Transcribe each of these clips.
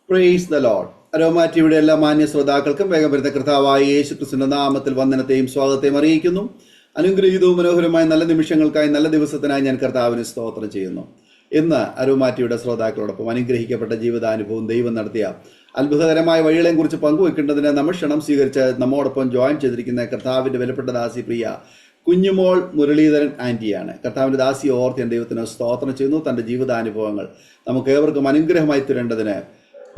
Praise the Lord. Aroma ടിവിയുടെ എല്ലാ മാന്യ ശ്രോതാക്കൾക്കും വേഗം വരുന്ന കർത്താവായ യേശു ക്രിസ്തുവിന്റെ നാമത്തിൽ വന്ദനത്തെയും സ്വാഗതത്തെയും അറിയിക്കുന്നു. അനുഗ്രഹീതവും മനോഹരമായ നല്ല നിമിഷങ്ങൾക്കായി, നല്ല ദിവസത്തിനായി ഞാൻ കർത്താവിന് സ്തോത്രം ചെയ്യുന്നു. ഇന്ന് അരോമ ടിവിയുടെ ശ്രോതാക്കളോടൊപ്പം അനുഗ്രഹിക്കപ്പെട്ട ജീവിതാനുഭവം, ദൈവം നടത്തിയ അത്ഭുതകരമായ വഴികളെയും കുറിച്ച് പങ്കുവെക്കേണ്ടതിന് നമ്മൾ ക്ഷണം സ്വീകരിച്ച് നമ്മോടൊപ്പം ജോയിൻ ചെയ്തിരിക്കുന്ന കർത്താവിന്റെ വിലപ്പെട്ട ദാസി പ്രിയ കുഞ്ഞുമോൾ മുരളീധരൻ ആൻറ്റിയാണ്. കർത്താവിന്റെ ദാസി ഓർത്ത് ഞാൻ ദൈവത്തിന് സ്തോത്രം ചെയ്യുന്നു. തൻ്റെ ജീവിതാനുഭവങ്ങൾ നമുക്ക് ഏവർക്കും അനുഗ്രഹമായി തീരേണ്ടതിന്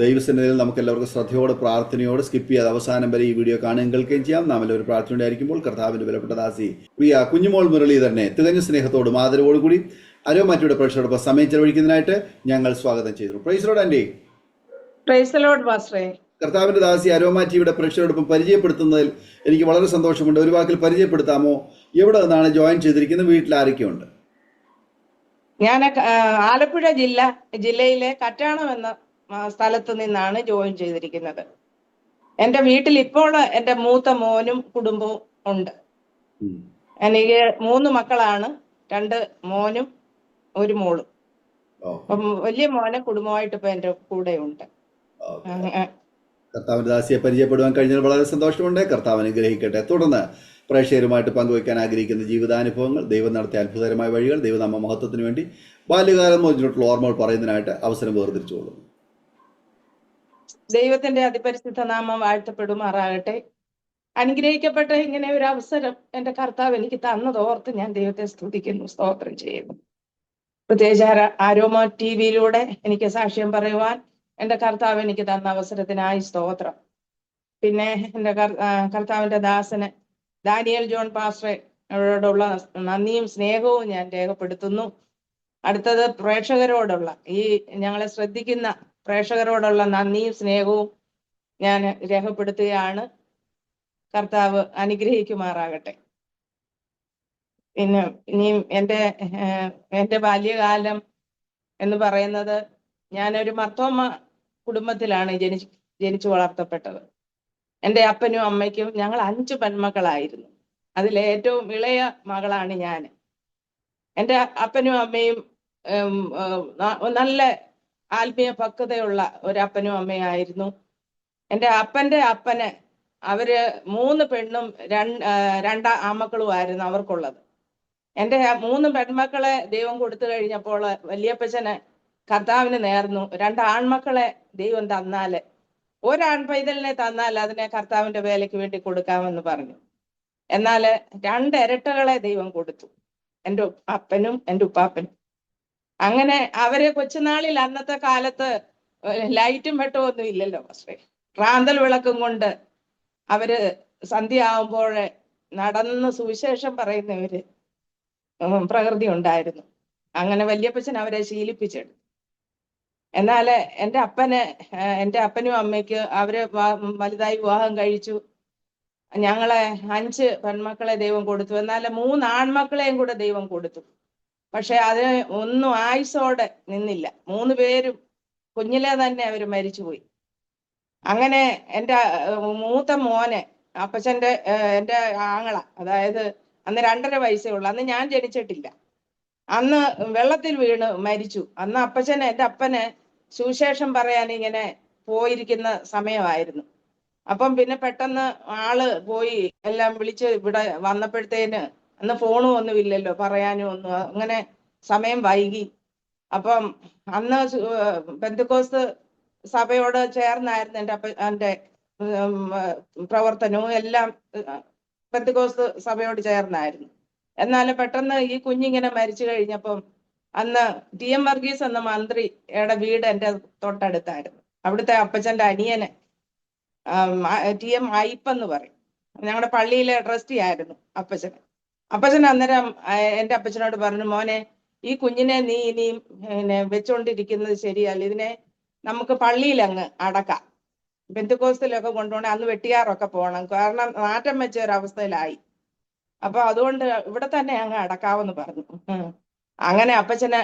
ദൈവസന്നിധിയിൽ നമുക്ക് എല്ലാവർക്കും ശ്രദ്ധയോട് പ്രാർത്ഥനയോട് സ്കിപ്പ് ചെയ്യാതെ അവസാനം വരെ ഈ വീഡിയോ കാണുകയും കേൾക്കുകയും ചെയ്യാം. നാം എല്ലാവരും പ്രാർത്ഥനയോടെ ആയിരിക്കുമ്പോൾ കർത്താവിന്റെ വിലപ്പെട്ട ദാസി പ്രിയ കുഞ്ഞുമോൾ മുരളീധരനെ തികഞ്ഞ സ്നേഹത്തോടും ആദരവോടും കൂടി അരോമാറ്റിയുടെ പ്രേക്ഷകരോടൊപ്പം സമയം ചെലവഴിക്കുന്നതിനായിട്ട് ഞങ്ങൾ സ്വാഗതം ചെയ്തു. Praise lord aunty. Praise the lord പാസ്റ്ററേ. കർത്താവിന്റെ ദാസി അരോമാറ്റിയുടെ പ്രേക്ഷകരോടൊപ്പം പരിചയപ്പെടുത്തുന്നതിൽ എനിക്ക് വളരെ സന്തോഷമുണ്ട്. ഒരു വാക്കിൽ പരിചയപ്പെടുത്താമോ? എവിടെ നിന്നാണ് ജോയിൻ ചെയ്തിരിക്കുന്നത്? വീട്ടിൽ ആരൊക്കെയുണ്ട്? ഞാൻ ആലപ്പുഴ ജില്ലയിലെ കറ്റാണം എന്ന സ്ഥലത്ത് നിന്നാണ് ജോയിൻ ചെയ്തിരിക്കുന്നത്. എൻ്റെ വീട്ടിൽ ഇപ്പോൾ എൻ്റെ മൂത്ത മോനും കുടുംബവും ഉണ്ട്. എനിക്ക് 3 മക്കളാണ്, 2 മോനും 1 മോളും. അപ്പം വലിയ മോനെ കുടുംബമായിട്ട് ഇപ്പൊ എൻ്റെ കൂടെ ഉണ്ട്. കർത്താവിന്റെ ദാസിയെ പരിചയപ്പെടുവാൻ കഴിഞ്ഞാൽ വളരെ സന്തോഷമുണ്ട്. കർത്താവ് അനുഗ്രഹിക്കട്ടെ. തുടർന്ന് പ്രേക്ഷകരുമായിട്ട് പങ്കുവയ്ക്കാൻ ആഗ്രഹിക്കുന്ന ജീവിതാനുഭവങ്ങൾ, ദൈവം നടത്തിയ അത്ഭുതകരമായ വഴികൾ, ദൈവനാമ മഹത്വത്തിന് വേണ്ടി ബാല്യകാലം മുതലുള്ള ഓർമ്മകൾ പറയുന്നതിനായിട്ട് അവസരം വേർതിരിച്ചുകൊള്ളുന്നു. ദൈവത്തിന്റെ അതിപരിശുദ്ധ നാമം വാഴ്ത്തപ്പെടുമാറാകട്ടെ. അനുഗ്രഹിക്കപ്പെട്ട ഇങ്ങനെ ഒരു അവസരം എൻ്റെ കർത്താവ് എനിക്ക് തന്നതോർത്ത് ഞാൻ ദൈവത്തെ സ്തുതിക്കുന്നു, സ്തോത്രം ചെയ്യുന്നു. പ്രത്യേകിച്ച് ആരോമ TV-യിലൂടെ എനിക്ക് സാക്ഷ്യം പറയുവാൻ എൻ്റെ കർത്താവ് എനിക്ക് തന്ന അവസരത്തിനായി സ്തോത്രം. പിന്നെ എൻ്റെ കർത്താവിൻ്റെ ദാസന് ദാനിയേൽ ജോൺ പാസ്റ്ററോടുള്ള നന്ദിയും സ്നേഹവും ഞാൻ രേഖപ്പെടുത്തുന്നു. അടുത്തത് പ്രേക്ഷകരോടുള്ള, ഈ ഞങ്ങളെ ശ്രദ്ധിക്കുന്ന പ്രേക്ഷകരോടുള്ള നന്ദിയും സ്നേഹവും ഞാൻ രേഖപ്പെടുത്തുകയാണ്. കർത്താവ് അനുഗ്രഹിക്കുമാറാകട്ടെ. പിന്നെ ഇനിയും എൻ്റെ ബാല്യകാലം എന്ന് പറയുന്നത്, ഞാനൊരു മർത്തോമ കുടുംബത്തിലാണ് ജനിച്ചു വളർത്തപ്പെട്ടത്. എൻ്റെ അപ്പനും അമ്മയ്ക്കും ഞങ്ങൾ 5 പെൺമക്കളായിരുന്നു. അതിലെ ഏറ്റവും ഇളയ മകളാണ് ഞാൻ. എൻ്റെ അപ്പനും അമ്മയും നല്ല ആത്മീയ പക്വതയുള്ള ഒരു അപ്പനും അമ്മയായിരുന്നു. എൻ്റെ അപ്പൻ്റെ അപ്പന് അവര് 3 പെണ്ണും 2 ആൺമക്കളുമായിരുന്നു അവർക്കുള്ളത്. എൻ്റെ 3 പെൺമക്കളെ ദൈവം കൊടുത്തു കഴിഞ്ഞപ്പോൾ വലിയപ്പച്ചന് കർത്താവിന് നേർന്നു, 2 ആൺമക്കളെ ദൈവം തന്നാല്, 1 ആൺപൈതലിനെ തന്നാൽ അതിനെ കർത്താവിന്റെ വേലയ്ക്ക് വേണ്ടി കൊടുക്കാമെന്ന് പറഞ്ഞു. എന്നാൽ 2 ഇരട്ടകളെ ദൈവം കൊടുത്തു, എൻ്റെ അപ്പനും എൻ്റെ ഉപ്പാപ്പനും. അങ്ങനെ അവരെ കൊച്ചുനാളിൽ, അന്നത്തെ കാലത്ത് ലൈറ്റും വെട്ടവും ഒന്നും ഇല്ലല്ലോ പക്ഷേ, റാന്തൽ വിളക്കും കൊണ്ട് അവര് സന്ധ്യ ആവുമ്പോൾ നടന്ന് സുവിശേഷം പറയുന്നവര് പ്രകൃതി ഉണ്ടായിരുന്നു. അങ്ങനെ വല്യപ്പച്ചൻ അവരെ ശീലിപ്പിച്ചെടുത്തു. എന്നാൽ എൻ്റെ അപ്പനും അമ്മയ്ക്ക് അവര് വലുതായി വിവാഹം കഴിച്ചു. ഞങ്ങളെ 5 പെൺമക്കളെ ദൈവം കൊടുത്തു. എന്നാൽ 3 ആൺമക്കളെയും കൂടെ ദൈവം കൊടുത്തു. പക്ഷെ അതിന് ഒന്നും ആയുസോടെ നിന്നില്ല. 3 പേരും കുഞ്ഞിലെ തന്നെ അവർ മരിച്ചുപോയി. അങ്ങനെ എൻ്റെ മൂത്ത മോനെ എൻ്റെ ആങ്ങള, അതായത് അന്ന് 2.5 വയസ്സേ ഉള്ളു, അന്ന് ഞാൻ ജനിച്ചിട്ടില്ല, അന്ന് വെള്ളത്തിൽ വീണ് മരിച്ചു. അന്ന് എൻ്റെ അപ്പന് സുവിശേഷം പറയാൻ ഇങ്ങനെ പോയിരിക്കുന്ന സമയമായിരുന്നു. അപ്പം പിന്നെ പെട്ടെന്ന് ആള് പോയി എല്ലാം വിളിച്ച് ഇവിടെ വന്നപ്പോഴത്തേന്, അന്ന് ഫോണും ഒന്നും ഇല്ലല്ലോ പറയാനും ഒന്നും, അങ്ങനെ സമയം വൈകി. അപ്പം അന്ന് പെന്തക്കോസ്ത് സഭയോട് ചേർന്നായിരുന്നു എൻ്റെ പ്രവർത്തനവും എല്ലാം പെന്തക്കോസ്ത് സഭയോട് ചേർന്നായിരുന്നു. എന്നാൽ പെട്ടെന്ന് ഈ കുഞ്ഞിങ്ങനെ മരിച്ചു കഴിഞ്ഞപ്പം, അന്ന് TM വർഗീസ് എന്ന മന്ത്രിയുടെ വീട് എൻ്റെ തൊട്ടടുത്തായിരുന്നു. അവിടുത്തെ അപ്പച്ചൻ്റെ അനിയന് TM അയ്പെന്ന് പറയും, ഞങ്ങളുടെ പള്ളിയിലെ ട്രസ്റ്റി ആയിരുന്നു അപ്പച്ചൻ. അന്നേരം എൻ്റെ അപ്പച്ചനോട് പറഞ്ഞു, മോനെ, ഈ കുഞ്ഞിനെ നീ ഇനിയും വെച്ചോണ്ടിരിക്കുന്നത് ശരിയല്ല, ഇതിനെ നമുക്ക് പള്ളിയിൽ അങ്ങ് അടക്കാം, പെന്തക്കോസ്തിലൊക്കെ കൊണ്ടുപോകണേ, അന്ന് വെട്ടിയാറൊക്കെ പോകണം, കാരണം നാറ്റം വെച്ച ഒരവസ്ഥയിലായി. അപ്പൊ അതുകൊണ്ട് ഇവിടെ തന്നെ അങ്ങ് അടക്കാവെന്ന് പറഞ്ഞു. അങ്ങനെ അപ്പച്ചന്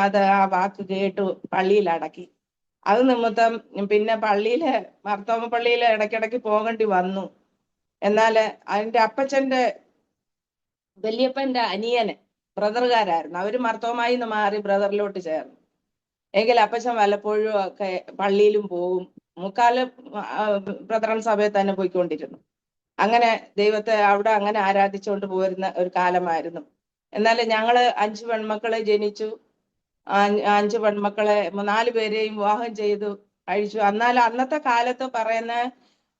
അത് ആ വാക്ക് കേട്ടു, പള്ളിയിൽ അടക്കി. അത് നിമിത്തം പിന്നെ മർത്തോമ പള്ളിയില് ഇടയ്ക്കിടയ്ക്ക് പോകേണ്ടി വന്നു. എന്നാൽ അതിൻ്റെ അപ്പച്ചൻ്റെ വല്യപ്പൻ്റെ അനിയന് ബ്രദറുകാരായിരുന്നു, അവര് മർത്തോമായി നിന്ന് മാറി ബ്രദറിലോട്ട് ചേർന്നു. എങ്കിൽ അപ്പച്ചൻ വല്ലപ്പോഴും ഒക്കെ പള്ളിയിലും പോകും. മുക്കാല് ബ്രദറൻ സഭയിൽ തന്നെ പോയിക്കൊണ്ടിരുന്നു. അങ്ങനെ ദൈവത്തെ അവിടെ അങ്ങനെ ആരാധിച്ചുകൊണ്ട് പോരുന്ന ഒരു കാലമായിരുന്നു. എന്നാൽ ഞങ്ങള് 5 പെൺമക്കളെ ജനിച്ചു. 5 പെൺമക്കളെ 4 പേരെയും വിവാഹം ചെയ്തു കഴിച്ചു. എന്നാൽ അന്നത്തെ കാലത്ത് പറയുന്ന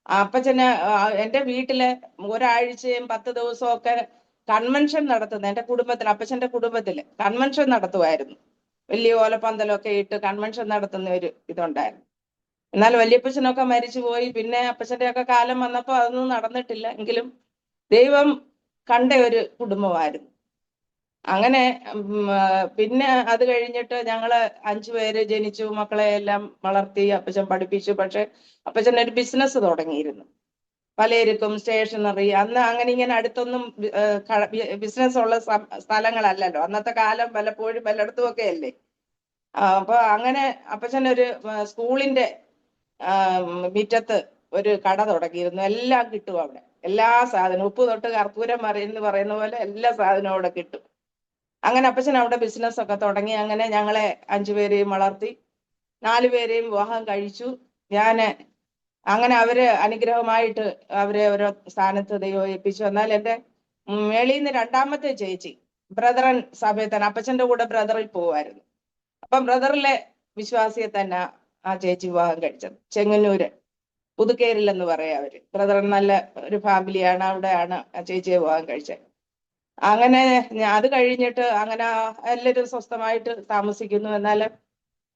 അപ്പച്ചന് എന്റെ വീട്ടില് ഒരാഴ്ചയും 10 ദിവസവും ഒക്കെ കൺവെൻഷൻ നടത്തുന്നത് എന്റെ കുടുംബത്തിൽ, അപ്പച്ചന്റെ കുടുംബത്തില് കൺവെൻഷൻ നടത്തുമായിരുന്നു. വലിയ ഓലപ്പന്തലൊക്കെ ഇട്ട് കൺവെൻഷൻ നടത്തുന്ന ഒരു ഇതുണ്ടായിരുന്നു. എന്നാൽ വല്യപ്പച്ചനൊക്കെ മരിച്ചുപോയി. പിന്നെ അപ്പച്ചന്റെ ഒക്കെ കാലം വന്നപ്പോ അതൊന്നും നടന്നിട്ടില്ല. എങ്കിലും ദൈവം കണ്ട ഒരു കുടുംബമായിരുന്നു. അങ്ങനെ പിന്നെ അത് കഴിഞ്ഞിട്ട് ഞങ്ങള് 5 പേര് ജനിച്ചു, മക്കളെ എല്ലാം വളർത്തി, അപ്പച്ചൻ പഠിപ്പിച്ചു. പക്ഷെ അപ്പച്ചൻ ഒരു ബിസിനസ് തുടങ്ങിയിരുന്നു, പലചരക്കും സ്റ്റേഷനറി. അന്ന് അങ്ങനെ ഇങ്ങനെ അടുത്തൊന്നും ബിസിനസ് ഉള്ള സ്ഥലങ്ങളല്ലല്ലോ. അന്നത്തെ കാലം പലപ്പോഴും പലയിടത്തും ഒക്കെ അല്ലേ. അപ്പൊ അങ്ങനെ അപ്പച്ചൻ ഒരു സ്കൂളിന്റെ മുറ്റത്ത് ഒരു കട തുടങ്ങിയിരുന്നു. എല്ലാം കിട്ടും അവിടെ, എല്ലാ സാധനവും, ഉപ്പ് തൊട്ട് കർപ്പൂരം വരെ എന്ന് പറയുന്ന പോലെ എല്ലാ സാധനവും അവിടെ കിട്ടും. അങ്ങനെ അപ്പച്ചൻ അവിടെ ബിസിനസ് ഒക്കെ തുടങ്ങി. അങ്ങനെ ഞങ്ങളെ 5 പേരെയും വളർത്തി, 4 പേരെയും വിവാഹം കഴിച്ചു. ഞാന് അങ്ങനെ അവര് അനുഗ്രഹമായിട്ട് അവരെ ഓരോ സ്ഥാനത്ത് ദൈവം ഏൽപ്പിച്ചു. എന്നാൽ എന്റെ മേളിൽ നിന്ന് രണ്ടാമത്തെ ചേച്ചി ബ്രദറൻ സഭയിൽ തന്നെ അപ്പച്ചന്റെ കൂടെ ബ്രദറിൽ പോവായിരുന്നു. അപ്പം ബ്രദറിലെ വിശ്വാസിയെ തന്നെ ആ ചേച്ചി വിവാഹം കഴിച്ചത്. ചെങ്ങന്നൂര് പുതുക്കേരിൽ എന്ന് പറയാം അവര്. ബ്രദറൻ നല്ല ഒരു ഫാമിലിയാണ്, അവിടെയാണ് ആ ചേച്ചിയെ വിവാഹം കഴിച്ചത്. അങ്ങനെ അത് കഴിഞ്ഞിട്ട് അങ്ങനെ എല്ലാവരും സ്വസ്ഥമായിട്ട് താമസിക്കുന്നു. എന്നാൽ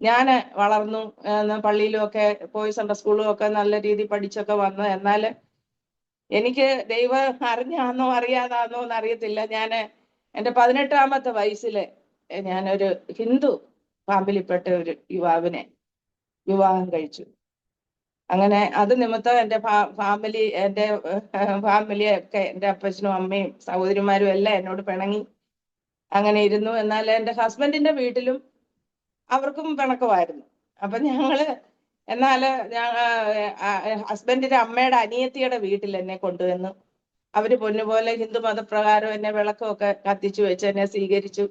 ഞാൻ വളർന്നു, പള്ളിയിലും ഒക്കെ പോയി സൺഡേ സ്കൂളും ഒക്കെ നല്ല രീതിയിൽ പഠിച്ചൊക്കെ വന്നു. എന്നാൽ എനിക്ക് ദൈവം അറിഞ്ഞാന്നോ അറിയാതാന്നോ എന്ന് അറിയത്തില്ല, ഞാൻ എൻ്റെ 18ാമത്തെ വയസ്സില് ഞാനൊരു ഹിന്ദു ഫാമിലിപ്പെട്ട ഒരു യുവാവിനെ വിവാഹം കഴിച്ചു. അങ്ങനെ അത് നിമിത്തം എൻ്റെ ഫാമിലിയൊക്കെ എൻ്റെ അപ്പച്ചനും അമ്മയും സഹോദരിമാരും എല്ലാം എന്നോട് പിണങ്ങി അങ്ങനെ ഇരുന്നു. എന്നാൽ എൻ്റെ ഹസ്ബൻഡിന്റെ വീട്ടിലും അവർക്കും പിണക്കമായിരുന്നു. അപ്പൊ ഞങ്ങള് എന്നാല് ഹസ്ബൻഡിന്റെ അമ്മയുടെ അനിയത്തിയുടെ വീട്ടിൽ എന്നെ കൊണ്ടുവന്നു. അവര് പൊന്നുപോലെ ഹിന്ദു മതപ്രകാരം എന്നെ വിളക്കമൊക്കെ കത്തിച്ചു വെച്ച് എന്നെ സ്വീകരിച്ചു.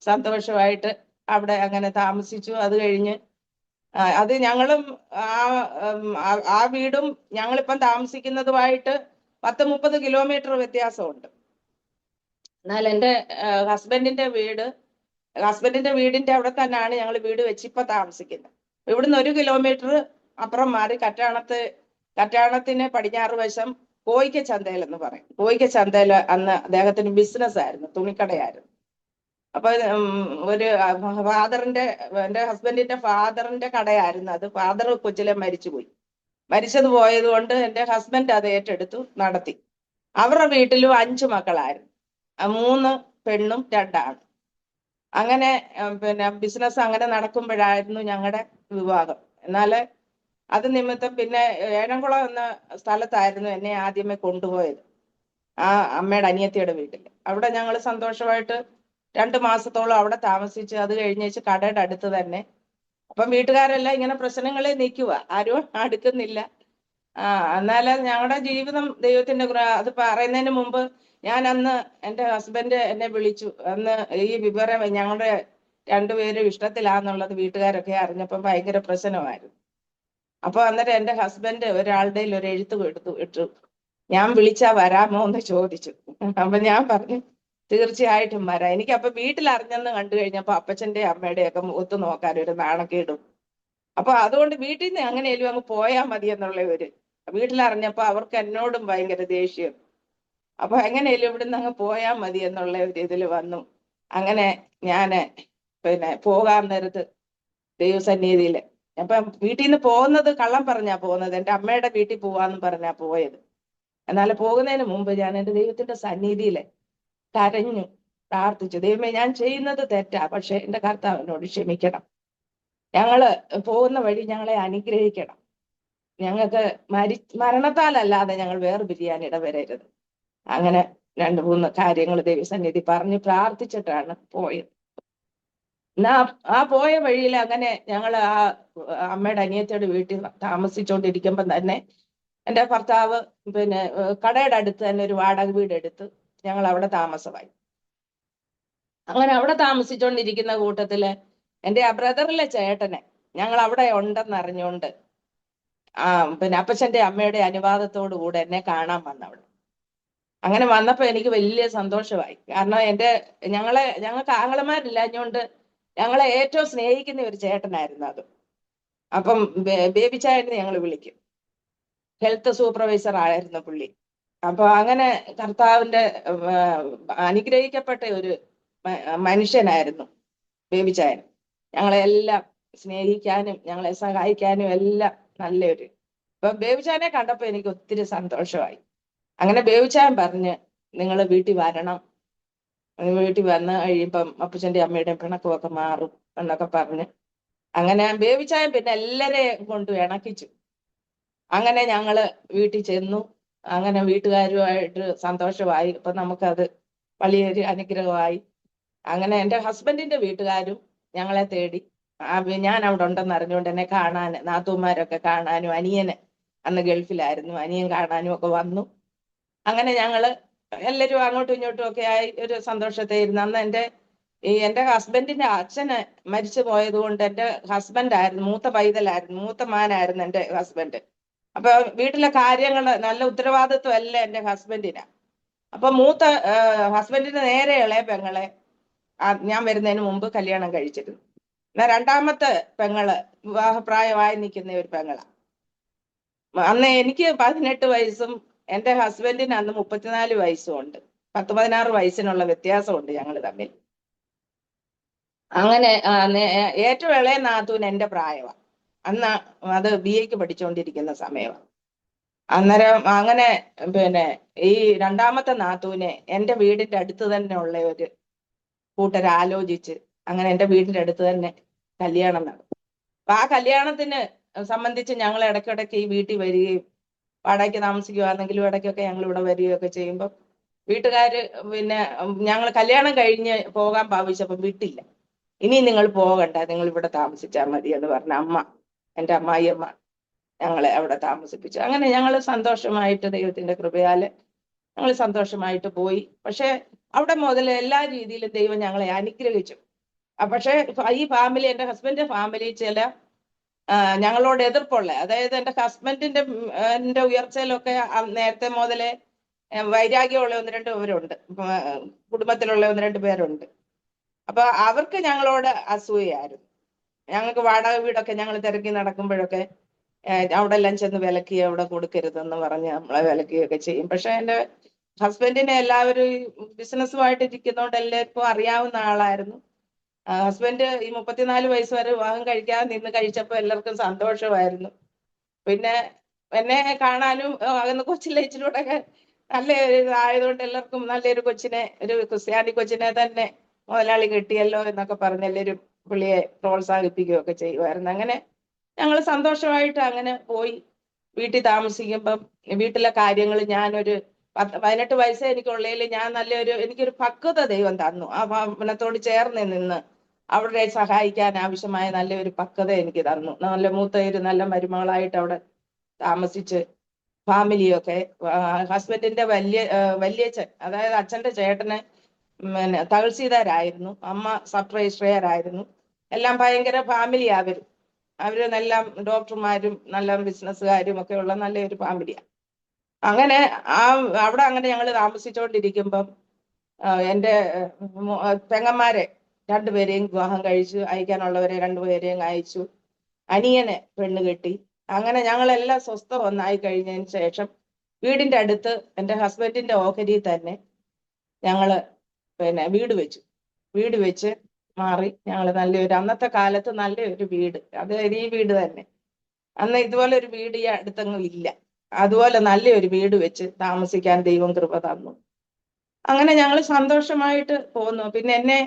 സന്തോഷമായിട്ട് അവിടെ അങ്ങനെ താമസിച്ചു. അത് കഴിഞ്ഞ് അത് ഞങ്ങളും ആ വീടും ഞങ്ങളിപ്പം താമസിക്കുന്നതുമായിട്ട് 10-30 കിലോമീറ്റർ വ്യത്യാസമുണ്ട്. എന്നാൽ എൻ്റെ ഹസ്ബൻഡിന്റെ വീടിന്റെ അവിടെ തന്നെയാണ് ഞങ്ങൾ വീട് വെച്ച് ഇപ്പൊ താമസിക്കുന്നത്. ഇവിടുന്ന് 1 കിലോമീറ്റർ അപ്പുറം മാറി കറ്റാണത്തിന് പടിഞ്ഞാറ് വശം കോയിക്ക ചന്തയിൽ എന്ന് പറയും. കോയിക്ക ചന്തയിൽ അന്ന് അദ്ദേഹത്തിന് ബിസിനസ് ആയിരുന്നു, തുണിക്കടയായിരുന്നു. അപ്പൊ ഒരു എന്റെ ഹസ്ബൻഡിന്റെ ഫാദറിന്റെ കടയായിരുന്നു അത്. ഫാദർ കൊച്ചിലെ മരിച്ചത് പോയത് കൊണ്ട് എന്റെ ഹസ്ബൻഡ് അത് ഏറ്റെടുത്തു നടത്തി. അവരുടെ വീട്ടിലും 5 മക്കളായിരുന്നു, 3 പെണ്ണും 2 ആണും. അങ്ങനെ പിന്നെ ബിസിനസ് അങ്ങനെ നടക്കുമ്പോഴായിരുന്നു ഞങ്ങളുടെ വിവാഹം. എന്നാല് അത് നിമിത്തം പിന്നെ ഏഴംകുളം എന്ന സ്ഥലത്തായിരുന്നു എന്നെ ആദ്യമേ കൊണ്ടുപോയത്, ആ അമ്മയുടെ അനിയത്തിയുടെ വീട്ടിൽ. അവിടെ ഞങ്ങൾ സന്തോഷമായിട്ട് 2 മാസത്തോളം അവിടെ താമസിച്ച് അത് കഴിഞ്ഞേച്ച് കടയുടെ അടുത്ത് തന്നെ. അപ്പം വീട്ടുകാരെല്ലാം ഇങ്ങനെ പ്രശ്നങ്ങളിൽ നിൽക്കുക, ആരും അടുക്കുന്നില്ല. എന്നാലും ഞങ്ങളുടെ ജീവിതം ദൈവത്തിന്റെ അത് പറയുന്നതിന് മുമ്പ് ഞാൻ അന്ന് എൻ്റെ ഹസ്ബൻഡ് എന്നെ വിളിച്ചു. അന്ന് ഈ വിവരം ഞങ്ങളുടെ 2 പേരും ഇഷ്ടത്തിലാന്നുള്ളത് വീട്ടുകാരൊക്കെ അറിഞ്ഞപ്പം ഭയങ്കര പ്രശ്നമായിരുന്നു. അപ്പൊ അന്നേരം എൻ്റെ ഹസ്ബൻഡ് ഒരാളുടെ ഒരു എഴുത്ത് ഇട്ടു, ഞാൻ വിളിച്ചാ വരാമോ എന്ന് ചോദിച്ചു. അപ്പൊ ഞാൻ പറഞ്ഞു തീർച്ചയായിട്ടും വരാം. എനിക്ക് അപ്പൊ വീട്ടിൽ അറിഞ്ഞെന്ന് കണ്ടു കഴിഞ്ഞപ്പോ അപ്പച്ചന്റെ അമ്മയുടെ ഒക്കെ മുഖത്ത് നോക്കാൻ ഒരു നാണക്കേടും. അപ്പൊ അതുകൊണ്ട് വീട്ടിൽ നിന്ന് എങ്ങനെയാലും അങ്ങ് പോയാൽ മതി എന്നുള്ള വീട്ടിലറിഞ്ഞപ്പോ അവർക്ക് എന്നോടും ഭയങ്കര ദേഷ്യം. അപ്പൊ എങ്ങനെയാലും ഇവിടുന്ന് അങ്ങ് പോയാൽ മതി എന്നുള്ള ഒരു ഇതിൽ വന്നു. അങ്ങനെ ഞാന് പിന്നെ പോകാൻ നേരത്ത് ദൈവസന്നിധിയില് അപ്പൊ വീട്ടിൽ നിന്ന് പോകുന്നത് കള്ളം പറഞ്ഞാ പോകുന്നത്, എൻ്റെ അമ്മയുടെ വീട്ടിൽ പോവാന്ന് പറഞ്ഞാ പോയത്. എന്നാൽ പോകുന്നതിന് മുമ്പ് ഞാൻ എൻ്റെ ദൈവത്തിന്റെ സന്നിധിയില് കരഞ്ഞു പ്രാർത്ഥിച്ചു, ദൈവമേ ഞാൻ ചെയ്യുന്നത് തെറ്റാ, പക്ഷെ എൻ്റെ കർത്താവിനോട് ക്ഷമിക്കണം, ഞങ്ങള് പോകുന്ന വഴി ഞങ്ങളെ അനുഗ്രഹിക്കണം, ഞങ്ങൾക്ക് മരണത്താലല്ലാതെ ഞങ്ങൾ വേർപിരിയാൻ ഇടവരരുത്. അങ്ങനെ 2-3 കാര്യങ്ങൾ ദൈവസന്നിധി പറഞ്ഞ് പ്രാർത്ഥിച്ചിട്ടാണ് പോയത്. എന്നാ ആ പോയ വഴിയിൽ അങ്ങനെ ഞങ്ങൾ ആ അമ്മയുടെ അനിയത്തിയുടെ വീട്ടിൽ താമസിച്ചുകൊണ്ടിരിക്കുമ്പം തന്നെ എൻ്റെ ഭർത്താവ് പിന്നെ കടയുടെ അടുത്ത് തന്നെ ഒരു വാടക വീട് എടുത്ത് ഞങ്ങൾ അവിടെ താമസമായി. അങ്ങനെ അവിടെ താമസിച്ചുകൊണ്ടിരിക്കുന്ന കൂട്ടത്തില് എൻ്റെ ആ ബ്രദറിലെ ചേട്ടനെ ഞങ്ങൾ അവിടെ ഉണ്ടെന്ന് അറിഞ്ഞുകൊണ്ട് പിന്നെ അപ്പച്ചന്റെ അമ്മയുടെ അനുവാദത്തോടു കൂടെ എന്നെ കാണാൻ വന്നവിടെ. അങ്ങനെ വന്നപ്പോ എനിക്ക് വലിയ സന്തോഷമായി. കാരണം ഞങ്ങൾക്ക് ആങ്ങളമാരില്ലാഞ്ഞുകൊണ്ട് ഞങ്ങളെ ഏറ്റവും സ്നേഹിക്കുന്ന ഒരു ചേട്ടനായിരുന്നു അത്. അപ്പം ബേബിച്ചായെന്ന് ഞങ്ങൾ വിളിക്കും. ഹെൽത്ത് സൂപ്പർവൈസർ ആയിരുന്നു പുള്ളി. അപ്പൊ അങ്ങനെ കർത്താവിന്റെ അനുഗ്രഹിക്കപ്പെട്ട ഒരു മനുഷ്യനായിരുന്നു ബേബിച്ചായൻ. ഞങ്ങളെല്ലാം സ്നേഹിക്കാനും ഞങ്ങളെ സഹായിക്കാനും എല്ലാം നല്ലൊരു. ഇപ്പൊ ബേബിച്ചായനെ കണ്ടപ്പോ എനിക്ക് ഒത്തിരി സന്തോഷമായി. അങ്ങനെ ബേബിച്ചായൻ പറഞ്ഞ് നിങ്ങൾ വീട്ടിൽ വരണം, വീട്ടിൽ വന്ന് കഴിയുമ്പം അപ്പച്ചന്റെ അമ്മയുടെയും പിണക്കമൊക്കെ മാറും എന്നൊക്കെ പറഞ്ഞ് അങ്ങനെ ബേബിച്ചായൻ പിന്നെ എല്ലാരെയും കൊണ്ട് ഇണക്കിച്ചു. അങ്ങനെ ഞങ്ങള് വീട്ടിൽ ചെന്നു. അങ്ങനെ വീട്ടുകാരുമായിട്ട് സന്തോഷമായി. അപ്പൊ നമുക്കത് വലിയൊരു അനുഗ്രഹമായി. അങ്ങനെ എൻ്റെ ഹസ്ബൻഡിന്റെ വീട്ടുകാരും ഞങ്ങളെ തേടി. ഞാൻ അവിടെ ഉണ്ടെന്ന് അറിഞ്ഞുകൊണ്ട് എന്നെ കാണാൻ നാത്തൂമാരൊക്കെ കാണാനും, അനിയന് അന്ന് ഗൾഫിലായിരുന്നു, അനിയൻ കാണാനും ഒക്കെ വന്നു. അങ്ങനെ ഞങ്ങള് എല്ലാവരും അങ്ങോട്ടും ഇങ്ങോട്ടും ഒക്കെ ആയി ഒരു സന്തോഷത്തെ ഇരുന്ന്. അന്ന് എൻ്റെ ഹസ്ബൻഡിന്റെ അച്ഛന് മരിച്ചു പോയത് കൊണ്ട് എൻ്റെ ഹസ്ബൻഡായിരുന്നു മൂത്ത പൈതലായിരുന്നു, മൂത്ത മാനായിരുന്നു എൻ്റെ ഹസ്ബൻഡ്. അപ്പൊ വീട്ടിലെ കാര്യങ്ങള് നല്ല ഉത്തരവാദിത്വം അല്ല എൻ്റെ ഹസ്ബൻഡിനാ. അപ്പൊ മൂത്ത ഹസ്ബൻഡിന് നേരെ ഇളയ പെങ്ങളെ ഞാൻ വരുന്നതിന് മുമ്പ് കല്യാണം കഴിച്ചിരുന്നു. എന്നാൽ രണ്ടാമത്തെ പെങ്ങള് വിവാഹപ്രായമായി നിൽക്കുന്ന ഒരു പെങ്ങളാ. അന്ന് എനിക്ക് 18 വയസ്സും എൻ്റെ ഹസ്ബൻഡിന് അന്ന് 34 വയസ്സും ഉണ്ട്. 16 വയസ്സിനുള്ള വ്യത്യാസമുണ്ട് ഞങ്ങൾ തമ്മിൽ. അങ്ങനെ ഏറ്റവും ഇളയ നാത്തൂൻ എൻ്റെ പ്രായമാണ്. അന്ന് അത് BA പഠിച്ചുകൊണ്ടിരിക്കുന്ന സമയമാണ്. അന്നേരം അങ്ങനെ പിന്നെ ഈ രണ്ടാമത്തെ നാത്തൂനെ എൻ്റെ വീടിന്റെ അടുത്ത് തന്നെ ഉള്ള ഒരു കൂട്ടരാലോചിച്ച് അങ്ങനെ എൻ്റെ വീടിന്റെ അടുത്ത് തന്നെ കല്യാണം നടന്നു. അപ്പൊ ആ കല്യാണത്തിന് സംബന്ധിച്ച് ഞങ്ങൾ ഇടയ്ക്കിടയ്ക്ക് ഈ വീട്ടിൽ വരികയും വാടകയ്ക്ക് താമസിക്കുകയാണെങ്കിലും ഇടയ്ക്കൊക്കെ ഞങ്ങൾ ഇവിടെ വരികയൊക്കെ ചെയ്യുമ്പോൾ വീട്ടുകാര് പിന്നെ ഞങ്ങൾ കല്യാണം കഴിഞ്ഞ് പോകാൻ ഭാവിച്ചപ്പോൾ വിട്ടില്ല. ഇനി നിങ്ങൾ പോകണ്ട, നിങ്ങൾ ഇവിടെ താമസിച്ചാൽ മതി എന്ന് പറഞ്ഞ എൻ്റെ അമ്മായിയമ്മ ഞങ്ങളെ അവിടെ താമസിപ്പിച്ചു. അങ്ങനെ ഞങ്ങൾ സന്തോഷമായിട്ട് ദൈവത്തിന്റെ കൃപയാല് ഞങ്ങൾ സന്തോഷമായിട്ട് പോയി. പക്ഷെ അവിടെ മുതൽ എല്ലാ രീതിയിലും ദൈവം ഞങ്ങളെ അനുഗ്രഹിച്ചു. പക്ഷെ ഈ ഫാമിലി, എൻ്റെ ഹസ്ബൻഡിന്റെ ഫാമിലി ചില ഞങ്ങളോട് എതിർപ്പുള്ള, അതായത് എൻ്റെ ഹസ്ബൻഡിന്റെ ഉയർച്ചയിലൊക്കെ നേരത്തെ മുതലേ വൈരാഗ്യമുള്ള 1-2 പേരുണ്ട്, കുടുംബത്തിലുള്ള 1-2 പേരുണ്ട്. അപ്പൊ അവർക്ക് ഞങ്ങളോട് അസൂയായിരുന്നു. ഞങ്ങൾക്ക് വാടക വീടൊക്കെ ഞങ്ങൾ തിരക്കി നടക്കുമ്പോഴൊക്കെ അവിടെ എല്ലാം ചെന്ന് വിലക്കി അവിടെ കൊടുക്കരുതെന്ന് പറഞ്ഞ് നമ്മളെ വിലക്കുകയൊക്കെ ചെയ്യും. പക്ഷെ എൻ്റെ ഹസ്ബൻഡിനെ എല്ലാവരും ബിസിനസ്സുമായിട്ട് ഇരിക്കുന്നതുകൊണ്ട് എല്ലാവർക്കും അറിയാവുന്ന ആളായിരുന്നു. ഹസ്ബൻഡ് ഈ 34 വയസ്സ് വരെ വിവാഹം കഴിക്കാതെ നിന്ന് കഴിച്ചപ്പോൾ എല്ലാവർക്കും സന്തോഷമായിരുന്നു. പിന്നെ എന്നെ കാണാനും അന്ന് കൊച്ചിലേച്ചിലൂടെയൊക്കെ നല്ല ഇതായതുകൊണ്ട് എല്ലാവർക്കും നല്ലൊരു കൊച്ചിനെ, ഒരു ക്രിസ്ത്യാനി കൊച്ചിനെ തന്നെ മുതലാളി കിട്ടിയല്ലോ എന്നൊക്കെ പറഞ്ഞ് എല്ലാവരും പുള്ളിയെ പ്രോത്സാഹിപ്പിക്കുകയൊക്കെ ചെയ്യുമായിരുന്നു. അങ്ങനെ ഞങ്ങൾ സന്തോഷമായിട്ട് അങ്ങനെ പോയി. വീട്ടിൽ താമസിക്കുമ്പം വീട്ടിലെ കാര്യങ്ങൾ ഞാനൊരു 18 വയസ്സേ എനിക്കുള്ളതിൽ ഞാൻ എനിക്കൊരു പക്വത ദൈവം തന്നു. ആ ഭവനത്തോട് ചേർന്ന് നിന്ന് അവരെ സഹായിക്കാൻ ആവശ്യമായ നല്ലൊരു പക്വത എനിക്ക് തന്നു. നല്ല മൂത്തയൊരു നല്ല മരുമകളായിട്ട് അവിടെ താമസിച്ച് ഫാമിലിയൊക്കെ. ഹസ്ബൻഡിന്റെ വല്യച്ഛൻ, അതായത് അച്ഛന്റെ ചേട്ടന് പിന്നെ തഹസീൽദാരായിരുന്നു, അമ്മ സബ് രജിസ്ട്രാറായിരുന്നു. എല്ലാം ഭയങ്കര ഫാമിലി. അവര് നല്ല ഡോക്ടർമാരും നല്ല ബിസിനസ്സുകാരും ഒക്കെ ഉള്ള നല്ലൊരു ഫാമിലിയാണ്. അങ്ങനെ അവിടെ അങ്ങനെ ഞങ്ങൾ താമസിച്ചുകൊണ്ടിരിക്കുമ്പം എൻ്റെ പെങ്ങന്മാരെ 2 പേരെയും വിവാഹം കഴിച്ചു. അയക്കാനുള്ളവരെ 2 പേരെയും അയച്ചു. അനിയനെ പെണ്ണ് കെട്ടി. അങ്ങനെ ഞങ്ങളെല്ലാം സ്വസ്ഥം ഒന്നായി കഴിഞ്ഞതിന് ശേഷം വീടിന്റെ അടുത്ത് എൻ്റെ ഹസ്ബൻഡിന്റെ ഓഹരിയിൽ തന്നെ ഞങ്ങള് പിന്നെ വീട് വെച്ച് മാറി. ഞങ്ങൾ അന്നത്തെ കാലത്ത് നല്ലൊരു വീട്, അത് ഈ വീട് തന്നെ. അന്ന് ഇതുപോലെ ഒരു വീട് ഈ അടുത്തൊന്നും ഇല്ല. അതുപോലെ നല്ലൊരു വീട് വെച്ച് താമസിക്കാൻ ദൈവം കൃപ തന്നു. അങ്ങനെ ഞങ്ങൾ സന്തോഷമായിട്ട് പോന്നു. പിന്നെ എന്നെ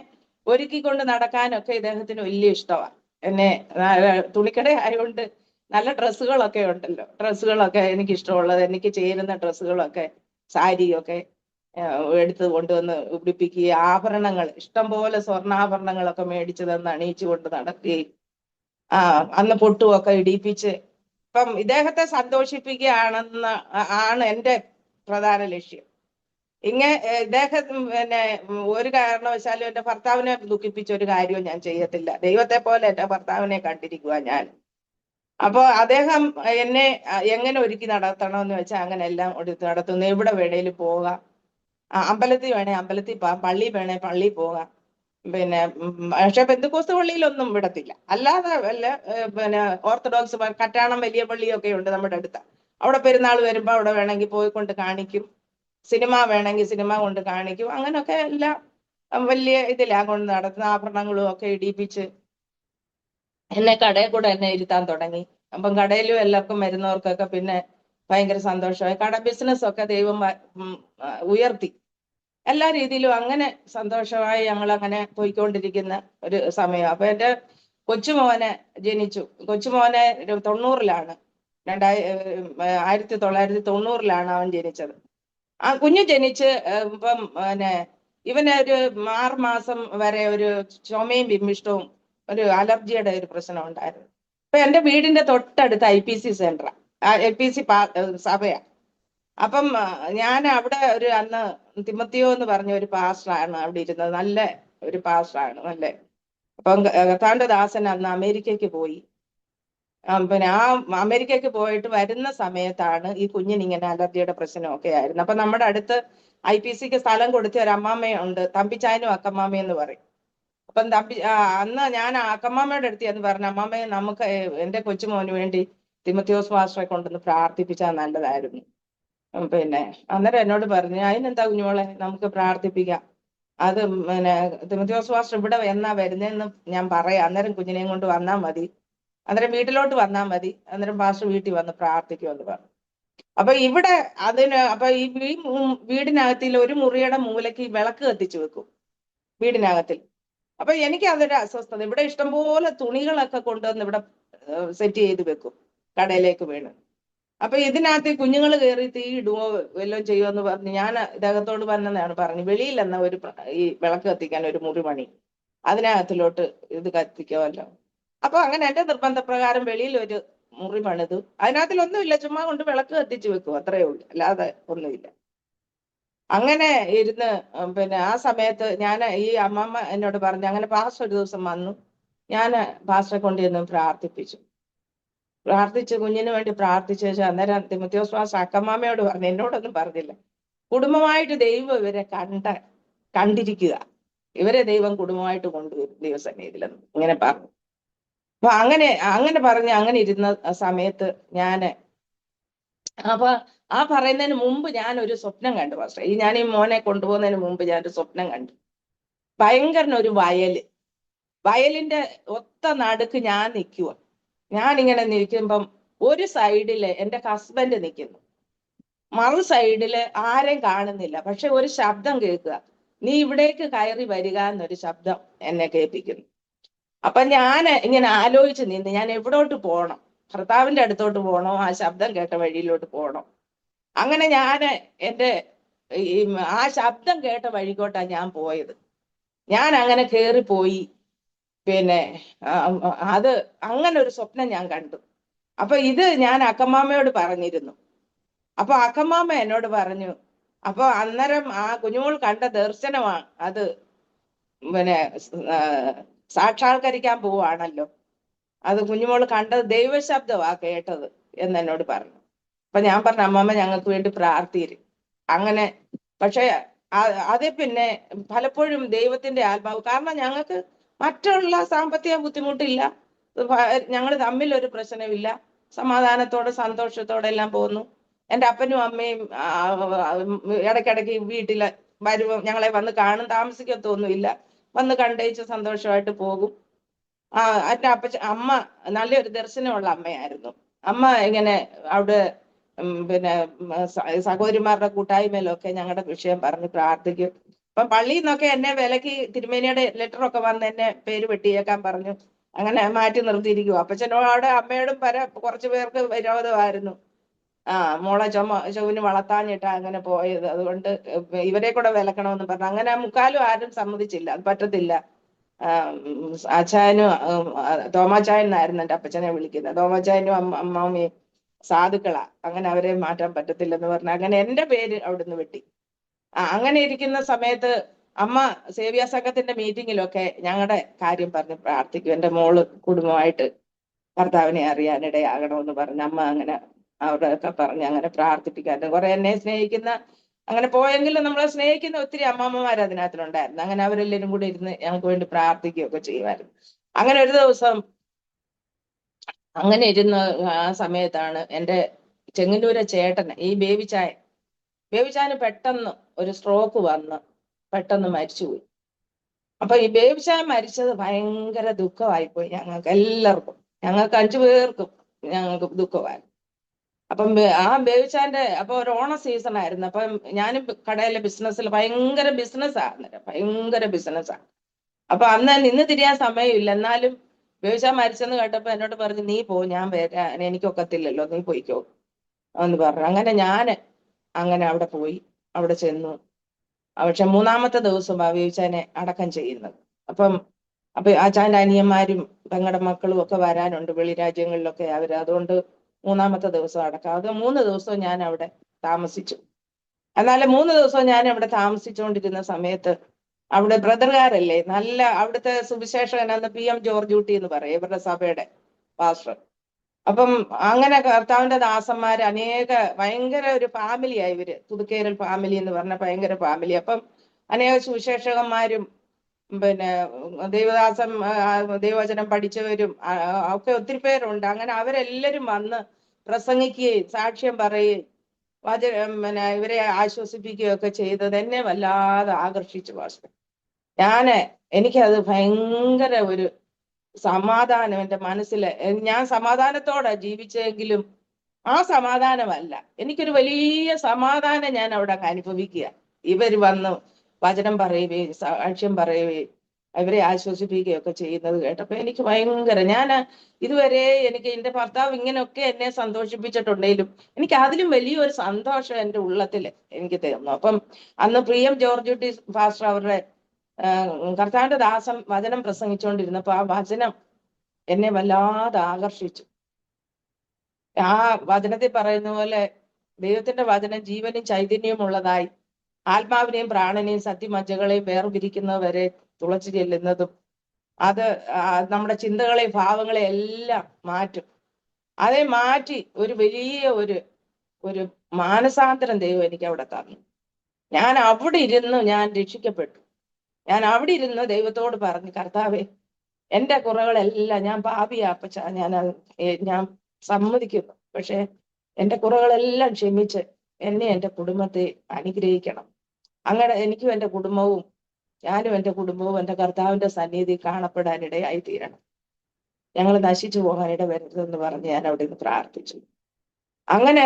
ഒരുക്കിക്കൊണ്ട് നടക്കാനൊക്കെ ഇദ്ദേഹത്തിന് വലിയ ഇഷ്ടമാണ്. എന്നെ തുണിക്കട ആയതുകൊണ്ട് നല്ല ഡ്രസ്സുകളൊക്കെ ഉണ്ടല്ലോ, ഡ്രസ്സുകളൊക്കെ എനിക്ക് ഇഷ്ടമുള്ളത്, എനിക്ക് ചേരുന്ന ഡ്രസ്സുകളൊക്കെ സാരിയൊക്കെ എടുത്ത് കൊണ്ടുവന്ന് ഉടുപ്പിക്കുകയും ആഭരണങ്ങൾ ഇഷ്ടംപോലെ സ്വർണ്ണാഭരണങ്ങളൊക്കെ മേടിച്ചു തന്ന് അണിയിച്ചു കൊണ്ട് നടക്കുകയും അന്ന് പൊട്ടുമൊക്കെ ഇടിപ്പിച്ച് ഇദ്ദേഹത്തെ സന്തോഷിപ്പിക്കുകയാണ് എൻ്റെ പ്രധാന ലക്ഷ്യം. ഇദ്ദേഹം പിന്നെ ഒരു കാരണവശാലും എന്റെ ഭർത്താവിനെ ദുഃഖിപ്പിച്ച ഒരു കാര്യവും ഞാൻ ചെയ്യത്തില്ല. ദൈവത്തെ പോലെ എന്റെ ഭർത്താവിനെ കണ്ടിരിക്കുക ഞാൻ. അപ്പൊ അദ്ദേഹം എന്നെ എങ്ങനെ ഒരുക്കി നടത്തണമെന്ന് വെച്ചാൽ അങ്ങനെ എല്ലാം ഒരുക്കി നടത്തുന്നു. എവിടെ വേണേലും പോകാം, അമ്പലത്തിൽ വേണേ അമ്പലത്തിൽ പോകാം, പള്ളി വേണേ പള്ളി പോകാം. പിന്നെ പക്ഷെ പെന്തുക്കോസ്ത് പള്ളിയിലൊന്നും വിടത്തില്ല. അല്ലാതെ വല്ല പിന്നെ ഓർത്തഡോക്സ് കറ്റാണം വലിയ പള്ളിയൊക്കെ ഉണ്ട് നമ്മുടെ അടുത്ത്. അവിടെ പെരുന്നാൾ വരുമ്പോ അവിടെ വേണമെങ്കിൽ പോയിക്കൊണ്ട് കാണിക്കും. സിനിമ വേണമെങ്കിൽ സിനിമ കൊണ്ട് കാണിക്കും. അങ്ങനൊക്കെ എല്ലാം വലിയ ഇതിലാ കൊണ്ട് നടത്തുന്ന. ആഭരണങ്ങളും ഒക്കെ ഇടിപ്പിച്ച് എന്നെ കടയിൽ കൂടെ എന്നെ ഇരുത്താൻ തുടങ്ങി. അപ്പം കടയിലും എല്ലാവർക്കും വരുന്നവർക്കൊക്കെ പിന്നെ ഭയങ്കര സന്തോഷമായി. കട ബിസിനസ് ഒക്കെ ദൈവം ഉയർത്തി. എല്ലാ രീതിയിലും അങ്ങനെ സന്തോഷമായി ഞങ്ങൾ അങ്ങനെ പോയിക്കൊണ്ടിരിക്കുന്ന ഒരു സമയം. അപ്പൊ എന്റെ കൊച്ചുമോനെ ജനിച്ചു. കൊച്ചുമോനെ 90-ലാണ് 1990-ലാണ് അവൻ ജനിച്ചത്. ആ കുഞ്ഞ് ജനിച്ച് ഇപ്പം പിന്നെ ഇവന് ഒരു 6 മാസം വരെ ഒരു ചുമയും വിമ്മിഷ്ടവും ഒരു അലർജിയുടെ ഒരു പ്രശ്നം ഉണ്ടായിരുന്നു. അപ്പൊ എന്റെ വീടിന്റെ തൊട്ടടുത്ത് IPC സെന്ററാ, LPC സഭയാ. അപ്പം ഞാൻ അവിടെ ഒരു അന്ന് തിമത്തിയോ എന്ന് പറഞ്ഞ ഒരു പാസ്റ്ററാണ് അവിടെ ഇരുന്നത്. നല്ല ഒരു പാസ്റ്ററാണ്, നല്ല. അപ്പം കർത്താവിന്റെ ദാസൻ അന്ന് അമേരിക്കയ്ക്ക് പോയി. പിന്നെ ആ അമേരിക്കയ്ക്ക് പോയിട്ട് വരുന്ന സമയത്താണ് ഈ കുഞ്ഞിന് ഇങ്ങനെ അലർജിയുടെ പ്രശ്നമൊക്കെ ആയിരുന്നു. അപ്പൊ നമ്മുടെ അടുത്ത് IPCക്ക് സ്ഥലം കൊടുത്ത ഒരു അമ്മാമ്മയുണ്ട്, തമ്പിച്ചായനും അക്കമ്മാമ്മ എന്ന് പറയും. അപ്പം അന്ന് ഞാൻ അക്കമ്മാമ്മയുടെ അടുത്ത് എന്ന് പറഞ്ഞു, അമ്മാമ്മയെ നമുക്ക് എന്റെ കൊച്ചുമോന് വേണ്ടി തിമത്തിയോസ് മാസ്റ്ററെ കൊണ്ടൊന്ന് പ്രാർത്ഥിപ്പിച്ചാൽ നല്ലതായിരുന്നു. പിന്നെ അന്നേരം എന്നോട് പറഞ്ഞു, അതിനെന്താ കുഞ്ഞോളെ, നമുക്ക് പ്രാർത്ഥിപ്പിക്കാം. അത് പിന്നെ തിമത്തിയോസ് മാസ്റ്റർ ഇവിടെ എന്നാ വരുന്നതെന്ന് ഞാൻ പറയാം, അന്നേരം കുഞ്ഞിനെയും കൊണ്ട് വന്നാൽ മതി, അന്നേരം വീട്ടിലോട്ട് വന്നാൽ മതി, അന്നേരം പാസ്റ്റർ വീട്ടിൽ വന്ന് പ്രാർത്ഥിക്കുമെന്ന് പറഞ്ഞു. അപ്പൊ ഇവിടെ അപ്പൊ ഈ വീടിനകത്തിൽ ഒരു മുറിയുടെ മൂലയ്ക്ക് വിളക്ക് കത്തിച്ചു വെക്കും വീടിനകത്തിൽ. അപ്പൊ എനിക്ക് അതൊരു അസ്വസ്ഥത. ഇവിടെ ഇഷ്ടംപോലെ തുണികളൊക്കെ കൊണ്ടുവന്ന് ഇവിടെ സെറ്റ് ചെയ്ത് വെക്കും കടയിലേക്ക് വീണ്. അപ്പൊ ഇതിനകത്ത് കുഞ്ഞുങ്ങൾ കയറി തീ ഇടുവോ വല്ലതും ചെയ്യുമോ എന്ന് പറഞ്ഞ് ഞാൻ ഇദ്ദേഹത്തോട് പറഞ്ഞതാണ് പറഞ്ഞു, വെളിയിൽ എന്ന ഒരു ഈ വിളക്ക് കത്തിക്കാൻ ഒരു മുറി പണി, അതിനകത്തിലോട്ട് ഇത് കത്തിക്കുമല്ലോ. അപ്പൊ അങ്ങനെ എന്റെ നിർബന്ധപ്രകാരം വെളിയിൽ ഒരു മുറി പണിതു. അതിനകത്തിലൊന്നുമില്ല, ചുമ്മാ കൊണ്ട് വിളക്ക് കത്തിച്ചു വെക്കും, അത്രയേ ഉള്ളൂ, അല്ലാതെ ഒന്നുമില്ല. അങ്ങനെ ഇരുന്ന് പിന്നെ ആ സമയത്ത് ഞാൻ ഈ അമ്മമ്മ എന്നോട് പറഞ്ഞു, അങ്ങനെ പാസ്റ്റർ ഒരു ദിവസം വന്നു. ഞാൻ പാസ്റ്ററെ കൊണ്ട് ചെന്ന് പ്രാർത്ഥിച്ച് കുഞ്ഞിന് വേണ്ടി പ്രാർത്ഥിച്ചു. അന്നേരം തിമത്തിയോസ് പാസ്റ്റർ അക്കമ്മാമ്മയോട് പറഞ്ഞു, എന്നോടൊന്നും പറഞ്ഞില്ല, കുടുംബമായിട്ട് ദൈവം ഇവരെ കണ്ടിരിക്കുക, ഇവരെ ദൈവം കുടുംബമായിട്ട് കൊണ്ടുവരും ദൈവസന്നിധിയിലെന്ന് ഇങ്ങനെ പറഞ്ഞു. അപ്പൊ അങ്ങനെ പറഞ്ഞ് അങ്ങനെ ഇരുന്ന സമയത്ത് അപ്പൊ ആ പറയുന്നതിന് മുമ്പ് ഞാൻ ഒരു സ്വപ്നം കണ്ടു പാസ്റ്റർ. ഞാൻ ഈ മോനെ കൊണ്ടുപോകുന്നതിന് മുമ്പ് ഞാനൊരു സ്വപ്നം കണ്ടു. ഭയങ്കരനൊരു വയലിന്റെ ഒത്ത നടുക്ക് ഞാൻ നിൽക്കുക. ഞാനിങ്ങനെ നിൽക്കുമ്പം ഒരു സൈഡില് എന്റെ ഹസ്ബൻഡ് നിൽക്കുന്നു, മറു സൈഡില് ആരെയും കാണുന്നില്ല. പക്ഷെ ഒരു ശബ്ദം കേൾക്കുക, നീ ഇവിടേക്ക് കയറി വരിക എന്നൊരു ശബ്ദം എന്നെ കേൾപ്പിക്കുന്നു. അപ്പൊ ഞാൻ ഇങ്ങനെ ആലോചിച്ച് നിന്ന് ഞാൻ എവിടോട്ട് പോകണം, ഭർത്താവിന്റെ അടുത്തോട്ട് പോകണോ, ആ ശബ്ദം കേട്ട വഴിയിലോട്ട് പോകണോ? അങ്ങനെ ആ ശബ്ദം കേട്ട വഴിക്കോട്ടാ ഞാൻ പോയത്. ഞാൻ അങ്ങനെ കയറിപ്പോയി. പിന്നെ അത് അങ്ങനെ ഒരു സ്വപ്നം ഞാൻ കണ്ടു. അപ്പൊ ഇത് ഞാൻ അക്കമ്മാമ്മയോട് പറഞ്ഞിരുന്നു. അപ്പൊ അക്കമ്മാമ്മ എന്നോട് പറഞ്ഞു, അപ്പൊ അന്നേരം ആ കുഞ്ഞുമോൾ കണ്ട ദർശനമാണ് അത്, പിന്നെ സാക്ഷാത്കരിക്കാൻ പോവാണല്ലോ, അത് കുഞ്ഞുമോൾ കണ്ടത് ദൈവശബ്ദമാ കേട്ടത് എന്ന് എന്നോട് പറഞ്ഞു. അപ്പൊ ഞാൻ പറഞ്ഞു, അമ്മമ്മ ഞങ്ങൾക്ക് വേണ്ടി പ്രാർത്ഥിരും. അങ്ങനെ പക്ഷെ അത് പിന്നെ പലപ്പോഴും ദൈവത്തിന്റെ ആത്മാവ്, കാരണം ഞങ്ങൾക്ക് മറ്റുള്ള സാമ്പത്തിക ബുദ്ധിമുട്ടില്ല, ഞങ്ങൾ തമ്മിൽ ഒരു പ്രശ്നമില്ല, സമാധാനത്തോടെ സന്തോഷത്തോടെ എല്ലാം പോകുന്നു. എൻ്റെ അപ്പനും അമ്മയും ഇടയ്ക്കിടയ്ക്ക് വീട്ടിൽ വരുമ്പോൾ ഞങ്ങളെ വന്ന് കാണും, താമസിക്കത്തൊന്നുമില്ല, വന്ന് കണ്ടേച്ച് സന്തോഷമായിട്ട് പോകും. എൻ്റെ അമ്മ നല്ലൊരു ദർശനമുള്ള അമ്മയായിരുന്നു. അമ്മ ഇങ്ങനെ അവിടെ പിന്നെ സഹോദരിമാരുടെ കൂട്ടായ്മയിലൊക്കെ ഞങ്ങളുടെ വിഷയം പറഞ്ഞ് പ്രാർത്ഥിക്കും. അപ്പൊ പള്ളിയിൽ നിന്നൊക്കെ എന്നെ വിലക്ക് തിരുമേനിയുടെ ലെറ്ററൊക്കെ വന്ന് എന്നെ പേര് വെട്ടിയേക്കാൻ പറഞ്ഞു. അങ്ങനെ മാറ്റി നിർത്തിയിരിക്കും. അപ്പച്ചനോട് അമ്മയോടും കുറച്ചു പേർക്ക് വിരോധമായിരുന്നു. മോളെ ചൊവ്വിന് വളർത്താഞ്ഞിട്ടാ അങ്ങനെ പോയത്, അതുകൊണ്ട് ഇവരെ കൂടെ വിലക്കണമെന്ന് പറഞ്ഞു. അങ്ങനെ മുക്കാലും ആരും സമ്മതിച്ചില്ല, അത് പറ്റത്തില്ല. അച്ചായനും തോമാച്ചായൻ എന്നായിരുന്നു എൻ്റെ അപ്പച്ചനെ വിളിക്കുന്നത്. തോമാച്ചായനും അമ്മാമ്മയും സാധുക്കളാ, അങ്ങനെ അവരെ മാറ്റാൻ പറ്റത്തില്ലെന്ന് പറഞ്ഞു. അങ്ങനെ എൻ്റെ പേര് അവിടുന്ന് വെട്ടി. അങ്ങനെ ഇരിക്കുന്ന സമയത്ത് അമ്മ സേവ്യ സംഘത്തിന്റെ മീറ്റിങ്ങിലൊക്കെ ഞങ്ങളുടെ കാര്യം പറഞ്ഞ് പ്രാർത്ഥിക്കും. എൻ്റെ മോള് കുടുംബമായിട്ട് കർത്താവിനെ അറിയാനിടയാകണമെന്ന് പറഞ്ഞ് അമ്മ അങ്ങനെ അവിടെയൊക്കെ പറഞ്ഞ് അങ്ങനെ പ്രാർത്ഥിപ്പിക്കാറുണ്ട്. കുറെ എന്നെ സ്നേഹിക്കുന്ന, അങ്ങനെ പോയെങ്കിലും നമ്മളെ സ്നേഹിക്കുന്ന ഒത്തിരി അമ്മമ്മമാർ അതിനകത്തിലുണ്ടായിരുന്നു. അങ്ങനെ അവരെല്ലാവരും കൂടി ഇരുന്ന് ഞങ്ങൾക്ക് വേണ്ടി പ്രാർത്ഥിക്കുകയൊക്കെ ചെയ്യുമായിരുന്നു. അങ്ങനെ ഒരു ദിവസം അങ്ങനെ ഇരുന്ന് ആ സമയത്താണ് എൻ്റെ ചെങ്ങന്നൂരെ ചേട്ടന്, ഈ ബേബിച്ചാന് പെട്ടെന്ന് ഒരു സ്ട്രോക്ക് വന്ന് പെട്ടെന്ന് മരിച്ചുപോയി. അപ്പൊ ഈ ബേബിച്ചാൻ മരിച്ചത് ഭയങ്കര ദുഃഖമായിപ്പോയി ഞങ്ങൾക്ക് എല്ലാവർക്കും. ഞങ്ങൾക്ക് 5 പേർക്കും ഞങ്ങൾക്ക് ദുഃഖമായിരുന്നു. അപ്പം ആ ബേബിച്ചാന്റെ അപ്പൊ ഒരു ഓണ സീസൺ ആയിരുന്നു. അപ്പം ഞാനും കടയിലെ ബിസിനസ്സിൽ ഭയങ്കര ബിസിനസ്സാണ്, ഭയങ്കര ബിസിനസ്സാണ്. അപ്പൊ അന്ന് നിന്ന് തിരിയാൻ സമയമില്ല. എന്നാലും ബേബിച്ചാൻ മരിച്ചെന്ന് കേട്ടപ്പോ എന്നോട് പറഞ്ഞു, നീ പോ, ഞാൻ വരാൻ എനിക്കൊക്കത്തില്ലല്ലോ, നീ പോയിക്കോ എന്ന് പറഞ്ഞു. അങ്ങനെ അവിടെ പോയി, അവിടെ ചെന്നു. പക്ഷെ 3-ാമത്തെ ദിവസം ബേബിച്ചാനെ അടക്കം ചെയ്യുന്നത്. അപ്പൊ ആച്ചാന്റെ അനിയന്മാരും പെങ്ങളുടെ മക്കളും ഒക്കെ വരാനുണ്ട്, വെളി രാജ്യങ്ങളിലൊക്കെ അവര്. അതുകൊണ്ട് 3-ാമത്തെ ദിവസം അടക്കാം. അത് 3 ദിവസവും ഞാൻ അവിടെ താമസിച്ചു. എന്നാലും 3 ദിവസവും ഞാൻ അവിടെ താമസിച്ചുകൊണ്ടിരുന്ന സമയത്ത് അവിടെ ബ്രദറുകാരല്ലേ, നല്ല അവിടുത്തെ സുവിശേഷകനാണ് PM ജോർജ് കുട്ടി എന്ന് പറയും, ഇവരുടെ സഭയുടെ പാസ്റ്റർ. അപ്പം അങ്ങനെ കർത്താവിന്റെ ദാസന്മാര് ഭയങ്കര ഒരു ഫാമിലിയായി ഇവര്, പുതുക്കേരൽ ഫാമിലി എന്ന് പറഞ്ഞ ഭയങ്കര ഫാമിലി. അപ്പം അനേക സുവിശേഷകന്മാരും പിന്നെ ദൈവവചനം പഠിച്ചവരും ഒക്കെ ഒത്തിരി പേരുണ്ട്. അങ്ങനെ അവരെല്ലാരും വന്ന് പ്രസംഗിക്കുകയും സാക്ഷ്യം പറയുകയും ഇവരെ ആശ്വസിപ്പിക്കുകയും ഒക്കെ ചെയ്തത് എന്നെ വല്ലാതെ ആകർഷിച്ചു പാസ്റ്റർ. എനിക്കത് ഭയങ്കര ഒരു സമാധാനം എൻ്റെ മനസ്സിൽ. ഞാൻ സമാധാനത്തോടെ ജീവിച്ചെങ്കിലും ആ സമാധാനമല്ല, എനിക്കൊരു വലിയ സമാധാനം ഞാൻ അവിടെ അനുഭവിക്കുക. ഇവർ വന്ന് വചനം പറയുകയും സാക്ഷ്യം പറയുകയും ഇവരെ ആശ്വസിപ്പിക്കുകയൊക്കെ ചെയ്യുന്നത് കേട്ടപ്പോ എനിക്ക് ഭയങ്കര, ഇതുവരെ എനിക്ക് എൻ്റെ ഭർത്താവ് ഇങ്ങനെയൊക്കെ എന്നെ സന്തോഷിപ്പിച്ചിട്ടുണ്ടെങ്കിലും എനിക്ക് അതിലും വലിയൊരു സന്തോഷം എൻ്റെ ഉള്ളത്തിൽ എനിക്ക് തരുന്നു. അപ്പം അന്ന് PM ജോർജ് കുട്ടി പാസ്റ്റർ അവരുടെ കർത്താവിന്റെ ദാസം വചനം പ്രസംഗിച്ചുകൊണ്ടിരുന്നപ്പോ ആ വചനം എന്നെ വല്ലാതെ ആകർഷിച്ചു. ആ വചനത്തിൽ പറയുന്ന പോലെ ദൈവത്തിന്റെ വചനം ജീവനും ചൈതന്യവും ഉള്ളതായി, ആത്മാവിനെയും പ്രാണനെയും സത്യമജ്ജകളെയും വേർപിരിക്കുന്നവരെ തുളച്ചു ചെല്ലുന്നതും, അത് നമ്മുടെ ചിന്തകളെയും ഭാവങ്ങളെയും എല്ലാം മാറ്റും. അതേ മാറ്റി ഒരു വലിയ ഒരു മാനസാന്തരം ദൈവം എനിക്ക് അവിടെ തന്നു. ഞാൻ അവിടെ ഇരുന്ന് ഞാൻ രക്ഷിക്കപ്പെട്ടു. ഞാൻ അവിടെ ഇരുന്ന് ദൈവത്തോട് പറഞ്ഞു, കർത്താവേ, എൻ്റെ കുറവുകളെല്ലാം, ഞാൻ പാപിയാപ്പച്ച, ഞാൻ സമ്മതിക്കുന്നു. പക്ഷെ എൻ്റെ കുറവുകളെല്ലാം ക്ഷമിച്ച് എന്നെ എൻ്റെ കുടുംബത്തെ അനുഗ്രഹിക്കണം. അങ്ങനെ എനിക്കും എൻ്റെ കുടുംബവും, ഞാനും എൻ്റെ കുടുംബവും എൻ്റെ കർത്താവിന്റെ സന്നിധി കാണപ്പെടാനിടയായി തീരണം. ഞങ്ങൾ നശിച്ചു പോകാൻ ഇടവരരുതെന്ന് പറഞ്ഞ് ഞാൻ അവിടെ നിന്ന് പ്രാർത്ഥിച്ചു. അങ്ങനെ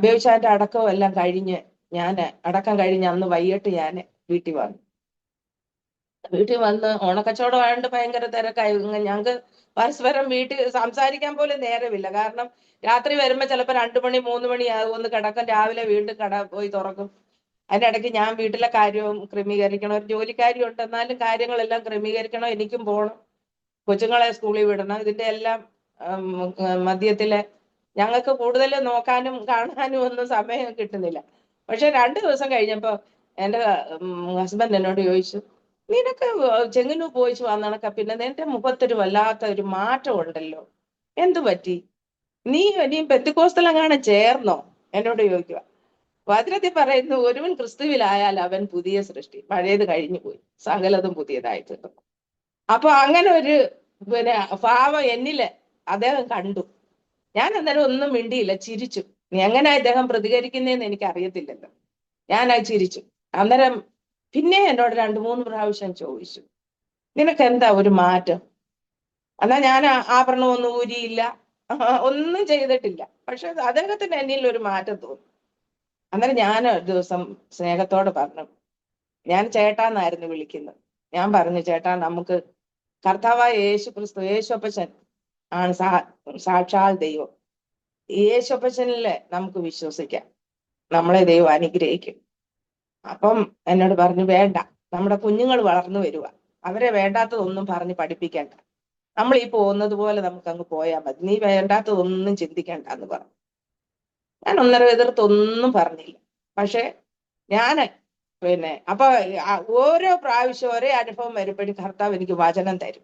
ബേബിച്ചാന്റെ അടക്കവും എല്ലാം കഴിഞ്ഞ് അടക്കം കഴിഞ്ഞ് അന്ന് വൈകിട്ട് ഞാൻ വീട്ടിൽ വന്ന് ഓണക്കച്ചവടം ആയതുകൊണ്ട് ഭയങ്കര തിരക്കായി. ഞങ്ങൾക്ക് പരസ്പരം വീട്ടിൽ സംസാരിക്കാൻ പോലും നേരമില്ല. കാരണം രാത്രി വരുമ്പോ ചിലപ്പോ 2 മണി 3 മണി ഒന്ന് കിടക്കും, രാവിലെ വീണ്ടും കട പോയി തുറക്കും. അതിനിടയ്ക്ക് ഞാൻ വീട്ടിലെ കാര്യവും ക്രമീകരിക്കണം. ഒരു ജോലിക്കാരി ഉണ്ട്, എന്നാലും കാര്യങ്ങളെല്ലാം ക്രമീകരിക്കണം. എനിക്കും പോകണം, കൊച്ചുങ്ങളെ സ്കൂളിൽ വിടണം. ഇതിന്റെ എല്ലാം മധ്യത്തില് ഞങ്ങൾക്ക് കൂടുതൽ നോക്കാനും കാണാനും ഒന്നും സമയം കിട്ടുന്നില്ല. പക്ഷെ 2 ദിവസം കഴിഞ്ഞപ്പോ എൻ്റെ ഹസ്ബൻഡ് എന്നോട് ചോദിച്ചു, നിനക്ക് ചെങ്ങന്നൂർ പോയിച്ചു വന്നണക്ക, പിന്നെ നിന്റെ മുഖത്തൊരു വല്ലാത്ത ഒരു മാറ്റം ഉണ്ടല്ലോ, എന്തു പറ്റി? നീ പെന്തിക്കോസ്തലങ്ങാനും ചേർന്നോ? എന്നോട് ചോദിക്കുക. വചനത്തിൽ പറയുന്നു, ഒരുവൻ ക്രിസ്തുവിലായാൽ അവൻ പുതിയ സൃഷ്ടി, പഴയത് കഴിഞ്ഞു പോയി, സകലതും പുതിയതായി തീർന്നു. അപ്പൊ അങ്ങനെ ഒരു ഭാവം എന്നില് അദ്ദേഹം കണ്ടു. ഞാൻ അന്നേരം ഒന്നും മിണ്ടിയില്ല, ചിരിച്ചു. എങ്ങനെ അദ്ദേഹം പ്രതികരിക്കുന്നതെന്ന് എനിക്ക് അറിയത്തില്ലല്ലോ. ഞാൻ ചിരിച്ചു. അന്നേരം പിന്നെ എന്നോട് 2-3 പ്രാവശ്യം ചോദിച്ചു, നിനക്ക് എന്താ ഒരു മാറ്റം? എന്നാ ഞാൻ ആഭരണമൊന്നും ഊരിയില്ല, ഒന്നും ചെയ്തിട്ടില്ല. പക്ഷെ അദ്ദേഹത്തിന് എന്നിൽ ഒരു മാറ്റം തോന്നി. അന്നേരം ഞാൻ ഒരു ദിവസം സ്നേഹത്തോടെ പറഞ്ഞു, ഞാൻ ചേട്ടാന്നായിരുന്നു വിളിക്കുന്നത്. ഞാൻ പറഞ്ഞു, ചേട്ടാ, നമുക്ക് കർത്താവായ യേശുക്രിസ്തു, യേശുപ്പച്ചൻ ആണ് സാക്ഷാൽ ദൈവം. യേശുപ്പച്ചനിലെ നമുക്ക് വിശ്വസിക്കാം, നമ്മളെ ദൈവം അനുഗ്രഹിക്കും. അപ്പം എന്നോട് പറഞ്ഞു, വേണ്ട, നമ്മുടെ കുഞ്ഞുങ്ങൾ വളർന്നു വരുക, അവരെ വേണ്ടാത്തതൊന്നും പറഞ്ഞ് പഠിപ്പിക്കണ്ട, നമ്മൾ ഈ പോകുന്നത് പോലെ നമുക്ക് അങ്ങ് പോയാൽ മതി, നീ വേണ്ടാത്തതൊന്നും ചിന്തിക്കണ്ട എന്ന് പറഞ്ഞു. ഞാൻ ഒന്നര എതിർത്തൊന്നും പറഞ്ഞില്ല. പക്ഷെ അപ്പൊ ഓരോ പ്രാവശ്യം ഒരേ അനുഭവം വരുമ്പോഴും കർത്താവ് എനിക്ക് വചനം തരും.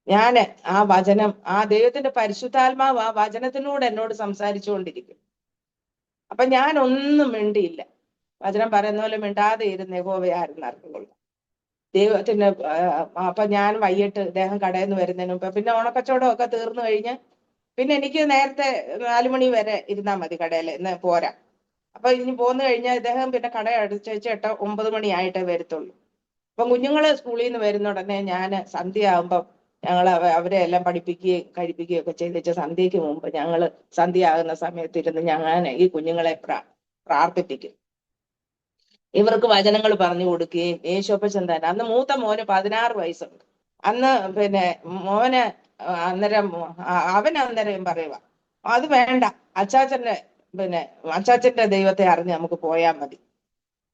ഞാന് ആ വചനം, ആ ദൈവത്തിന്റെ പരിശുദ്ധാത്മാവ് ആ വചനത്തിലൂടെ എന്നോട് സംസാരിച്ചുകൊണ്ടിരിക്കും. അപ്പൊ ഞാൻ ഒന്നും മിണ്ടിയില്ല. വചനം പറയുന്ന പോലെ മിണ്ടാതെ ഇരുന്ന് യഹോവയായിരുന്നു അറിഞ്ഞുകൊള്ളും ദൈവത്തിന്റെ. അപ്പൊ ഞാൻ വൈകിട്ട് ഇദ്ദേഹം കടയിൽ നിന്ന് വരുന്നതിന് മുമ്പ്, പിന്നെ ഓണക്കച്ചവടം ഒക്കെ തീർന്നു കഴിഞ്ഞ് പിന്നെ എനിക്ക് നേരത്തെ 4 മണി വരെ ഇരുന്നാൽ മതി കടയിൽ, ഇന്ന് പോരാ. അപ്പൊ ഇനി പോന്നു കഴിഞ്ഞാൽ ഇദ്ദേഹം പിന്നെ കട അടച്ചേച്ച് 8-9 മണി ആയിട്ടേ വരത്തുള്ളൂ. അപ്പൊ കുഞ്ഞുങ്ങള് സ്കൂളിൽ നിന്ന് വരുന്ന ഉടനെ ഞാൻ സന്ധ്യ ഞങ്ങൾ അവരെ എല്ലാം പഠിപ്പിക്കുകയും കഴിപ്പിക്കുകയും ഒക്കെ ചെയ്തിട്ട് സന്ധ്യയ്ക്ക് മുമ്പ് സന്ധ്യ ആകുന്ന സമയത്ത് ഇരുന്ന് ഞാൻ ഈ കുഞ്ഞുങ്ങളെ പ്രാർത്ഥിപ്പിക്കും. ഇവർക്ക് വചനങ്ങൾ പറഞ്ഞു കൊടുക്കുകയും യേശോപ്പച്ചൻ തന്നെ, അന്ന് മൂത്ത മോന് 16 വയസ്സുണ്ട്. അന്ന് മോന് അന്നേരം അന്നേരം പറയുക, അത് വേണ്ട, അച്ചാച്ചന്റെ ദൈവത്തെ അറിഞ്ഞ് നമുക്ക് പോയാൽ മതി.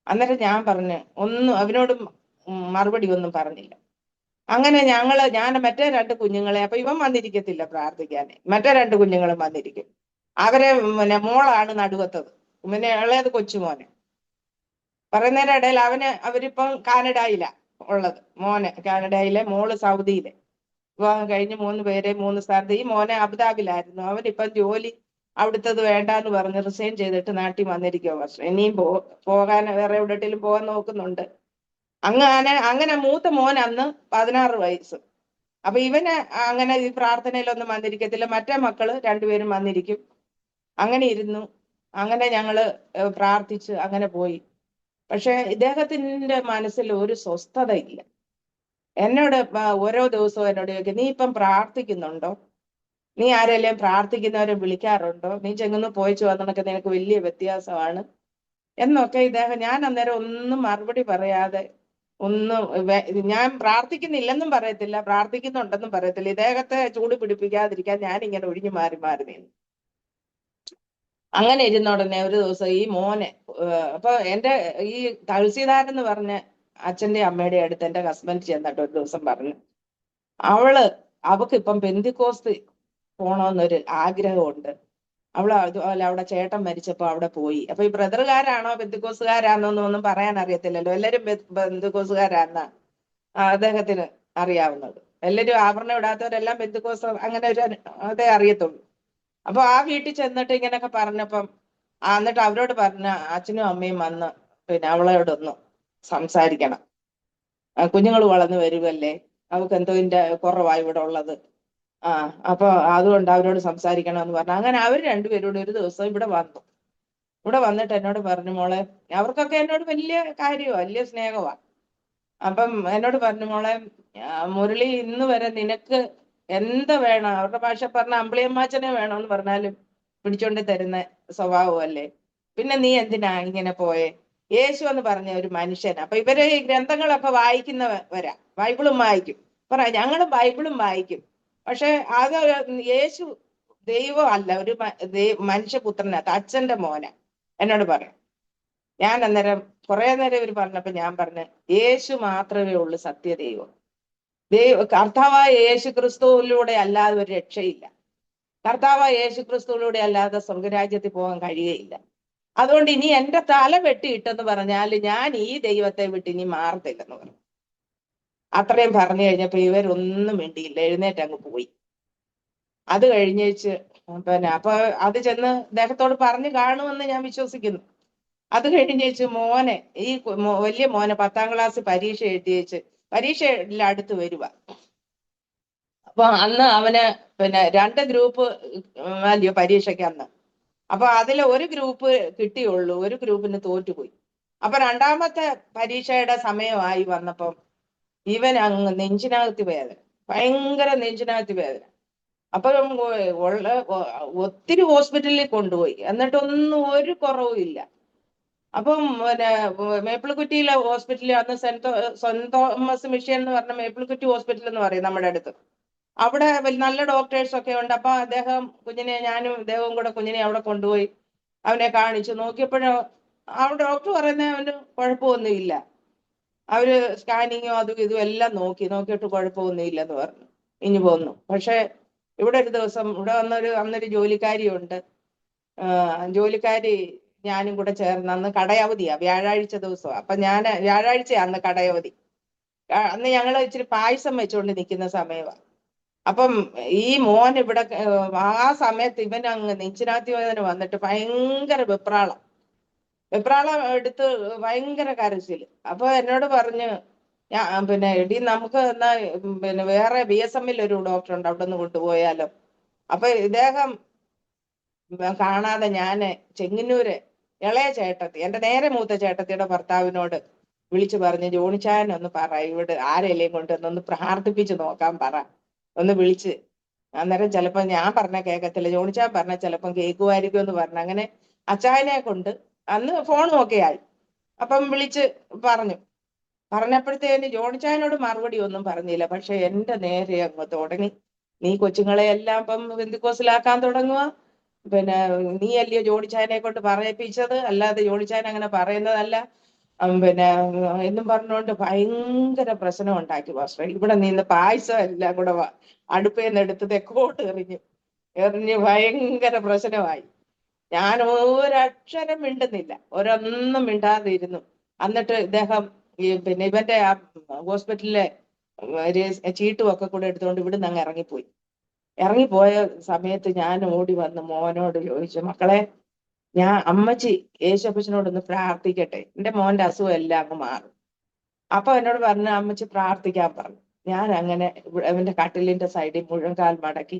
അന്നേരം ഞാൻ പറഞ്ഞു, അവനോട് മറുപടി ഒന്നും പറഞ്ഞില്ല. അങ്ങനെ ഞാൻ മറ്റേ 2 കുഞ്ഞുങ്ങളെ, അപ്പൊ ഇവൻ വന്നിരിക്കത്തില്ല പ്രാർത്ഥിക്കാനെ, മറ്റേ 2 കുഞ്ഞുങ്ങളും വന്നിരിക്കും. അവരെ മോളാണ് നടുവത്തത്, ഇളയത് കൊച്ചുമോനെ. പറയുന്നതിന്റെ ഇടയിൽ അവരിപ്പം കാനഡയില ഉള്ളത്, കാനഡയിലെ, മോള് സൗദിയിലെ. വിവാഹം കഴിഞ്ഞ് 3 പേരെ 3 സ്ഥലത്ത്. ഈ മോനെ അബുദാബിലായിരുന്നു. അവനിപ്പം ജോലി അവിടുത്തത് വേണ്ടാന്ന് പറഞ്ഞ് റിസൈൻ ചെയ്തിട്ട് നാട്ടിൽ വന്നിരിക്കുവോ വർഷം. ഇനിയും പോകാൻ വേറെ എവിടെയെങ്കിലും പോകാൻ നോക്കുന്നുണ്ട്. അങ്ങനെ മൂത്ത മോൻ അന്ന് 16 വയസ്സ്. അപ്പൊ ഇവന് അങ്ങനെ ഈ പ്രാർത്ഥനയിലൊന്നും വന്നിരിക്കത്തില്ല. മറ്റേ മക്കള് 2 പേരും വന്നിരിക്കും. അങ്ങനെ ഇരുന്നു. അങ്ങനെ ഞങ്ങള് പ്രാർത്ഥിച്ച് അങ്ങനെ പോയി. പക്ഷെ ഇദ്ദേഹത്തിന്റെ മനസ്സിൽ ഒരു സ്വസ്ഥതയില്ല. എന്നോട് ഓരോ ദിവസവും എന്നോട് ചോദിക്കും, നീ ഇപ്പം പ്രാർത്ഥിക്കുന്നുണ്ടോ? നീ ആരെല്ലാം പ്രാർത്ഥിക്കുന്നവരെ വിളിക്കാറുണ്ടോ? നീ ചെങ്ങുന്നു പോയിച്ചു വന്നതൊക്കെ നിനക്ക് വലിയ വ്യത്യാസമാണ് എന്നൊക്കെ ഞാൻ അന്നേരം ഒന്നും മറുപടി പറയാതെ, ഞാൻ പ്രാർത്ഥിക്കുന്നില്ലെന്നും പറയത്തില്ല, പ്രാർത്ഥിക്കുന്നുണ്ടെന്നും പറയത്തില്ല. ഇദ്ദേഹത്തെ ചൂട് പിടിപ്പിക്കാതിരിക്കാൻ ഞാൻ ഇങ്ങനെ ഒഴിഞ്ഞു മാറി മാറി നിന്നു. അങ്ങനെ ഇരുന്ന ഉടനെ ഒരു ദിവസം ഈ മോനെ, അപ്പൊ ഈ തഹസീൽദാർ എന്ന് പറഞ്ഞ അച്ഛന്റെ അമ്മയുടെ അടുത്ത് എന്റെ ഹസ്ബൻഡ് ചെന്നിട്ട് ഒരു ദിവസം പറഞ്ഞു, അവക്ക് ഇപ്പം പെന്തിക്കോസ്ത് പോണോന്നൊരു ആഗ്രഹമുണ്ട്. അതുപോലെ അവിടെ ചേട്ടൻ മരിച്ചപ്പോ അവിടെ പോയി. അപ്പൊ ഈ ബ്രദറുകാരാണോ പെന്തിക്കോസുകാരാണോന്നൊന്നും പറയാൻ അറിയത്തില്ലല്ലോ. എല്ലാരും പെന്തിക്കോസുകാരാന്ന അദ്ദേഹത്തിന് അറിയാവുന്നത്. എല്ലാരും ആഭരണം ഇടാത്തവരെല്ലാം പെന്തിക്കോസ്, അങ്ങനെ അതേ അറിയത്തുള്ളൂ. അപ്പൊ ആ വീട്ടിൽ ചെന്നിട്ട് ഇങ്ങനെയൊക്കെ പറഞ്ഞപ്പം എന്നിട്ട് അവരോട് പറഞ്ഞ, അച്ഛനും അമ്മയും വന്ന് അവളോടൊന്ന് സംസാരിക്കണം, കുഞ്ഞുങ്ങൾ വളർന്നു വരുമല്ലേ, അവൾക്ക് എന്തോ കുറവായി ഇവിടെ ഉള്ളത്, അപ്പൊ അതുകൊണ്ട് അവരോട് സംസാരിക്കണം എന്ന് പറഞ്ഞു. അങ്ങനെ അവർ 2 പേരോട് ഒരു ദിവസം ഇവിടെ വന്നിട്ട് എന്നോട് പറഞ്ഞു, മോളെ, അവർക്കൊക്കെ എന്നോട് വലിയ കാര്യമോ വലിയ സ്നേഹമാ. അപ്പം എന്നോട് പറഞ്ഞു, മോളെ, മുരളി ഇന്ന് വരെ നിനക്ക് എന്ത് വേണം, അവരുടെ ഭാഷ പറഞ്ഞ അമ്പിളിയമ്മാച്ചനെ വേണമെന്ന് പറഞ്ഞാലും പിടിച്ചോണ്ട് തരുന്ന സ്വഭാവമല്ലേ, പിന്നെ നീ എന്തിനാ ഇങ്ങനെ പോയെ? യേശു എന്ന് പറഞ്ഞ ഒരു മനുഷ്യൻ. അപ്പൊ ഇവര് ഈ ഗ്രന്ഥങ്ങളൊക്കെ വായിക്കുന്നവരാ, ബൈബിളും വായിക്കും. ഞങ്ങളും ബൈബിളും വായിക്കും. പക്ഷെ അത് യേശു ദൈവം അല്ല, ഒരു മനുഷ്യപുത്രനകത്ത് അച്ഛന്റെ മോന എന്നോട് പറയാം. ഞാൻ അന്നേരം കുറെ നേരം ഇവർ പറഞ്ഞപ്പോ ഞാൻ പറഞ്ഞു, യേശു മാത്രമേ ഉള്ളൂ സത്യദൈവം. കർത്താവായ യേശു ക്രിസ്തുവിലൂടെ അല്ലാതെ ഒരു രക്ഷയില്ല. കർത്താവായ യേശു ക്രിസ്തുവിലൂടെ അല്ലാതെ സ്വർഗരാജ്യത്തിൽ പോകാൻ കഴിയുകയില്ല. അതുകൊണ്ട് ഇനി എന്റെ തല വെട്ടിയിട്ടെന്ന് പറഞ്ഞാൽ ഞാൻ ഈ ദൈവത്തെ വിട്ട് ഇനി മാറത്തില്ലെന്ന് പറഞ്ഞു. അത്രയും പറഞ്ഞു കഴിഞ്ഞപ്പോ ഇവരൊന്നും വേണ്ടിയില്ല, എഴുന്നേറ്റ് അങ്ങ് പോയി. അത് കഴിഞ്ഞേച്ച് അപ്പൊ അത് ചെന്ന് അദ്ദേഹത്തോട് പറഞ്ഞു കാണുമെന്ന് ഞാൻ വിശ്വസിക്കുന്നു. അത് കഴിഞ്ഞേച്ച് മോനെ, ഈ വലിയ മോനെ 10ാം ക്ലാസ് പരീക്ഷ എഴുതിയേച്ച് പരീക്ഷയിൽ അടുത്ത് വരുക. അപ്പൊ അന്ന് അവന് 2 ഗ്രൂപ്പ് അല്ലയോ പരീക്ഷയ്ക്ക് അന്ന്. അപ്പൊ അതിലെ ഒരു ഗ്രൂപ്പ് കിട്ടിയുള്ളൂ, ഒരു ഗ്രൂപ്പിന് തോറ്റുപോയി. അപ്പൊ 2ാമത്തെ പരീക്ഷയുടെ സമയമായി വന്നപ്പം ഇവൻ അങ്ങ് നെഞ്ചിനകത്ത് വേദന, ഭയങ്കര നെഞ്ചിനകത്ത് വേദന. അപ്പൊ ഒത്തിരി ഹോസ്പിറ്റലിൽ കൊണ്ടുപോയി, എന്നിട്ടൊന്നും ഒരു കുറവും ഇല്ല. അപ്പം മേപ്പിൾക്കുറ്റിയിലെ ഹോസ്പിറ്റലിൽ അന്ന് സെന്റ് തോമസ് മിഷൻ എന്ന് പറഞ്ഞ മേപ്പിൾക്കുറ്റി ഹോസ്പിറ്റൽ എന്ന് പറയും നമ്മുടെ അടുത്ത്. അവിടെ നല്ല ഡോക്ടേഴ്സ് ഒക്കെ ഉണ്ട്. അപ്പൊ ഞാനും ഇദ്ദേഹവും കൂടെ കുഞ്ഞിനെ അവിടെ കൊണ്ടുപോയി അവനെ കാണിച്ചു നോക്കിയപ്പോഴോ ഡോക്ടർ പറയുന്നത് അവന് കുഴപ്പമൊന്നുമില്ല. അവര് സ്കാനിങ്ങും അതും ഇതും എല്ലാം നോക്കിയിട്ട് കുഴപ്പമൊന്നും ഇല്ലെന്ന് പറഞ്ഞു, ഇനി പോന്നു. പക്ഷെ ഇവിടെ ഒരു ദിവസം ഇവിടെ അന്നൊരു ജോലിക്കാരി ഉണ്ട്. ജോലിക്കാരി ഞാനും കൂടെ ചേർന്ന്, അന്ന് കടയവധിയാ, വ്യാഴാഴ്ച ദിവസമാണ്. അപ്പൊ ഞാൻ വ്യാഴാഴ്ചയാ അന്ന് കടയവധി. അന്ന് ഞങ്ങൾ ഇച്ചിരി പായസം വെച്ചുകൊണ്ട് നിൽക്കുന്ന സമയമാണ്. അപ്പം ഈ മോൻ ഇവിടെ ആ സമയത്ത് ഇവൻ അങ്ങ് നെഞ്ചിനാത്തി വേദന വന്നിട്ട് ഭയങ്കര വെപ്രാളം എടുത്ത് ഭയങ്കര കരച്ചില്. അപ്പൊ എന്നോട് പറഞ്ഞ്, പിന്നെ എടി നമുക്ക് എന്നാ പിന്നെ വേറെ BSM-ൽ ഒരു ഡോക്ടർ ഉണ്ട്, അവിടെ നിന്ന് കൊണ്ടുപോയാലോ. അപ്പൊ ഇദ്ദേഹം കാണാതെ ഞാന് ചെങ്ങന്നൂര് ഇളയ ചേട്ടത്തി, എന്റെ നേരെ മൂത്ത ചേട്ടത്തിയുടെ ഭർത്താവിനോട് വിളിച്ചു പറഞ്ഞ്, ജോണിച്ചായൻ ഒന്ന് പറ, ഇവിടെ ആരെങ്കിലും കൊണ്ടൊന്ന് പ്രാർത്ഥിപ്പിച്ച് നോക്കാൻ പറ, ഒന്ന് വിളിച്ച്. അന്നേരം ചിലപ്പോ ഞാൻ പറഞ്ഞ കേൾക്കത്തില്ല, ജോണിച്ചാൻ പറഞ്ഞ ചിലപ്പം കേൾക്കുമായിരിക്കും എന്ന് പറഞ്ഞു. അങ്ങനെ അച്ചായനെ കൊണ്ട് അന്ന് ഫോൺ ആയി. അപ്പം വിളിച്ച് പറഞ്ഞപ്പോഴത്തേന് ജോണിച്ചായനോട് മറുപടി ഒന്നും പറഞ്ഞില്ല. പക്ഷെ എന്റെ നേരെ അങ്ങ് തുടങ്ങി, നീ കൊച്ചുങ്ങളെ എല്ലാം ഇപ്പം ബന്ധുക്കോസിലാക്കാൻ തുടങ്ങുക, പിന്നെ നീ അല്ലയോ ജോണിച്ചായനെ കൊണ്ട് പറയിപ്പിച്ചത്, അല്ലാതെ ജോണിച്ചായൻ അങ്ങനെ പറയുന്നതല്ല, പിന്നെ എന്നും പറഞ്ഞുകൊണ്ട് ഭയങ്കര പ്രശ്നം ഉണ്ടാക്കി പാസ്റ്റർ. ഇവിടെ നിന്ന് പായസം എല്ലാം കൂടെ അടുപ്പേന്ന് എടുത്ത് തെക്കോട്ട് എറിഞ്ഞ് ഭയങ്കര പ്രശ്നമായി. ഞാൻ ഒരക്ഷരം മിണ്ടുന്നില്ല, ഒരൊന്നും മിണ്ടാതെ ഇരുന്നു. എന്നിട്ട് ഇദ്ദേഹം പിന്നെ ഇവന്റെ ആ ഹോസ്പിറ്റലിലെ ഒരു ചീട്ടും ഒക്കെ കൂടെ എടുത്തുകൊണ്ട് ഇവിടുന്ന് അങ്ങ് ഇറങ്ങിപ്പോയ സമയത്ത് ഞാൻ ഓടി വന്ന് മോനോട് ചോദിച്ചു, മക്കളെ, അമ്മച്ചി യേശുപ്പച്ചനോടൊന്ന് പ്രാർത്ഥിക്കട്ടെ, എന്റെ മോന്റെ അസുഖം എല്ലാം അങ്ങ് മാറും. അപ്പൊ എന്നോട് പറഞ്ഞു, അമ്മച്ചി പ്രാർത്ഥിക്കാൻ പറഞ്ഞു. ഞാൻ അങ്ങനെ അവന്റെ കട്ടിലിന്റെ സൈഡിൽ മുഴങ്കാൽ മടക്കി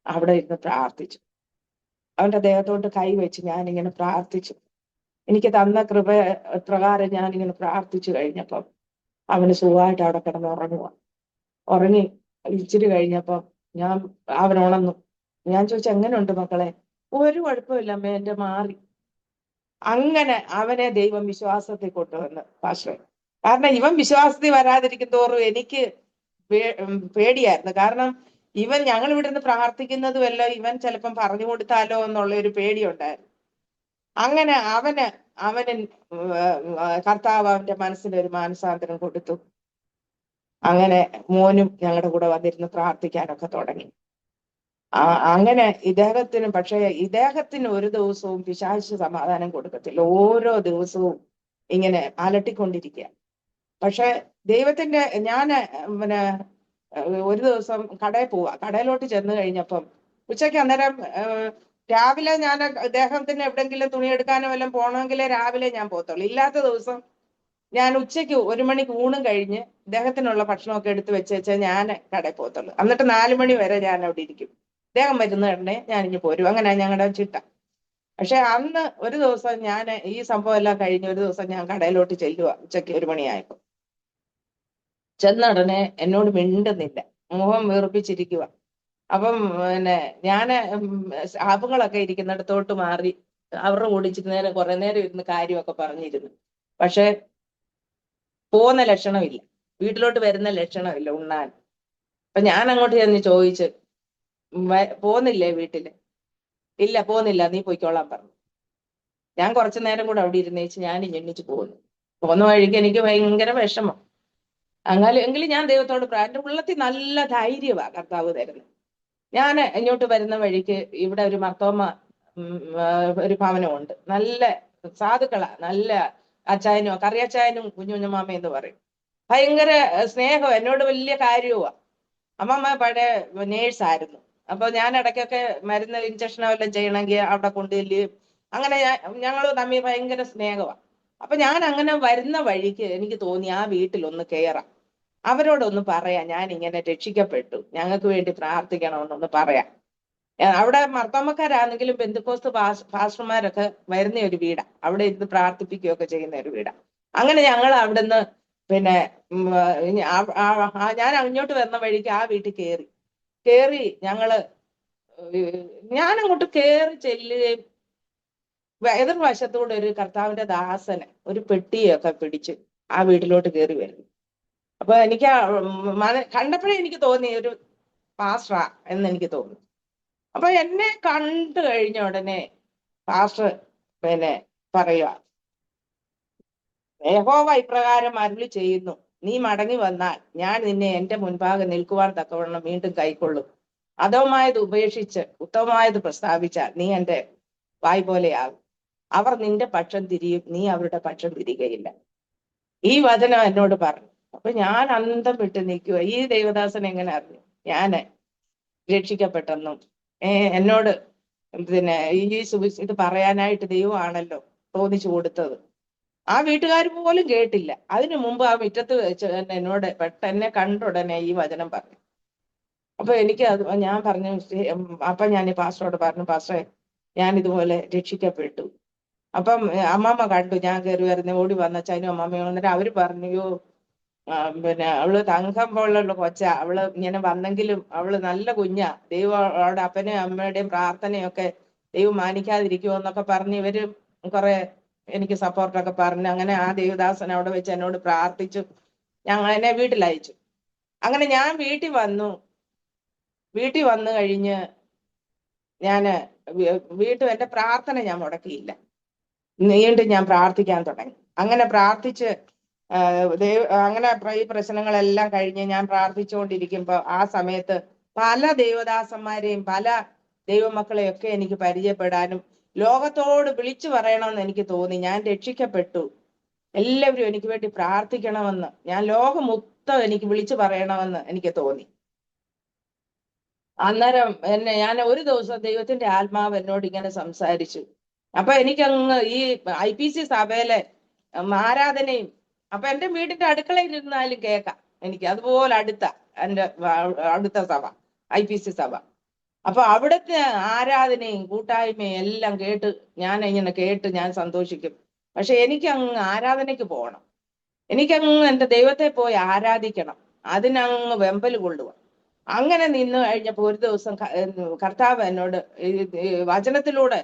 അവിടെ ഇരുന്ന് പ്രാർത്ഥിച്ചു. അവന്റെ ദേഹത്തോട്ട് കൈവച്ച് ഞാനിങ്ങനെ പ്രാർത്ഥിച്ചു. എനിക്ക് തന്ന കൃപ പ്രകാരം ഞാനിങ്ങനെ പ്രാർത്ഥിച്ചു കഴിഞ്ഞപ്പം അവന് സുഖമായിട്ട് അവിടെ കിടന്ന് ഉറങ്ങി ഇച്ചിരി കഴിഞ്ഞപ്പം അവൻ ഉണർന്നു. ഞാൻ ചോദിച്ചു, എങ്ങനെയുണ്ട് മക്കളെ? ഒരു കുഴപ്പമില്ല അമ്മേ, എന്റെ മാറി. അങ്ങനെ അവനെ ദൈവം വിശ്വാസത്തിൽ കൊണ്ടുവന്ന് പാസ്റ്റർ. കാരണം ഇവൻ വിശ്വാസത്തിൽ വരാതിരിക്കും തോറും എനിക്ക് പേടിയായിരുന്നു. കാരണം ഞങ്ങൾ ഇവിടുന്ന് പ്രാർത്ഥിക്കുന്നതുമല്ലോ ഇവൻ ചിലപ്പം പറഞ്ഞു കൊടുത്താലോ എന്നുള്ള ഒരു പേടിയുണ്ടായിരുന്നു. അങ്ങനെ അവന് കർത്താവ് അവന്റെ മനസ്സിലൊരു മാനസാന്തരം കൊടുത്തു. അങ്ങനെ മോനും ഞങ്ങളുടെ കൂടെ വന്നിരുന്ന് പ്രാർത്ഥിക്കാനൊക്കെ തുടങ്ങി. അങ്ങനെ ഇദ്ദേഹത്തിന് ഒരു ദിവസവും പിശാച് സമാധാനം കൊടുക്കത്തില്ല. ഓരോ ദിവസവും ഇങ്ങനെ അലട്ടിക്കൊണ്ടിരിക്കുക. പക്ഷെ ദൈവത്തിന്റെ പിന്നെ ഒരു ദിവസം കടയിലോട്ട് ചെന്ന് കഴിഞ്ഞപ്പം ഉച്ചയ്ക്ക്, അന്നേരം രാവിലെ ഞാൻ ഇദ്ദേഹത്തിന് എവിടെങ്കിലും തുണി എടുക്കാനോ വല്ലതും പോകണമെങ്കിലേ രാവിലെ ഞാൻ പോകത്തുള്ളൂ. ഇല്ലാത്ത ദിവസം ഞാൻ ഉച്ചയ്ക്ക് 1 മണിക്ക് ഊണും കഴിഞ്ഞ് ഇദ്ദേഹത്തിനുള്ള ഭക്ഷണമൊക്കെ എടുത്ത് വെച്ചാൽ ഞാൻ കടയിൽ പോകത്തുള്ളൂ. എന്നിട്ട് 4 മണി വരെ ഞാൻ അവിടെ ഇരിക്കും. ഇദ്ദേഹം വരുന്ന ഉടനെ ഞാനിഞ്ഞ് പോരും. അങ്ങനെ ഞങ്ങളുടെ ചിട്ട. പക്ഷെ അന്ന് ഒരു ദിവസം ഞാൻ ഈ സംഭവം എല്ലാം കഴിഞ്ഞ് ഒരു ദിവസം ഞാൻ കടയിലോട്ട് ചെല്ലുക. ഉച്ചയ്ക്ക് 1 മണിയായപ്പോ ചെന്ന ഉടനെ എന്നോട് മിണ്ടുന്നില്ല, മുഖം വീർപ്പിച്ചിരിക്കുക. അപ്പം പിന്നെ ഞാന് സ്റ്റാഫുകളൊക്കെ ഇരിക്കുന്നിടത്തോട്ട് മാറി അവരുടെ കൂടിച്ചിട്ട് കുറെ നേരം ഇരുന്ന് കാര്യമൊക്കെ പറഞ്ഞിരുന്നു. പക്ഷെ പോകുന്ന ലക്ഷണമില്ല, വീട്ടിലോട്ട് വരുന്ന ലക്ഷണമില്ല ഉണ്ണാൻ. അപ്പൊ ഞാൻ അങ്ങോട്ട് ചെന്ന് ചോദിച്ചു, പോന്നില്ലേ വീട്ടില്? ഇല്ല, പോന്നില്ല, നീ പോയിക്കോളാൻ പറഞ്ഞു. ഞാൻ കുറച്ചു നേരം കൂടെ അവിടെ ഇരുന്നേച്ച് ഞാൻ എണ്ണിച്ച് പോകുന്ന വഴിക്ക് എനിക്ക് ഭയങ്കര വിഷമം. എങ്കിലും ഞാൻ ദൈവത്തോട് എന്റെ ഉള്ളത്തിൽ നല്ല ധൈര്യമാണ് കർത്താവ് തരുന്നത്. ഞാൻ ഇങ്ങോട്ട് വരുന്ന വഴിക്ക് ഇവിടെ ഒരു മർത്തോമ ഒരു ഭവനമുണ്ട്. നല്ല സാധുക്കളാ, നല്ല അച്ചായനും കറിയച്ചായനും കുഞ്ഞുമാമ എന്ന് പറയും. ഭയങ്കര സ്നേഹം, എന്നോട് വലിയ കാര്യവുമാണ്. അമ്മമ്മ പഴയ നേഴ്സായിരുന്നു. അപ്പൊ ഞാൻ ഇടയ്ക്കൊക്കെ മരുന്ന് ഇഞ്ചക്ഷനോ എല്ലാം ചെയ്യണമെങ്കിൽ അവിടെ കൊണ്ടുചെല്ലുകയും അങ്ങനെ ഞങ്ങൾ തമ്മിൽ ഭയങ്കര സ്നേഹമാണ്. അപ്പൊ ഞാൻ അങ്ങനെ വരുന്ന വഴിക്ക് എനിക്ക് തോന്നി ആ വീട്ടിലൊന്ന് കയറാം, അവരോടൊന്ന് പറയാം ഞാൻ ഇങ്ങനെ രക്ഷിക്കപ്പെട്ടു, ഞങ്ങൾക്ക് വേണ്ടി പ്രാർത്ഥിക്കണമെന്നൊന്ന് പറയാം. അവിടെ മർത്തോമക്കാരാണെങ്കിലും പെന്തക്കോസ്ത് പാസ്റ്റർമാരൊക്കെ വരുന്ന ഒരു വീടാ, അവിടെ ഇരുന്ന് പ്രാർത്ഥിപ്പിക്കുകയൊക്കെ ചെയ്യുന്ന ഒരു വീടാ. അങ്ങനെ ഞങ്ങൾ അവിടുന്ന് പിന്നെ ഞാൻ അങ്ങോട്ട് വരുന്ന വഴിക്ക് ആ വീട്ടിൽ കയറി ഞാൻ അങ്ങോട്ട് കയറി ചെല്ലുകയും എതിർവശത്തൂടെ ഒരു കർത്താവിന്റെ ദാസനെ ഒരു പെട്ടിയൊക്കെ പിടിച്ച് ആ വീട്ടിലോട്ട് കയറി വരുന്നു. അപ്പൊ എനിക്ക് കണ്ടപ്പോഴേ എനിക്ക് തോന്നി ഒരു പാസ്റ്ററാ എന്ന് എനിക്ക് തോന്നി. അപ്പൊ എന്നെ കണ്ടു കഴിഞ്ഞ ഉടനെ പാസ്റ്റർ പിന്നെ പറയുക, യഹോവ ഇപ്രകാരം അരുളി ചെയ്യുന്നു, നീ മടങ്ങി വന്നാൽ ഞാൻ നിന്നെ എന്റെ മുൻപാകെ നിൽക്കുവാൻ തക്കവണ്ണം വീണ്ടും കൈക്കൊള്ളും. അധമമായത് ഉപേക്ഷിച്ച് ഉത്തമമായത് പ്രസ്താവിച്ചാൽ നീ എന്റെ വായ് പോലെയാകും. അവർ നിന്റെ പക്ഷം തിരിയും, നീ അവരുടെ പക്ഷം തിരികയില്ല. ഈ വചനം എന്നോട് പറഞ്ഞു. അപ്പൊ ഞാൻ അന്തം വിട്ട് നിൽക്കുക. ഈ ദൈവദാസൻ എങ്ങനെ അറിഞ്ഞു ഞാന് രക്ഷിക്കപ്പെട്ടെന്നും എന്നോട് പിന്നെ ഇത് പറയാനായിട്ട് ദൈവമാണല്ലോ തോന്നിച്ചു കൊടുത്തത്. ആ വീട്ടുകാർ പോലും കേട്ടില്ല. അതിനു മുമ്പ് ആ മുറ്റത്ത് വെച്ച് എന്നോട് എന്നെ കണ്ട ഉടനെ ഈ വചനം പറഞ്ഞു. അപ്പൊ എനിക്ക് അത് ഞാൻ പറഞ്ഞു. അപ്പൊ ഞാൻ ഈ പാസ്റ്ററോട് പറഞ്ഞു, പാസ്റ്ററെ ഞാൻ ഇതുപോലെ രക്ഷിക്കപ്പെട്ടു. അപ്പം അമ്മമ്മ കണ്ടു ഞാൻ കയറി വരുന്ന, ഓടി വന്ന അച്ഛനും അമ്മമ്മയും വന്നിട്ട് അവര് പറഞ്ഞു, പിന്നെ അവള് തങ്കം പോലുള്ള കൊച്ച, അവള് ഇങ്ങനെ വന്നെങ്കിലും അവള് നല്ല കുഞ്ഞാ, ദൈവം അവളുടെ അപ്പനെയും അമ്മയുടെയും പ്രാർത്ഥനയൊക്കെ ദൈവം മാനിക്കാതിരിക്കുമോ എന്നൊക്കെ പറഞ്ഞ് ഇവര് കുറെ എനിക്ക് സപ്പോർട്ടൊക്കെ പറഞ്ഞ്, അങ്ങനെ ആ ദേവദാസൻ അവിടെ വെച്ച് എന്നോട് പ്രാർത്ഥിച്ചു. ഞങ്ങൾ എന്നെ വീട്ടിലയച്ചു. അങ്ങനെ ഞാൻ വീട്ടിൽ വന്നു കഴിഞ്ഞ് ഞാന് എന്റെ പ്രാർത്ഥന ഞാൻ മുടക്കിയില്ല. വീണ്ടും ഞാൻ പ്രാർത്ഥിക്കാൻ തുടങ്ങി. അങ്ങനെ പ്രാർത്ഥിച്ച് അങ്ങനെ ഈ പ്രശ്നങ്ങളെല്ലാം കഴിഞ്ഞ് ഞാൻ പ്രാർത്ഥിച്ചുകൊണ്ടിരിക്കുമ്പോ ആ സമയത്ത് പല ദൈവദാസന്മാരെയും പല ദൈവമക്കളെയൊക്കെ എനിക്ക് പരിചയപ്പെടാനും ലോകത്തോട് വിളിച്ചു പറയണമെന്ന് എനിക്ക് തോന്നി. ഞാൻ രക്ഷിക്കപ്പെട്ടു, എല്ലാവരും എനിക്ക് വേണ്ടി പ്രാർത്ഥിക്കണമെന്ന്, ഞാൻ ലോകമൊത്തം എനിക്ക് വിളിച്ചു പറയണമെന്ന് എനിക്ക് തോന്നി. അന്നേരം ഞാൻ ഒരു ദിവസം ദൈവത്തിന്റെ ആത്മാവ് എന്നോട് ഇങ്ങനെ സംസാരിച്ചു. അപ്പൊ എനിക്കങ്ങ് ഈ IPC സഭയിലെ ആരാധനയും, അപ്പൊ എന്റെ വീടിന്റെ അടുക്കളയിൽ ഇരുന്നാലും കേൾക്കാം എനിക്ക്, അതുപോലെ എന്റെ അടുത്ത സഭ IPC സഭ. അപ്പൊ അവിടുത്തെ ആരാധനയും കൂട്ടായ്മയും എല്ലാം കേട്ട് ഞാൻ സന്തോഷിക്കും. പക്ഷെ എനിക്കങ്ങ് ആരാധനയ്ക്ക് പോകണം, എനിക്കങ്ങ് എന്റെ ദൈവത്തെ പോയി ആരാധിക്കണം, അതിനങ്ങ് വെമ്പൽ കൊള്ളുക. അങ്ങനെ നിന്ന് കഴിഞ്ഞപ്പോ ഒരു ദിവസം കർത്താവ് എന്നോട് വചനത്തിലൂടെ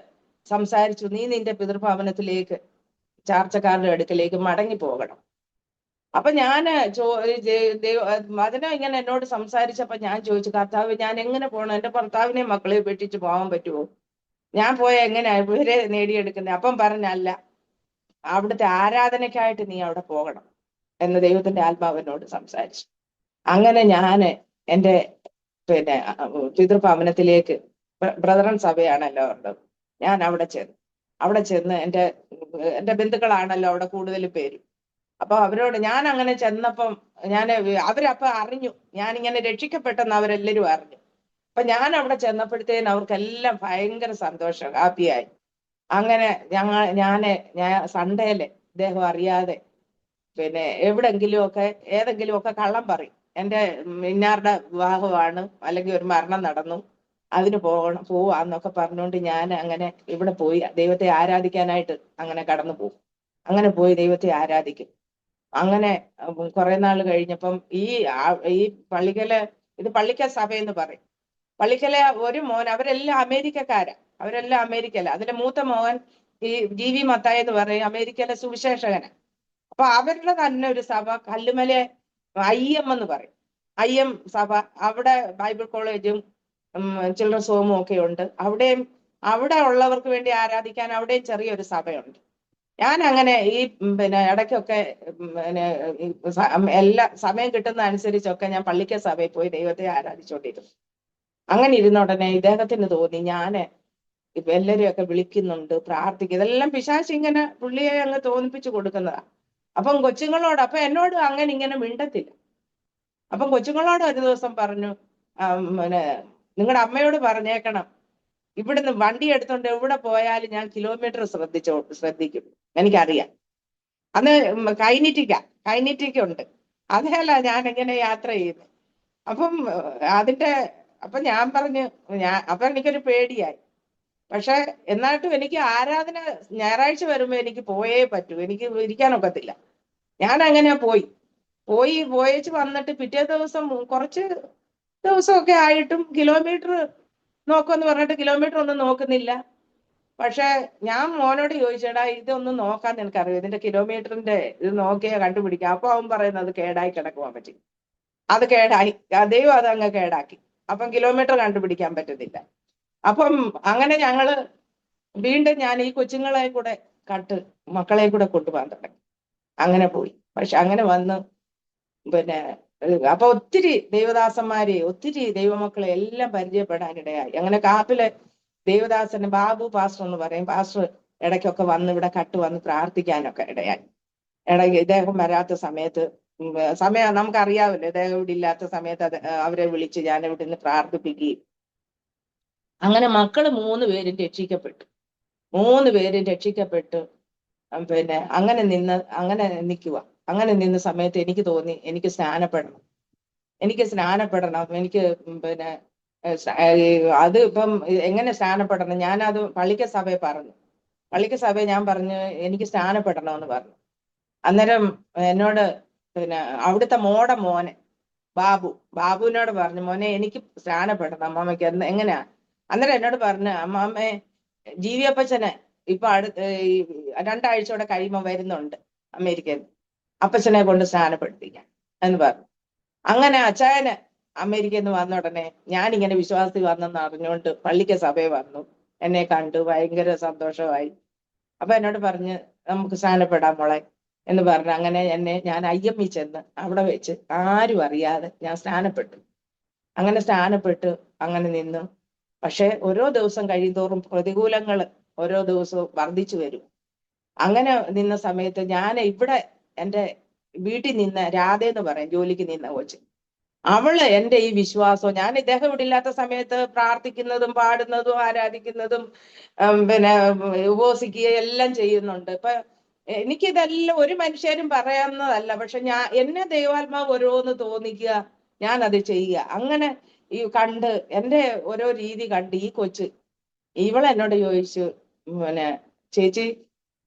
സംസാരിച്ചു, നീ നിന്റെ പിതൃഭവനത്തിലേക്ക് ചാർച്ചക്കാരുടെ അടുക്കലേക്ക് മടങ്ങി പോകണം. അപ്പൊ ഞാന് വചനം ഇങ്ങനെ എന്നോട് സംസാരിച്ചപ്പോ ഞാൻ ചോദിച്ചു, കർത്താവ് ഞാൻ എങ്ങനെ പോകണം? എന്റെ ഭർത്താവിനെ മക്കളെ വെട്ടിച്ച് പോകാൻ പറ്റുമോ? ഞാൻ പോയ എങ്ങനെയാ ഇവരെ നേടിയെടുക്കുന്നത്? അപ്പം പറഞ്ഞല്ല, അവിടുത്തെ ആരാധനയ്ക്കായിട്ട് നീ അവിടെ പോകണം എന്ന് ദൈവത്തിന്റെ ആത്മാവിനോട് സംസാരിച്ചു. അങ്ങനെ ഞാന് എന്റെ പിതൃഭവനത്തിലേക്ക്, ബ്രദറൻ സഭയാണല്ലോ ഉള്ളത്, ഞാൻ അവിടെ ചെന്ന് എന്റെ ബന്ധുക്കളാണല്ലോ അവിടെ കൂടുതൽ പേര്. അപ്പൊ അവരോട് ഞാൻ അങ്ങനെ ചെന്നപ്പം അവരപ്പൊ അറിഞ്ഞു ഞാനിങ്ങനെ രക്ഷിക്കപ്പെട്ടെന്ന് അവരെല്ലാരും അറിഞ്ഞു. അപ്പൊ ഞാൻ അവിടെ ചെന്നപ്പോഴത്തേന് അവർക്കെല്ലാം ഭയങ്കര സന്തോഷം, ഹാപ്പിയായി. അങ്ങനെ ഞാൻ സൺഡേയില് ഇദ്ദേഹം അറിയാതെ ഏതെങ്കിലും ഒക്കെ കള്ളം പറയും, എന്റെ ഇന്നാരുടെ വിവാഹമാണ് അല്ലെങ്കിൽ ഒരു മരണം നടന്നു, അതിന് പോവാന്നൊക്കെ പറഞ്ഞുകൊണ്ട് ഞാൻ അങ്ങനെ ഇവിടെ പോയി ദൈവത്തെ ആരാധിക്കാനായിട്ട് അങ്ങനെ കടന്നു പോകും. അങ്ങനെ പോയി ദൈവത്തെ ആരാധിക്കും. അങ്ങനെ കുറെ നാൾ കഴിഞ്ഞപ്പം ഈ പള്ളിക്കൽ സഭയെന്ന് പറയും. പള്ളിക്കലെ ഒരു മോൻ, അവരെല്ലാം അമേരിക്കയില. അതിന്റെ മൂത്ത മോൻ ഈ GV മത്തായി എന്ന് പറയും, അമേരിക്കയിലെ സുവിശേഷകന്. അപ്പൊ അവരുടെ തന്നെ ഒരു സഭ കല്ലുമല IM എന്ന് പറയും, IM സഭ. അവിടെ ബൈബിൾ കോളേജും ചിൽഡ്രൻസ് ഹോമും ഒക്കെ ഉണ്ട്. അവിടെ ഉള്ളവർക്ക് വേണ്ടി ആരാധിക്കാൻ അവിടെയും ചെറിയൊരു സഭയുണ്ട്. ഞാൻ അങ്ങനെ ഈ ഇടയ്ക്കൊക്കെ എല്ലാ സമയം കിട്ടുന്ന അനുസരിച്ചൊക്കെ ഞാൻ പള്ളിക്കൽ സഭയിൽ പോയി ദൈവത്തെ ആരാധിച്ചുകൊണ്ടിരുന്നു. അങ്ങനെ ഇരുന്ന ഉടനെ ഇദ്ദേഹത്തിന് തോന്നി എല്ലാവരും ഒക്കെ വിളിക്കുന്നുണ്ട്, പ്രാർത്ഥിക്കും, ഇതെല്ലാം പിശാച് ഇങ്ങനെ പുള്ളിയെ അങ്ങ് തോന്നിപ്പിച്ചു കൊടുക്കുന്നതാ. അപ്പം കൊച്ചുങ്ങളോട്, അപ്പൊ എന്നോട് അങ്ങനെ ഇങ്ങനെ മിണ്ടത്തില്ല. അപ്പം കൊച്ചുങ്ങളോട് ഒരു ദിവസം പറഞ്ഞു, നിങ്ങളുടെ അമ്മയോട് പറഞ്ഞേക്കണം, ഇവിടുന്ന് വണ്ടി എടുത്തോണ്ട് എവിടെ പോയാലും ഞാൻ കിലോമീറ്റർ ശ്രദ്ധിക്കും, എനിക്കറിയാം. അന്ന് കൈനിറ്റിക്ക ഉണ്ട്, അതല്ല ഞാൻ എങ്ങനെ യാത്ര ചെയ്യുന്നത്. അപ്പം അപ്പൊ ഞാൻ പറഞ്ഞു, അപ്പൊ എനിക്കൊരു പേടിയായി. പക്ഷെ എന്നായിട്ടും എനിക്ക് ആരാധന ഞായറാഴ്ച വരുമ്പോ എനിക്ക് പോയേ പറ്റൂ, എനിക്ക് ഇരിക്കാനൊക്കത്തില്ല. ഞാൻ അങ്ങനെ പോയേച്ച് വന്നിട്ട് പിറ്റേ ദിവസം കുറച്ച് ദിവസമൊക്കെ ആയിട്ടും കിലോമീറ്റർ നോക്കുമെന്ന് പറഞ്ഞിട്ട് കിലോമീറ്റർ ഒന്നും നോക്കുന്നില്ല. പക്ഷെ ഞാൻ മോനോട് ചോദിച്ചേടാ, ഇതൊന്നും നോക്കാൻ നിനക്കറിയാം, ഇതിന്റെ കിലോമീറ്ററിന്റെ ഇത് നോക്കിയാ കണ്ടുപിടിക്കാം. അപ്പൊ അവൻ പറയുന്നത് അത് കേടായി കിടക്കുവാൻ പറ്റി, അത് കേടായി, ദൈവം അത് അങ്ങ് കേടാക്കി, അപ്പം കിലോമീറ്റർ കണ്ടുപിടിക്കാൻ പറ്റുന്നില്ല. അപ്പം അങ്ങനെ ഞങ്ങള് വീണ്ടും ഞാൻ ഈ കൊച്ചുങ്ങളെ കൂടെ മക്കളെ കൂടെ കൊണ്ടുപോകാൻ തുടങ്ങി. അങ്ങനെ പോയി. പക്ഷെ അങ്ങനെ വന്ന് അപ്പൊ ഒത്തിരി ദൈവദാസന്മാരെ, ഒത്തിരി ദൈവമക്കളെ എല്ലാം പരിചയപ്പെടാനിടയായി. അങ്ങനെ കാപ്പിലെ ദേവദാസന് ബാബു പാസ്റ്റർ എന്ന് പറയും, പാസ്റ്റർ ഇടയ്ക്കൊക്കെ വന്ന് ഇവിടെ വന്ന് പ്രാർത്ഥിക്കാനൊക്കെ ഇടയായി. ഇടയ്ക്ക് ഇദ്ദേഹം വരാത്ത സമയത്ത് സമയം നമുക്കറിയാവില്ല, ഇദ്ദേഹം ഇവിടെ ഇല്ലാത്ത സമയത്ത് അവരെ വിളിച്ച് ഞാൻ ഇവിടെ നിന്ന് പ്രാർത്ഥിപ്പിക്കുകയും അങ്ങനെ മക്കള് 3 പേരും രക്ഷിക്കപ്പെട്ടു. 3 പേരും രക്ഷിക്കപ്പെട്ട് പിന്നെ അങ്ങനെ നിൽക്കുക. അങ്ങനെ നിന്ന സമയത്ത് എനിക്ക് തോന്നി എനിക്ക് സ്നാനപ്പെടണം. എനിക്ക് പിന്നെ അത് ഇപ്പം എങ്ങനെ സ്നാനപ്പെടണം, ഞാനത് പള്ളിക്ക സഭയെ പറഞ്ഞു. പള്ളിക്ക സഭയെ ഞാൻ പറഞ്ഞു എനിക്ക് സ്നാനപ്പെടണമെന്ന് പറഞ്ഞു. അന്നേരം എന്നോട് പിന്നെ അവിടുത്തെ മോനെ ബാബുവിനോട് പറഞ്ഞു, മോനെ എനിക്ക് സ്നാനപ്പെടണം അമ്മാമ്മയ്ക്ക് എങ്ങനെയാ. അന്നേരം എന്നോട് പറഞ്ഞു, അമ്മാമ്മേ ജീവിയപ്പച്ചന് ഇപ്പൊ ഈ 2 ആഴ്ചയോടെ കഴിയുമ്പോൾ വരുന്നുണ്ട് അമേരിക്കയിൽ, അപ്പച്ചനെ കൊണ്ട് സ്നാനപ്പെടുത്തിക്കാൻ എന്ന് പറഞ്ഞു. അങ്ങനെ അച്ചായന് അമേരിക്കയിൽ നിന്ന് വന്ന ഉടനെ ഞാനിങ്ങനെ വിശ്വാസത്തിൽ വന്നെന്ന് അറിഞ്ഞുകൊണ്ട് പള്ളിക്ക സഭയെ വന്നു. എന്നെ കണ്ടു, ഭയങ്കര സന്തോഷമായി. അപ്പൊ എന്നോട് പറഞ്ഞ് നമുക്ക് സ്നാനപ്പെടാം മോളെ എന്ന് പറഞ്ഞു. അങ്ങനെ ഞാൻ IME ചെന്ന് അവിടെ വെച്ച് ആരും അറിയാതെ ഞാൻ സ്നാനപ്പെട്ടു. അങ്ങനെ സ്നാനപ്പെട്ട് അങ്ങനെ നിന്നു. പക്ഷെ ഓരോ ദിവസം കഴിയുന്തോറും പ്രതികൂലങ്ങൾ ഓരോ ദിവസവും വർദ്ധിച്ചു വരും. അങ്ങനെ നിന്ന സമയത്ത് ഞാൻ ഇവിടെ എൻ്റെ വീട്ടിൽ നിന്ന് രാധയെന്ന് പറയും, ജോലിക്ക് നിന്ന കൊച്ച്, അവള് എൻ്റെ ഈ വിശ്വാസവും, ഞാൻ ഇദ്ദേഹം ഇവിടെ ഇല്ലാത്ത സമയത്ത് പ്രാർത്ഥിക്കുന്നതും പാടുന്നതും ആരാധിക്കുന്നതും പിന്നെ ഉപവസിക്കുകയും എല്ലാം ചെയ്യുന്നുണ്ട്. ഇപ്പൊ എനിക്കിതെല്ലാം ഒരു മനുഷ്യരും പറയാവുന്നതല്ല. പക്ഷെ എന്നെ ദൈവാത്മാവ് ഓരോന്ന് തോന്നിക്കുക, ഞാൻ അത് ചെയ്യുക. അങ്ങനെ ഈ കണ്ട് എൻ്റെ ഓരോ രീതി കണ്ട് ഈ കൊച്ച് ഇവളെന്നോട് ചോദിച്ചു, പിന്നെ ചേച്ചി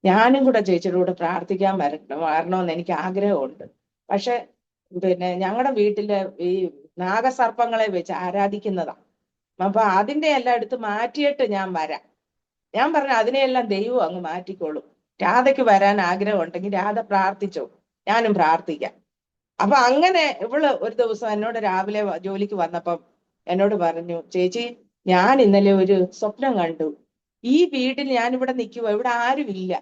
ഞാനും കൂടെ ചേച്ചിയുടെ കൂടെ പ്രാർത്ഥിക്കാൻ വരണമെന്ന് എനിക്ക് ആഗ്രഹമുണ്ട്. പക്ഷെ പിന്നെ ഞങ്ങളുടെ വീട്ടില് ഈ നാഗസർപ്പങ്ങളെ വെച്ച് ആരാധിക്കുന്നതാണ്. അപ്പൊ അതിന്റെ എല്ലാം എടുത്ത് മാറ്റിയിട്ട് ഞാൻ വരാം. ഞാൻ പറഞ്ഞു അതിനെയെല്ലാം ദൈവം അങ്ങ് മാറ്റിക്കോളും. രാധയ്ക്ക് വരാൻ ആഗ്രഹം ഉണ്ടെങ്കിൽ രാധ പ്രാർത്ഥിച്ചോ, ഞാനും പ്രാർത്ഥിക്കാം. അപ്പൊ അങ്ങനെ ഇവള് ഒരു ദിവസം എന്നോട് രാവിലെ ജോലിക്ക് വന്നപ്പം എന്നോട് പറഞ്ഞു, ചേച്ചി ഞാൻ ഇന്നലെ ഒരു സ്വപ്നം കണ്ടു. ഈ വീട്ടിൽ ഞാനിവിടെ നിൽക്കുക, ഇവിടെ ആരും ഇല്ല.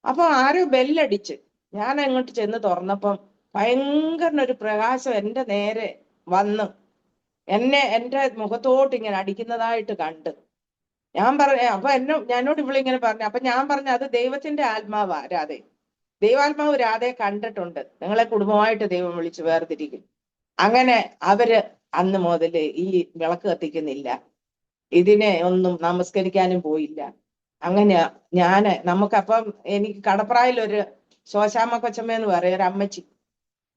അപ്പൊ ആരോ ബെല്ലടിച്ച് ഞാൻ അങ്ങോട്ട് ചെന്ന് തുറന്നപ്പം ഭയങ്കര ഒരു പ്രകാശം എൻ്റെ നേരെ വന്ന് എൻ്റെ മുഖത്തോട്ട് ഇങ്ങനെ അടിക്കുന്നതായിട്ട് കണ്ട്. ഞാൻ പറഞ്ഞു, അപ്പൊ ഞാനോട് ഇവളിങ്ങനെ പറഞ്ഞു. അപ്പൊ ഞാൻ പറഞ്ഞു അത് ദൈവത്തിന്റെ ആത്മാവാ രാധേ, ദൈവാത്മാവ് രാധയെ കണ്ടിട്ടുണ്ട്, നിങ്ങളെ കുടുംബമായിട്ട് ദൈവം വിളിച്ച് വേർതിരിക്കും. അങ്ങനെ അവര് അന്ന് മുതൽ ഈ വിളക്ക് കത്തിക്കുന്നില്ല, ഇതിനെ ഒന്നും നമസ്കരിക്കാനും പോയില്ല. അങ്ങനെ നമുക്കപ്പം എനിക്ക് കടപ്രായിലൊരു ശോശാമ്മ കൊച്ചമ്മ എന്ന് പറയും, ഒരു അമ്മച്ചി,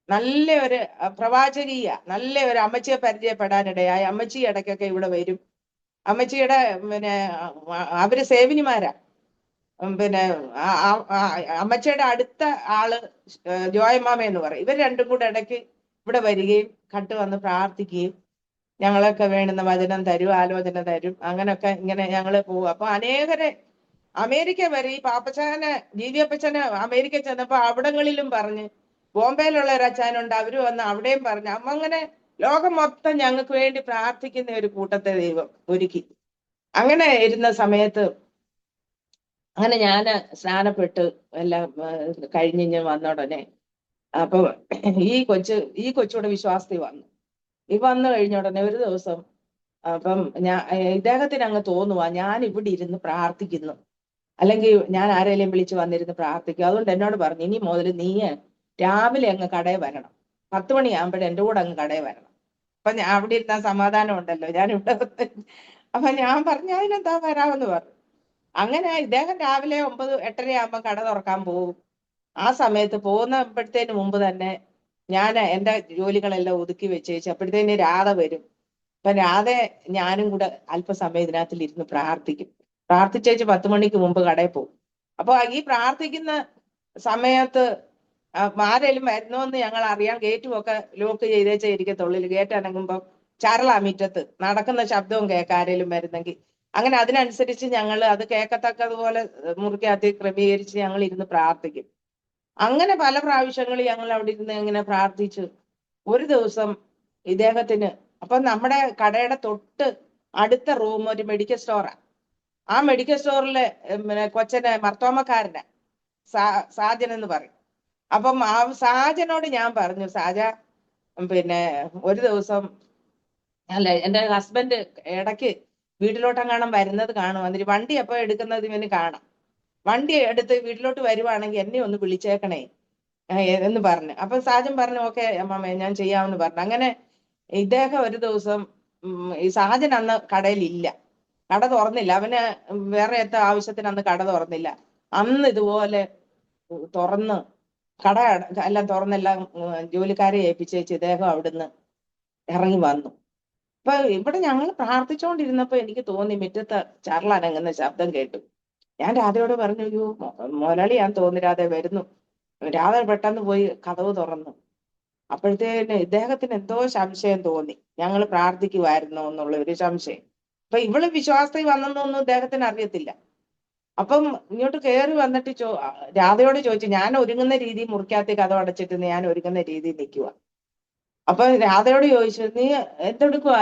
നല്ല ഒരു പ്രവാചകീയ, നല്ല ഒരു അമ്മച്ചിയെ പരിചയപ്പെടാനിടയായി. അമ്മച്ചി ഇടയ്ക്കൊക്കെ ഇവിടെ വരും. അമ്മച്ചിയുടെ പിന്നെ അവര് സേവിനിമാരാ. പിന്നെ അമ്മച്ചിയുടെ അടുത്ത ആള് ജോയമ്മാമ എന്ന് പറയും. ഇവർ രണ്ടും കൂടെ ഇടയ്ക്ക് ഇവിടെ വരികയും വന്ന് പ്രാർത്ഥിക്കുകയും ഞങ്ങളൊക്കെ വേണ്ടുന്ന വചനം തരും, ആലോചന തരും. അങ്ങനൊക്കെ ഇങ്ങനെ ഞങ്ങള് പോകും. അപ്പൊ അനേകരെ അമേരിക്ക വരെ ഈ പാപ്പച്ചനെ ജീവിയപ്പച്ചന് അമേരിക്ക ചെന്നപ്പോ അവിടങ്ങളിലും പറഞ്ഞ്, ബോംബെയിലുള്ള ഒരു അച്ഛനുണ്ട്, അവര് വന്ന് അവിടെയും പറഞ്ഞു. അമ്മ അങ്ങനെ ലോകം മൊത്തം ഞങ്ങൾക്ക് വേണ്ടി പ്രാർത്ഥിക്കുന്ന ഒരു കൂട്ടത്തെ ദൈവം ഒരുക്കി. അങ്ങനെ ഇരുന്ന സമയത്ത് അങ്ങനെ ഞാന് സ്നാനപ്പെട്ട് എല്ലാം കഴിഞ്ഞ് വന്ന ഉടനെ അപ്പൊ ഈ കൊച്ചൂടെ വിശ്വാസത്തിൽ വന്നു. വന്നു കഴിഞ്ഞ ഉടനെ ഒരു ദിവസം അപ്പം ഇദ്ദേഹത്തിന് അങ്ങ് തോന്നുവാ ഞാൻ ഇവിടെ ഇരുന്ന് പ്രാർത്ഥിക്കുന്നു, അല്ലെങ്കിൽ ഞാൻ ആരെങ്കിലും വിളിച്ച് വന്നിരുന്ന് പ്രാർത്ഥിക്കും. അതുകൊണ്ട് എന്നോട് പറഞ്ഞു, ഇനി മുതൽ നീ രാവിലെ അങ്ങ് കടയിൽ വരണം, 10 മണിയാകുമ്പോഴേ എൻ്റെ കൂടെ അങ്ങ് കടയിൽ വരണം. അപ്പൊ ഞാൻ അവിടെ ഇരുന്ന സമാധാനം ഉണ്ടല്ലോ, ഞാൻ ഇവിടെ. അപ്പൊ ഞാൻ പറഞ്ഞു അതിനെന്താ വരാമെന്ന് പറഞ്ഞു. അങ്ങനെ ഇദ്ദേഹം രാവിലെ 9, 8:30 ആകുമ്പോൾ കട തുറക്കാൻ പോകും. ആ സമയത്ത് പോകുന്നപ്പോഴത്തേന് മുമ്പ് തന്നെ ഞാൻ എൻ്റെ ജോലികളെല്ലാം ഒതുക്കി വെച്ചേച്ച് അപ്പോഴത്തേന് രാധ വരും. അപ്പൊ രാധ ഞാനും കൂടെ അല്പസമയം ഇതിനകത്തിൽ ഇരുന്ന് പ്രാർത്ഥിക്കും. പ്രാർത്ഥിച്ചേച്ച് 10 മണിക്ക് മുമ്പ് കടയിൽ പോകും. അപ്പൊ ഈ പ്രാർത്ഥിക്കുന്ന സമയത്ത് ആരെങ്കിലും വരുന്നോന്ന് ഞങ്ങൾ അറിയാൻ ഗേറ്റും ഒക്കെ ലോക്ക് ചെയ്തേച്ചേ ഇരിക്കത്തുള്ളിൽ. ഗേറ്റ് അനങ്ങുമ്പോൾ ചരളാ മുറ്റത്ത് നടക്കുന്ന ശബ്ദവും കേൾക്കാം ആരെങ്കിലും വരുന്നെങ്കിൽ. അങ്ങനെ അതിനനുസരിച്ച് ഞങ്ങൾ അത് കേൾക്കത്തക്കതുപോലെ മുറിക്കകത്ത് ക്രമീകരിച്ച് ഞങ്ങൾ ഇരുന്ന് പ്രാർത്ഥിക്കും. അങ്ങനെ പല പ്രാവശ്യങ്ങളിൽ ഞങ്ങൾ അവിടെ ഇരുന്ന് ഇങ്ങനെ പ്രാർത്ഥിച്ചു. ഒരു ദിവസം ഇദ്ദേഹത്തിന്, അപ്പൊ നമ്മുടെ കടയുടെ തൊട്ട് അടുത്ത റൂം ഒരു മെഡിക്കൽ സ്റ്റോറാ. ആ മെഡിക്കൽ സ്റ്റോറിലെ പിന്നെ കൊച്ചനെ മർത്തോമക്കാരനെ സാജൻ എന്ന് പറയും. അപ്പം ആ സാജനോട് ഞാൻ പറഞ്ഞു, സാജ പിന്നെ ഒരു ദിവസം അല്ല എൻ്റെ ഹസ്ബൻഡ് ഇടയ്ക്ക് വീട്ടിലോട്ടെങ്ങാനും വരുന്നത് കാണും, അതിന് വണ്ടി എപ്പോ എടുക്കുന്നത് ഇവന് കാണാം. വണ്ടി എടുത്ത് വീട്ടിലോട്ട് വരുവാണെങ്കിൽ എന്നെ ഒന്ന് വിളിച്ചേക്കണേ എന്ന് പറഞ്ഞു. അപ്പൊ സാജൻ പറഞ്ഞു ഓക്കെ അമ്മാമ്മ ഞാൻ ചെയ്യാമെന്ന് പറഞ്ഞു. അങ്ങനെ ഇദ്ദേഹം ഒരു ദിവസം ഈ സാജൻ അന്ന് കടയിലില്ല, കട തുറന്നില്ല. അവന് വേറെ എത്ര ആവശ്യത്തിന് അന്ന് കട തുറന്നില്ല. അന്ന് ഇതുപോലെ തുറന്ന് കട എല്ലാം തുറന്നെല്ലാം ജോലിക്കാരെ ഏൽപ്പിച്ചേച്ച് ഇദ്ദേഹം അവിടുന്ന് ഇറങ്ങി വന്നു. അപ്പൊ ഇവിടെ ഞങ്ങൾ പ്രാർത്ഥിച്ചുകൊണ്ടിരുന്നപ്പോ എനിക്ക് തോന്നി മുറ്റത്ത് ചാർലനങ്ങുന്ന ശബ്ദം കേട്ടു. ഞാൻ രാധയോട് പറഞ്ഞു, അയ്യോ മുതലാളി ഞാൻ തോന്നി രാധ വരുന്നു. രാധ പെട്ടെന്ന് പോയി കതവ് തുറന്നു. അപ്പോഴത്തേന് ഇദ്ദേഹത്തിന് എന്തോ സംശയം തോന്നി, ഞങ്ങൾ പ്രാർത്ഥിക്കുമായിരുന്നോ എന്നുള്ള ഒരു സംശയം. അപ്പൊ ഇവള് വിശ്വാസത്തിൽ വന്നെന്നൊന്നും ഇദ്ദേഹത്തിന് അറിയത്തില്ല. അപ്പം ഇങ്ങോട്ട് കയറി വന്നിട്ട് രാധയോട് ചോദിച്ചു, ഞാൻ ഒരുങ്ങുന്ന രീതി മുറിക്കകത്ത് കതവ് അടച്ചിട്ട് ഞാൻ ഒരുങ്ങുന്ന രീതി നിൽക്കുക. അപ്പൊ രാധയോട് ചോദിച്ചു, നീ എന്തെടുക്കുക,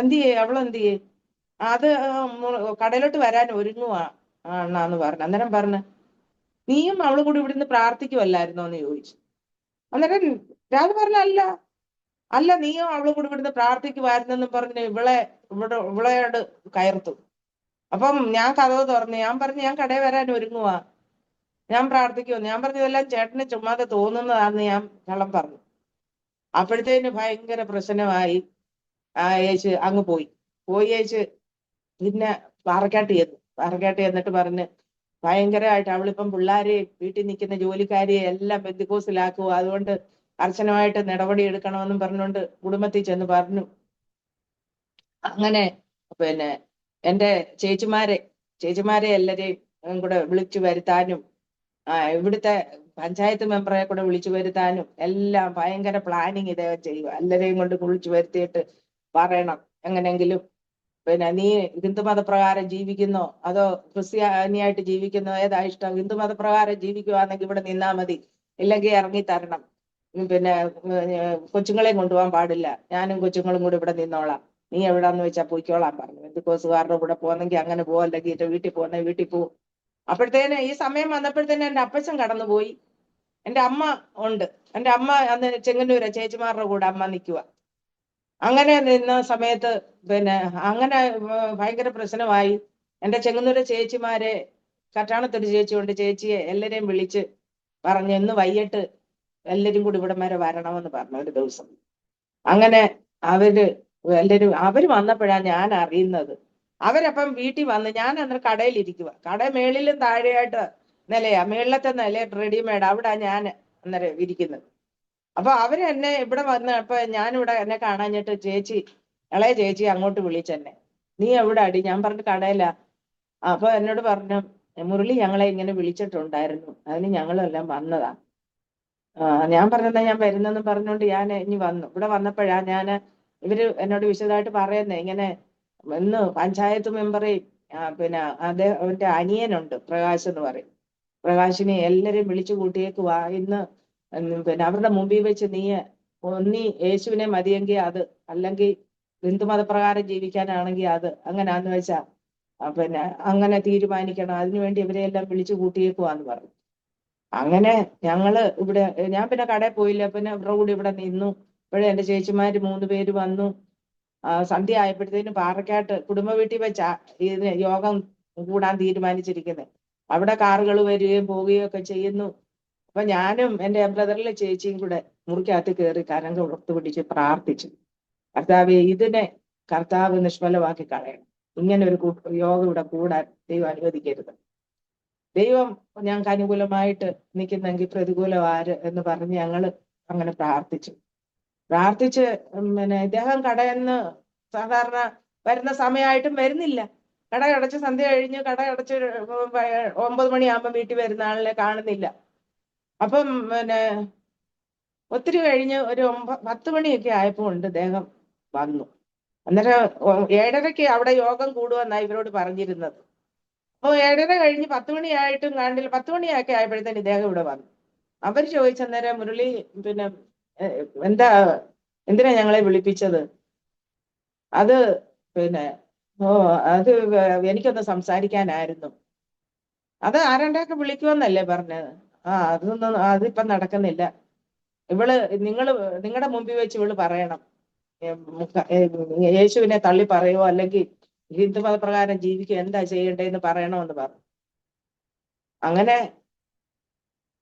എന്ത് ചെയ്യേ, അവളെന്ത് ചെയ്യേ? അത് കടയിലോട്ട് വരാൻ ഒരുങ്ങുവാ അണ്ണാന്ന് പറഞ്ഞു. അന്നേരം പറഞ്ഞു, നീയും അവളും കൂടി ഇവിടുന്ന് പ്രാർത്ഥിക്കുമല്ലായിരുന്നോ എന്ന് ചോദിച്ചു. അന്നേരം രാധ പറഞ്ഞു, അല്ല അല്ല, നീയും അവളും കൂടി ഇവിടുന്ന് പ്രാർത്ഥിക്കുമായിരുന്നെന്നും പറഞ്ഞ് ഇവളോട് കയർത്തു. അപ്പം ഞാൻ കതവ് തുറന്നു. ഞാൻ പറഞ്ഞു, ഞാൻ കടയിൽ വരാൻ ഒരുങ്ങുവാ, ഞാൻ പ്രാർത്ഥിക്കുമെന്ന്. ഞാൻ പറഞ്ഞു, ഇതെല്ലാം ചേട്ടന് ചുമ്മാതെ തോന്നുന്നതാന്ന് ഞാൻ കള്ളം പറഞ്ഞു. അപ്പോഴത്തേന് ഭയങ്കര പ്രശ്നമായി. യേശു അങ്ങ് പോയി യേശു പിന്നെ പാറക്കാട്ട് ചെന്നിട്ട് പറഞ്ഞ് ഭയങ്കരമായിട്ട് അവളിപ്പം പിള്ളേരെ വീട്ടിൽ നിൽക്കുന്ന ജോലിക്കാരിയെ എല്ലാം ബന്ധുക്കോസിലാക്കുക, അതുകൊണ്ട് കർശനമായിട്ട് നടപടി എടുക്കണമെന്നും പറഞ്ഞുകൊണ്ട് കുടുംബത്തിൽ ചെന്ന് പറഞ്ഞു. അങ്ങനെ പിന്നെ എൻ്റെ ചേച്ചിമാരെ എല്ലാരെയും കൂടെ വിളിച്ചു വരുത്താനും ഇവിടുത്തെ പഞ്ചായത്ത് മെമ്പറെ കൂടെ വിളിച്ചു വരുത്താനും എല്ലാം ഭയങ്കര പ്ലാനിങ് ഇദ്ദേഹം ചെയ്യുക. എല്ലാരെയും കൊണ്ട് വിളിച്ചു വരുത്തിയിട്ട് പറയണം, എങ്ങനെങ്കിലും പിന്നെ നീ ഹിന്ദു മതപ്രകാരം ജീവിക്കുന്നോ അതോ ക്രിസ്ത്യാനിയായിട്ട് ജീവിക്കുന്നോ, ഏതാ ഇഷ്ടം? ഹിന്ദു മതപ്രകാരം ജീവിക്കുവാണെങ്കിൽ ഇവിടെ നിന്നാ മതി, ഇല്ലെങ്കിൽ ഇറങ്ങി തരണം. പിന്നെ കൊച്ചുങ്ങളെയും കൊണ്ടുപോകാൻ പാടില്ല, ഞാനും കൊച്ചുങ്ങളും കൂടി ഇവിടെ നിന്നോളാം, നീ എവിടാന്ന് വെച്ചാൽ പോയിക്കോളാൻ പറഞ്ഞു. ബന്ധുക്കോസുകാരുടെ കൂടെ പോകുന്നെങ്കിൽ അങ്ങനെ പോകും, അല്ലെങ്കിൽ എന്റെ വീട്ടിൽ പോകുന്ന വീട്ടിൽ പോകും. അപ്പോഴത്തേന് ഈ സമയം വന്നപ്പോഴത്തേന് എൻ്റെ അപ്പച്ചൻ കടന്നുപോയി. എൻ്റെ അമ്മ ഉണ്ട്. എൻ്റെ അമ്മ അന്ന് ചെങ്ങന്നൂര ചേച്ചിമാരുടെ കൂടെ അമ്മ നിൽക്കുക. അങ്ങനെ നിന്ന സമയത്ത് പിന്നെ അങ്ങനെ ഭയങ്കര പ്രശ്നമായി. എൻ്റെ ചെങ്ങന്നൂരെ ചേച്ചിമാരെ കറ്റാണത്തൊരു ചേച്ചിയുണ്ട്, ചേച്ചിയെ എല്ലാരെയും വിളിച്ച് പറഞ്ഞു, ഇന്ന് വൈകിട്ട് എല്ലാരും കൂടി ഇവിടം വരെ വരണമെന്ന് പറഞ്ഞു ഒരു ദിവസം. അങ്ങനെ അവര് വന്നപ്പോഴാണ് ഞാൻ അറിയുന്നത്. അവരപ്പം വീട്ടിൽ വന്ന്, ഞാൻ അന്നേരം കടയിലിരിക്കുക, കട മേളിലും താഴെയായിട്ട് നിലയാ, മേളിലത്തെ നില റെഡിമെയ്ഡ്, അവിടെ ഞാൻ അന്നേരം ഇരിക്കുന്നത്. അപ്പൊ അവരെന്നെ ഇവിടെ വന്ന് അപ്പൊ ഞാനിവിടെ എന്നെ കാണാഞ്ഞിട്ട് ഇളയ ചേച്ചി അങ്ങോട്ട് വിളിച്ചെന്നെ, നീ എവിടെ അടി? ഞാൻ പറഞ്ഞു കടയിലാ. അപ്പൊ എന്നോട് പറഞ്ഞു, മുരളി ഞങ്ങളെ ഇങ്ങനെ വിളിച്ചിട്ടുണ്ടായിരുന്നു, അതിന് ഞങ്ങളെല്ലാം വന്നതാ. ഞാൻ പറഞ്ഞതാ ഞാൻ വരുന്നെന്ന് പറഞ്ഞുകൊണ്ട് ഞാൻ ഇനി വന്നു. ഇവിടെ വന്നപ്പോഴാ ഇവര് എന്നോട് വിശദമായിട്ട് പറയുന്നേ, ഇങ്ങനെ ഇന്ന് പഞ്ചായത്ത് മെമ്പറേയും പിന്നെ അവന്റെ അനിയനുണ്ട് പ്രകാശ് എന്ന് പറയും, പ്രകാശിനെ എല്ലാരെയും വിളിച്ചു കൂട്ടിയേക്കുവാ ഇന്ന്. പിന്നെ അവരുടെ മുമ്പിൽ വെച്ച് നീ യേശുവിനെ മതിയെങ്കിൽ അത്, അല്ലെങ്കിൽ ഹിന്ദു മതപ്രകാരം ജീവിക്കാനാണെങ്കിൽ അത്, അങ്ങനാന്ന് വെച്ചാ പിന്നെ അങ്ങനെ തീരുമാനിക്കണം, അതിനുവേണ്ടി ഇവരെയെല്ലാം വിളിച്ചു കൂട്ടിയേക്കുവാന്ന് പറഞ്ഞു. അങ്ങനെ ഞാൻ പിന്നെ കടയിൽ പോയില്ല, പിന്നെ ഇവരുടെ കൂടി ഇവിടെ നിന്നു. ഇപ്പോഴേ എൻ്റെ ചേച്ചിമാര് 3 പേര് വന്നു. സന്ധ്യ ആയപ്പോഴത്തേനും പാറക്കാട്ട് കുടുംബ വീട്ടിൽ വെച്ചാ ഇതിന് യോഗം കൂടാൻ തീരുമാനിച്ചിരിക്കുന്നത്. അവിടെ കാറുകൾ വരികയും പോവുകയും ഒക്കെ ചെയ്യുന്നു. അപ്പൊ ഞാനും എൻ്റെ ബ്രദറിലെ ചേച്ചിയും കൂടെ മുറിക്കകത്ത് കയറി കരം ഉറത്ത് പിടിച്ച് പ്രാർത്ഥിച്ചു, കർത്താവെ ഇതിനെ കർത്താവ് നിഷ്ഫലമാക്കി കളയണം, ഇങ്ങനെ ഒരു യോഗം ഇവിടെ കൂടാൻ ദൈവം അനുവദിക്കരുത്, ദൈവം ഞങ്ങൾക്ക് അനുകൂലമായിട്ട് നിൽക്കുന്നെങ്കിൽ പ്രതികൂലം ആര് എന്ന് പറഞ്ഞ് ഞങ്ങള് അങ്ങനെ പ്രാർത്ഥിച്ച് പിന്നെ ഇദ്ദേഹം കടയെന്ന് സാധാരണ വരുന്ന സമയമായിട്ടും വരുന്നില്ല. കട അടച്ച് സന്ധ്യ കഴിഞ്ഞ് കട അടച്ച് 9 മണിയാകുമ്പോൾ വീട്ടിൽ വരുന്ന ആളിനെ കാണുന്നില്ല. അപ്പം പിന്നെ ഒത്തിരി കഴിഞ്ഞ് ഒരു 10 മണിയൊക്കെ ആയപ്പോൾ ഉണ്ട് ഇദ്ദേഹം വന്നു. അന്നേരം 7:30 അവിടെ യോഗം കൂടുമെന്നാണ് ഇവരോട് പറഞ്ഞിരുന്നത്. അപ്പോൾ 7:30 കഴിഞ്ഞ് 10 മണിയായിട്ടും കാണില്ല. 10 മണിയൊക്കെ ആയപ്പോഴത്തേന് ഇദ്ദേഹം ഇവിടെ വന്നു. അവർ ചോദിച്ചന്നേരം, മുരളി പിന്നെ എന്തിനാ ഞങ്ങളെ വിളിപ്പിച്ചത്? അത് പിന്നെ അത് എനിക്കൊന്ന് സംസാരിക്കാനായിരുന്നു. അത് ആരണ്ടൊക്കെ വിളിക്കുമെന്നല്ലേ പറഞ്ഞത്? അതിപ്പം നടക്കുന്നില്ല. നിങ്ങളുടെ മുമ്പിൽ വെച്ച് ഇവള് പറയണം, യേശുവിനെ തള്ളി പറയുമോ അല്ലെങ്കിൽ ഹിന്ദു മതപ്രകാരം ജീവിക്കുക എന്താ ചെയ്യേണ്ടതെന്ന് പറയണമെന്ന് പറഞ്ഞു. അങ്ങനെ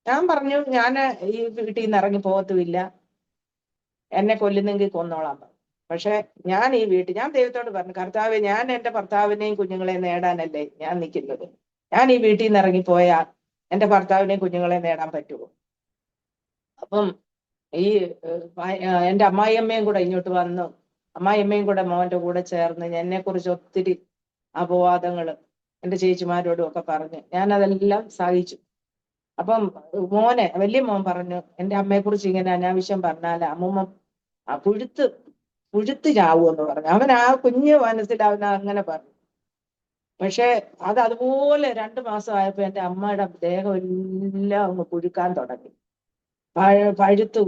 ഞാൻ പറഞ്ഞു, ഞാൻ ഈ വീട്ടിൽ നിന്ന് ഇറങ്ങി പോകത്തുമില്ല, എന്നെ കൊല്ലുന്നെങ്കിൽ കൊന്നോളാം. പക്ഷെ ഞാൻ ഈ വീട്ടിൽ, ഞാൻ ദൈവത്തോട് പറഞ്ഞു, കർത്താവെ, ഞാൻ എന്റെ ഭർത്താവിനെയും കുഞ്ഞുങ്ങളെയും നേടാനല്ലേ ഞാൻ നിൽക്കുന്നത്. ഞാൻ ഈ വീട്ടിൽ നിന്ന് ഇറങ്ങിപ്പോയാൽ എന്റെ ഭർത്താവിനെയും കുഞ്ഞുങ്ങളെയും നേടാൻ പറ്റുമോ? അപ്പം ഈ എന്റെ അമ്മായിയമ്മയും കൂടെ ഇങ്ങോട്ട് വന്നു. അമ്മായിയമ്മയും കൂടെ മോന്റെ കൂടെ ചേർന്ന് എന്നെ കുറിച്ച് ഒത്തിരി അപവാദങ്ങൾ എന്റെ ചേച്ചിമാരോടും ഒക്കെ പറഞ്ഞ് ഞാൻ അതെല്ലാം സഹിച്ചു. അപ്പം വലിയ മോൻ പറഞ്ഞു, എന്റെ അമ്മയെ കുറിച്ച് ഇങ്ങനെ അനാവശ്യം പറഞ്ഞാൽ അമ്മൂമ്മ പുഴുത്ത് ചാവുമെന്ന് പറഞ്ഞു. അവൻ ആ കുഞ്ഞു മനസ്സിൽ അവൻ അങ്ങനെ പറഞ്ഞു. പക്ഷെ അത് അതുപോലെ 2 മാസമായപ്പോ എന്റെ അമ്മയുടെ ദേഹം എല്ലാം അങ്ങ് പുഴുക്കാൻ തുടങ്ങി. പഴുത്ത്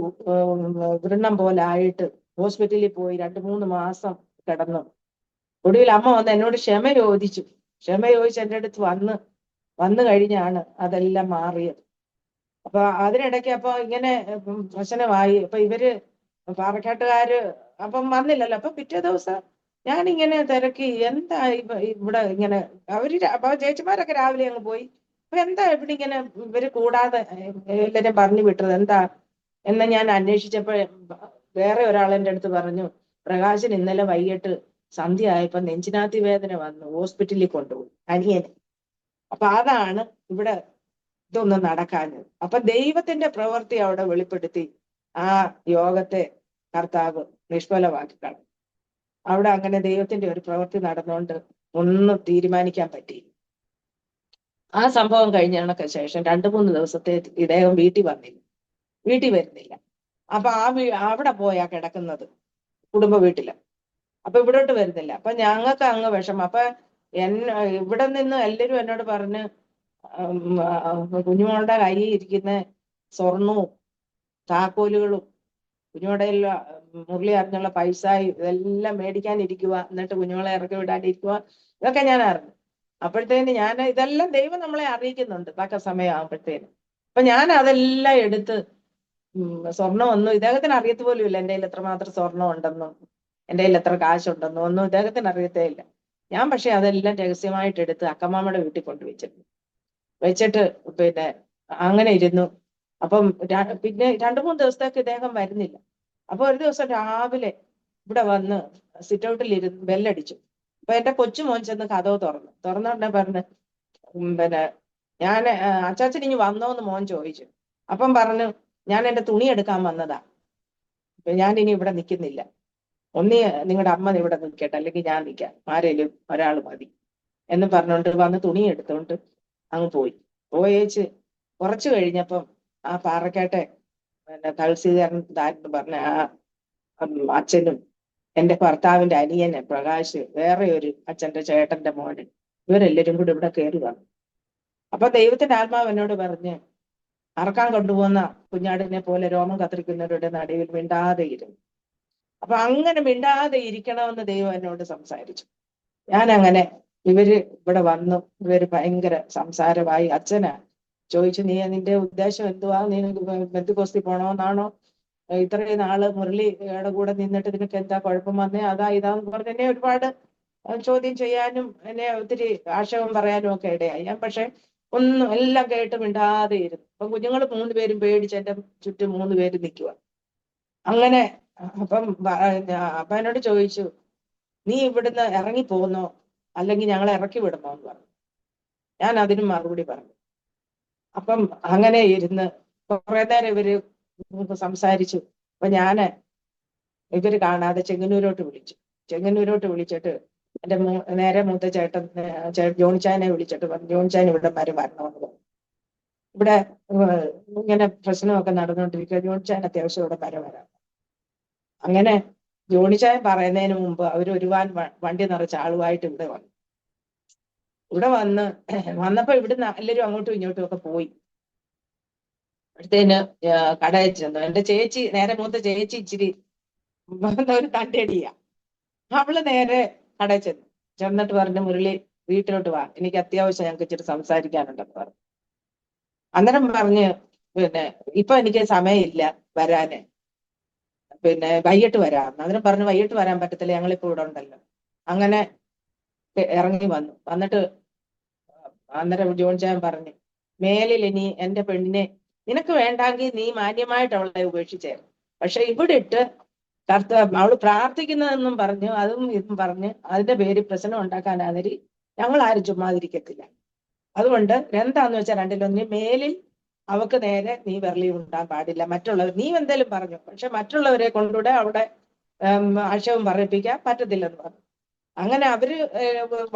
വൃണ്ണം പോലെ ആയിട്ട് ഹോസ്പിറ്റലിൽ പോയി 2-3 മാസം കിടന്നു. ഒടുവിൽ അമ്മ വന്ന് എന്നോട് ക്ഷമ ചോദിച്ചു എന്റെ അടുത്ത് വന്നു കഴിഞ്ഞാണ് അതെല്ലാം മാറിയത്. അപ്പൊ അതിനിടയ്ക്ക് അപ്പൊ ഇങ്ങനെ പ്രശ്നമായി. അപ്പൊ ഇവര് പാറക്കാട്ടുകാര് അപ്പം വന്നില്ലല്ലോ. അപ്പൊ പിറ്റേ ദിവസം ഞാനിങ്ങനെ തിരക്കി, എന്താ ഇവിടെ ഇങ്ങനെ അപ്പൊ ചേച്ചിമാരൊക്കെ രാവിലെ അങ്ങ് പോയി. അപ്പൊ എന്താ ഇവിടെ ഇങ്ങനെ ഇവര് കൂടാതെ എല്ലാരും പറഞ്ഞു വിട്ടത് എന്താ എന്ന് ഞാൻ അന്വേഷിച്ചപ്പോ വേറെ ഒരാൾ എൻ്റെ അടുത്ത് പറഞ്ഞു, പ്രകാശൻ ഇന്നലെ വൈകിട്ട് സന്ധ്യ ആയപ്പോ നെഞ്ചിനാത്തി വേദന വന്നു, ഹോസ്പിറ്റലിൽ കൊണ്ടുപോയി അനിയനെ. അപ്പൊ അതാണ് ഇവിടെ ഇതൊന്നും നടക്കാഞ്ഞത്. അപ്പൊ ദൈവത്തിന്റെ പ്രവൃത്തി അവിടെ വെളിപ്പെടുത്തി ആ യോഗത്തെ കർത്താവ് നിഷ്ഫലമാക്കി കളഞ്ഞു. അവിടെ അങ്ങനെ ദൈവത്തിന്റെ ഒരു പ്രവൃത്തി നടന്നുകൊണ്ട് ഒന്നും തീരുമാനിക്കാൻ പറ്റി. ആ സംഭവം കഴിഞ്ഞതിനൊക്കെ ശേഷം 2-3 ദിവസത്തെ ഇദ്ദേഹം വീട്ടിൽ വരുന്നില്ല. അപ്പൊ അവിടെ പോയാ കിടക്കുന്നത്, കുടുംബ വീട്ടില്. അപ്പൊ ഇവിടോട്ട് വരുന്നില്ല. അപ്പൊ ഞങ്ങൾക്ക് അങ്ങ് വിഷമം. അപ്പൊ ഇവിടെ നിന്ന് എല്ലാരും എന്നോട് പറഞ്ഞ്, കുഞ്ഞുമോളുടെ കയ്യിൽ ഇരിക്കുന്ന സ്വർണവും താക്കോലുകളും കുഞ്ഞുമോടെ മുരളി അറിഞ്ഞുള്ള പൈസ ഇതെല്ലാം മേടിക്കാനിരിക്കുക, എന്നിട്ട് കുഞ്ഞുങ്ങളെ ഇറക്കി വിടാനിരിക്കുക, ഇതൊക്കെ ഞാൻ അറിഞ്ഞു. അപ്പോഴത്തേന് ഞാൻ ഇതെല്ലാം ദൈവം നമ്മളെ അറിയിക്കുന്നുണ്ട് തക്ക സമയമാകുമ്പോഴത്തേന്. അപ്പൊ ഞാൻ അതെല്ലാം എടുത്ത് സ്വർണ്ണമൊന്നും ഇദ്ദേഹത്തിന് അറിയത്ത് പോലും ഇല്ല എൻ്റെ കയ്യിൽ എത്രമാത്രം സ്വർണ്ണം ഉണ്ടെന്നും എൻ്റെ കയ്യിൽ എത്ര കാശുണ്ടെന്നും ഒന്നും ഇദ്ദേഹത്തിന് അറിയത്തേ ഇല്ല. ഞാൻ പക്ഷെ അതെല്ലാം രഹസ്യമായിട്ട് എടുത്ത് അക്കമ്മാമ്മയുടെ വീട്ടിൽ വെച്ചിട്ട് പിന്നെ അങ്ങനെ ഇരുന്നു. അപ്പം പിന്നെ 2-3 ദിവസത്തേക്ക് ഇദ്ദേഹം വരുന്നില്ല. അപ്പൊ ഒരു ദിവസം രാവിലെ ഇവിടെ വന്ന് സിറ്റ് ഔട്ടിൽ ഇരുന്ന് ബെല്ലടിച്ചു. അപ്പൊ എന്റെ കൊച്ചുമോൻ ചെന്ന് കതവ് തുറന്നോണ്ടേ പറഞ്ഞ്, പിന്നെ ഞാൻ അച്ചാച്ചൻ ഇനി വന്നോന്ന് മോൻ ചോദിച്ചു. അപ്പം പറഞ്ഞു, ഞാൻ എന്റെ തുണി എടുക്കാൻ വന്നതാ, ഞാൻ ഇനി ഇവിടെ നിൽക്കുന്നില്ല, നിങ്ങളുടെ അമ്മ ഇവിടെ നിൽക്കട്ടെ, അല്ലെങ്കിൽ ഞാൻ നിൽക്കാം, ആരേലും ഒരാൾ മതി എന്ന് പറഞ്ഞോണ്ട് വന്ന് തുണി എടുത്തോണ്ട് അങ്ങ് പോയേച്ച് കുറച്ചു കഴിഞ്ഞപ്പം ആ പാറക്കാട്ടെ തഹസീൽദാരൻ പറഞ്ഞ ആ അച്ഛനും എന്റെ ഭർത്താവിന്റെ അനിയന് പ്രകാശ്, വേറെ ഒരു അച്ഛന്റെ ചേട്ടന്റെ മോന്, ഇവരെല്ലാരും കൂടി ഇവിടെ കയറി വന്നു. അപ്പൊ ദൈവത്തിന്റെ ആത്മാവ് എന്നോട് പറഞ്ഞ്, അറക്കാൻ കൊണ്ടുപോകുന്ന കുഞ്ഞാടിനെ പോലെ രോമം കത്തിരിക്കുന്നവരുടെ നടുവിൽ മിണ്ടാതെ ഇരുന്നു. അപ്പൊ അങ്ങനെ മിണ്ടാതെ ഇരിക്കണമെന്ന് ദൈവം എന്നോട് സംസാരിച്ചു. ഞാൻ അങ്ങനെ ഇവര് ഇവിടെ വന്നു. ഇവര് ഭയങ്കര സംസാരമായി. അച്ഛനാ ചോദിച്ചു, നിന്റെ ഉദ്ദേശം എന്തുവാ, നീ പെന്തിക്കോസ്തി പോണോന്നാണോ, ഇത്രയും നാള് മുരളിയുടെ കൂടെ നിന്നിട്ട് നിനക്ക് എന്താ കുഴപ്പം വന്നേ, ഇതാന്ന് പറഞ്ഞ് എന്നെ ഒരുപാട് ചോദ്യം ചെയ്യാനും എന്നെ ഒത്തിരി ആക്ഷേപം പറയാനും ഒക്കെ ഇടയായി. ഞാൻ പക്ഷെ ഒന്നും എല്ലാം കേട്ട് മിണ്ടാതെ ഇരുന്നു. അപ്പൊ കുഞ്ഞുങ്ങൾ 3 പേരും പേടിച്ച് എന്റെ ചുറ്റും 3 പേര് നിൽക്കുക. അങ്ങനെ അപ്പൊ എന്നോട് ചോദിച്ചു, നീ ഇവിടുന്ന് ഇറങ്ങി പോകുന്നോ അല്ലെങ്കിൽ ഞങ്ങളെ ഇറക്കി വിടണോ എന്ന് പറഞ്ഞു. ഞാൻ അതിനും മറുപടി പറഞ്ഞു. അപ്പം അങ്ങനെ ഇരുന്ന് കുറെ നേരം ഇവര് സംസാരിച്ചു. അപ്പൊ ഇവര് കാണാതെ ചെങ്ങന്നൂരോട്ട് വിളിച്ചിട്ട് എന്റെ നേരെ മൂത്ത ചേട്ടൻ ജോണിച്ചാനെ വിളിച്ചിട്ട് പറഞ്ഞു, ജോണിച്ചാൻ ഇവിടെ വരണമെന്ന് പറഞ്ഞു. ഇവിടെ ഇങ്ങനെ പ്രശ്നമൊക്കെ നടന്നുകൊണ്ടിരിക്കുക, ജോണിച്ചാൻ അത്യാവശ്യം ഇവിടെ വരാം. അങ്ങനെ ജോണിച്ചാൻ പറയുന്നതിന് മുമ്പ് അവർ വണ്ടി നിറച്ച ആളുമായിട്ട് ഇവിടെ വന്നപ്പോ ഇവിടുന്ന് എല്ലാവരും അങ്ങോട്ടും ഇങ്ങോട്ടും ഒക്കെ പോയി. അടുത്തേന് കടയിൽ ചെന്നു. എന്റെ ചേച്ചി, നേരെ മൂത്ത ചേച്ചി ഇച്ചിരി ഒരു തണ്ടടിയാ. അവള് നേരെ കടയിൽ ചെന്നിട്ട് പറഞ്ഞു, മുരളി വീട്ടിലോട്ട് വാ, എനിക്ക് അത്യാവശ്യം ഞങ്ങൾക്ക് ഇച്ചിരി സംസാരിക്കാനുണ്ടെന്ന് പറഞ്ഞു. അന്നേരം പറഞ്ഞ്, പിന്നെ ഇപ്പൊ എനിക്ക് സമയമില്ല വരാന്, പിന്നെ വൈകിട്ട് വരാം. അന്നേരം പറഞ്ഞു, വൈകിട്ട് വരാൻ പറ്റത്തില്ല, ഞങ്ങളിപ്പോ ഇവിടെ ഉണ്ടല്ലോ. അങ്ങനെ ഇറങ്ങി വന്നിട്ട് അന്നേരം ജോൺ ചാൻ പറഞ്ഞു, മേലിൽ ഇനി എന്റെ പെണ്ണിനെ നിനക്ക് വേണ്ടെങ്കിൽ നീ മാന്യമായിട്ട് അവളെ ഉപേക്ഷിച്ചേ, പക്ഷെ ഇവിടെ ഇട്ട് അവള് പ്രാർത്ഥിക്കുന്നതെന്നും പറഞ്ഞു അതും ഇതും പറഞ്ഞ് അതിന്റെ പേര് പ്രശ്നം ഉണ്ടാക്കാനാതിരി ഞങ്ങൾ ആരും ചുമ്മാതിരിക്കത്തില്ല. അതുകൊണ്ട് എന്താന്ന് വെച്ചാൽ രണ്ടിലൊന്ന്, മേലിൽ അവക്ക് നേരെ നീ വിരളി ഉണ്ടാകാൻ പാടില്ല. മറ്റുള്ളവർ നീ എന്തേലും പറഞ്ഞു, പക്ഷെ മറ്റുള്ളവരെ കൊണ്ടുകൂടെ അവിടെ ആക്ഷേപം പറയിപ്പിക്കാൻ പറ്റത്തില്ലെന്ന് പറഞ്ഞു. അങ്ങനെ അവര്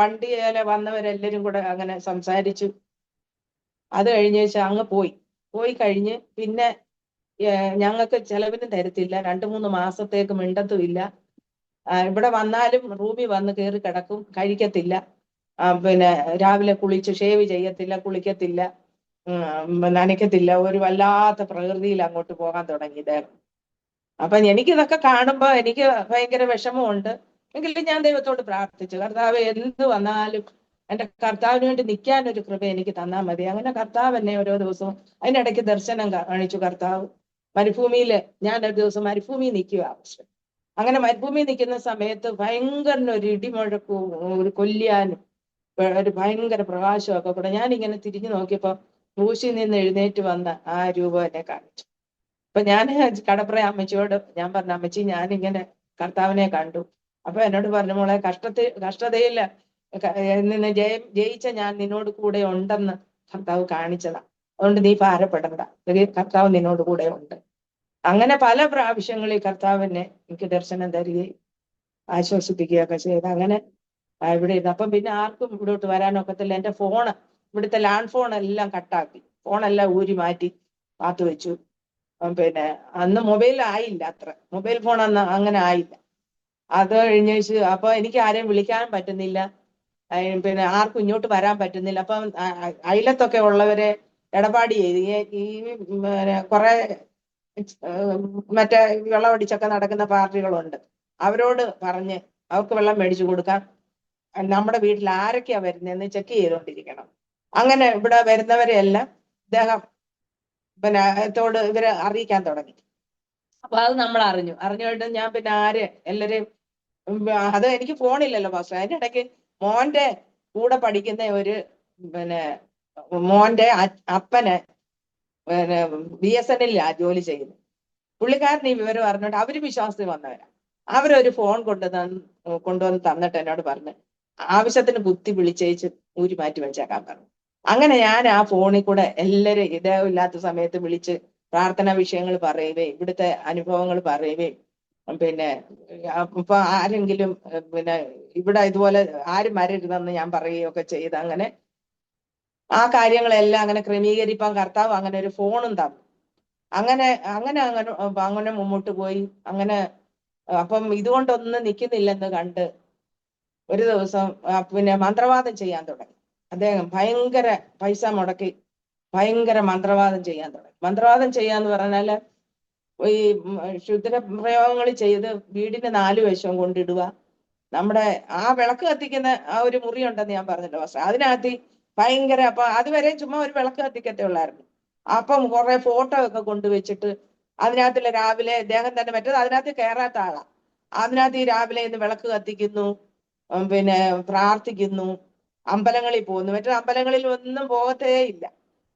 വണ്ടിയിലെ വന്നവരെല്ലാരും കൂടെ അങ്ങനെ സംസാരിച്ചു. അത് കഴിഞ്ഞ അങ്ങ് പോയി കഴിഞ്ഞ് പിന്നെ ഞങ്ങൾക്ക് ചെലവിന് തരത്തില്ല, 2-3 മാസത്തേക്ക് മിണ്ടത്തുമില്ല. ഇവിടെ വന്നാലും റൂമിൽ വന്ന് കയറി കിടക്കും, കഴിക്കത്തില്ല. പിന്നെ രാവിലെ കുളിച്ച് ഷേവ് ചെയ്യത്തില്ല, കുളിക്കത്തില്ല, നനയ്ക്കത്തില്ല. ഒരു വല്ലാത്ത പ്രകൃതിയിൽ അങ്ങോട്ട് പോകാൻ തുടങ്ങി ഇദ്ദേഹം. അപ്പൊ എനിക്കിതൊക്കെ കാണുമ്പോ എനിക്ക് ഭയങ്കര വിഷമമുണ്ട്. എങ്കിലും ഞാൻ ദൈവത്തോട് പ്രാർത്ഥിച്ചു, കർത്താവ് എന്ത് വന്നാലും എന്റെ കർത്താവിന് വേണ്ടി നിൽക്കാൻ ഒരു കൃപ എനിക്ക് തന്നാൽ മതി. അങ്ങനെ കർത്താവ് എന്നെ ഓരോ ദിവസവും അതിനിടയ്ക്ക് ദർശനം കാണിച്ചു. കർത്താവ് മരുഭൂമിയില്, ഞാൻ ഒരു ദിവസം മരുഭൂമി നിൽക്കുക ആവശ്യം. അങ്ങനെ മരുഭൂമി നിൽക്കുന്ന സമയത്ത് ഭയങ്കര ഒരു ഇടിമുഴക്കും ഒരു കൊല്ലിയാനും ഒരു ഭയങ്കര പ്രകാശമൊക്കെ കൂടെ ഞാൻ ഇങ്ങനെ തിരിഞ്ഞു നോക്കിയപ്പോ ക്രൂശിൽ നിന്ന് എഴുന്നേറ്റ് വന്ന ആ രൂപം എന്നെ കാണിച്ചു. അപ്പൊ ഞാൻ കടപ്ര അമ്മച്ചിയോട് ഞാൻ പറഞ്ഞു, അമ്മച്ചി ഞാനിങ്ങനെ കർത്താവിനെ കണ്ടു. അപ്പൊ എന്നോട് പറഞ്ഞു, മോളെ കഷ്ടതയിൽ നിന്ന് ജയിച്ച ഞാൻ നിന്നോട് കൂടെ ഉണ്ടെന്ന് കർത്താവ് കാണിച്ചതാ, അതുകൊണ്ട് നീ ഭാരപ്പെടണ്ട, കർത്താവ് നിന്നോട് കൂടെ ഉണ്ട്. അങ്ങനെ പല പ്രാവശ്യങ്ങളിൽ കർത്താവിനെ എനിക്ക് ദർശനം തരികയും ആശ്വസിപ്പിക്കുകയൊക്കെ ചെയ്ത് അങ്ങനെ ഇവിടെ ഇരുന്നു. അപ്പം പിന്നെ ആർക്കും ഇവിടോട്ട് വരാനൊക്കത്തില്ല. എന്റെ ഫോണ്, ഇവിടുത്തെ ലാൻഡ് ഫോൺ എല്ലാം കട്ടാക്കി, ഫോണെല്ലാം ഊരി മാറ്റി കാത്തു വെച്ചു. പിന്നെ അന്ന് മൊബൈൽ ആയില്ല, അത്ര മൊബൈൽ ഫോൺ അന്ന് അങ്ങനെ ആയില്ല. അത് കഴിഞ്ഞ് അപ്പൊ എനിക്ക് ആരെയും വിളിക്കാനും പറ്റുന്നില്ല, പിന്നെ ആർക്കും ഇങ്ങോട്ട് വരാൻ പറ്റുന്നില്ല. അപ്പം അയലത്തൊക്കെ ഉള്ളവരെ ഇടപാട് ചെയ്ത് ഈ കുറെ മറ്റേ വെള്ളമടിച്ചൊക്കെ നടക്കുന്ന പാർട്ടികളുണ്ട്, അവരോട് പറഞ്ഞ് അവർക്ക് വെള്ളം മേടിച്ചു കൊടുക്കാൻ നമ്മുടെ വീട്ടിൽ ആരൊക്കെയാ വരുന്നതെന്ന് ചെക്ക് ചെയ്തുകൊണ്ടിരിക്കണം. അങ്ങനെ ഇവിടെ വരുന്നവരെ എല്ലാം ഇദ്ദേഹം പിന്നെ ത്തോട് ഇവരെ അറിയിക്കാൻ തുടങ്ങി. അപ്പൊ അത് നമ്മൾ അറിഞ്ഞുകൊണ്ട് ഞാൻ പിന്നെ എല്ലാരെയും അത് എനിക്ക് ഫോണില്ലല്ലോ പാസ്റ്റർ. അതിന്റെ ഇടയ്ക്ക് മോന്റെ കൂടെ പഠിക്കുന്ന ഒരു പിന്നെ മോന്റെ അപ്പന് പിന്നെ BSNL ജോലി ചെയ്യുന്നു. പുള്ളിക്കാരൻ ഈ വിവരം അറിഞ്ഞോണ്ട് അവര് വിശ്വാസത്തിൽ വന്നവരാ. അവരൊരു ഫോൺ കൊണ്ടുവന്ന് തന്നിട്ട് എന്നോട് പറഞ്ഞു, ആവശ്യത്തിന് ബുദ്ധി വിളിച്ചേച്ച് ഊരി മാറ്റി വെച്ചേക്കാൻ പറഞ്ഞു. അങ്ങനെ ഞാൻ ആ ഫോണിൽ കൂടെ എല്ലാരും ഇല്ലാത്ത സമയത്ത് വിളിച്ച് പ്രാർത്ഥനാ വിഷയങ്ങൾ പറയുകയും ഇവിടുത്തെ അനുഭവങ്ങൾ പറയുകയും പിന്നെ ഇപ്പൊ ആരെങ്കിലും പിന്നെ ഇവിടെ ഇതുപോലെ ആരും വരരുതെന്ന് ഞാൻ പറയുകയൊക്കെ ചെയ്ത് അങ്ങനെ ആ കാര്യങ്ങളെല്ലാം അങ്ങനെ ക്രമീകരിപ്പാൻ കർത്താവ് അങ്ങനെ ഒരു ഫോണും തന്നു. അങ്ങനെ അങ്ങനെ അങ്ങനെ അങ്ങനെ മുമ്പോട്ട് പോയി. അങ്ങനെ അപ്പം ഇതുകൊണ്ടൊന്നും നിൽക്കുന്നില്ലെന്ന് കണ്ട് ഒരു ദിവസം പിന്നെ മന്ത്രവാദം ചെയ്യാൻ തുടങ്ങി. അദ്ദേഹം ഭയങ്കര പൈസ മുടക്കി ഭയങ്കര മന്ത്രവാദം ചെയ്യാൻ തുടങ്ങി. മന്ത്രവാദം ചെയ്യാന്ന് പറഞ്ഞാല് ഈ ക്ഷുദ്രപ്രയോഗങ്ങൾ ചെയ്ത് വീടിന് 4 വശവും കൊണ്ടിടുക. നമ്മുടെ ആ വിളക്ക് കത്തിക്കുന്ന ആ ഒരു മുറി ഉണ്ടെന്ന് ഞാൻ പറഞ്ഞല്ലോ പക്ഷെ അതിനകത്ത് ഭയങ്കര, അപ്പൊ അതുവരെ ചുമ്മാ ഒരു വിളക്ക് കത്തിക്കത്തേ ഉള്ളായിരുന്നു. അപ്പം കുറെ ഫോട്ടോ ഒക്കെ കൊണ്ടുവച്ചിട്ട് അതിനകത്തില്ല രാവിലെ അദ്ദേഹം തന്നെ, മറ്റേത് അതിനകത്ത് കയറാത്ത ആളാ, അതിനകത്ത് ഈ രാവിലെ ഇന്ന് വിളക്ക് കത്തിക്കുന്നു, പിന്നെ പ്രാർത്ഥിക്കുന്നു, അമ്പലങ്ങളിൽ പോകുന്നു. മറ്റേ അമ്പലങ്ങളിൽ ഒന്നും പോകത്തേ ഇല്ല.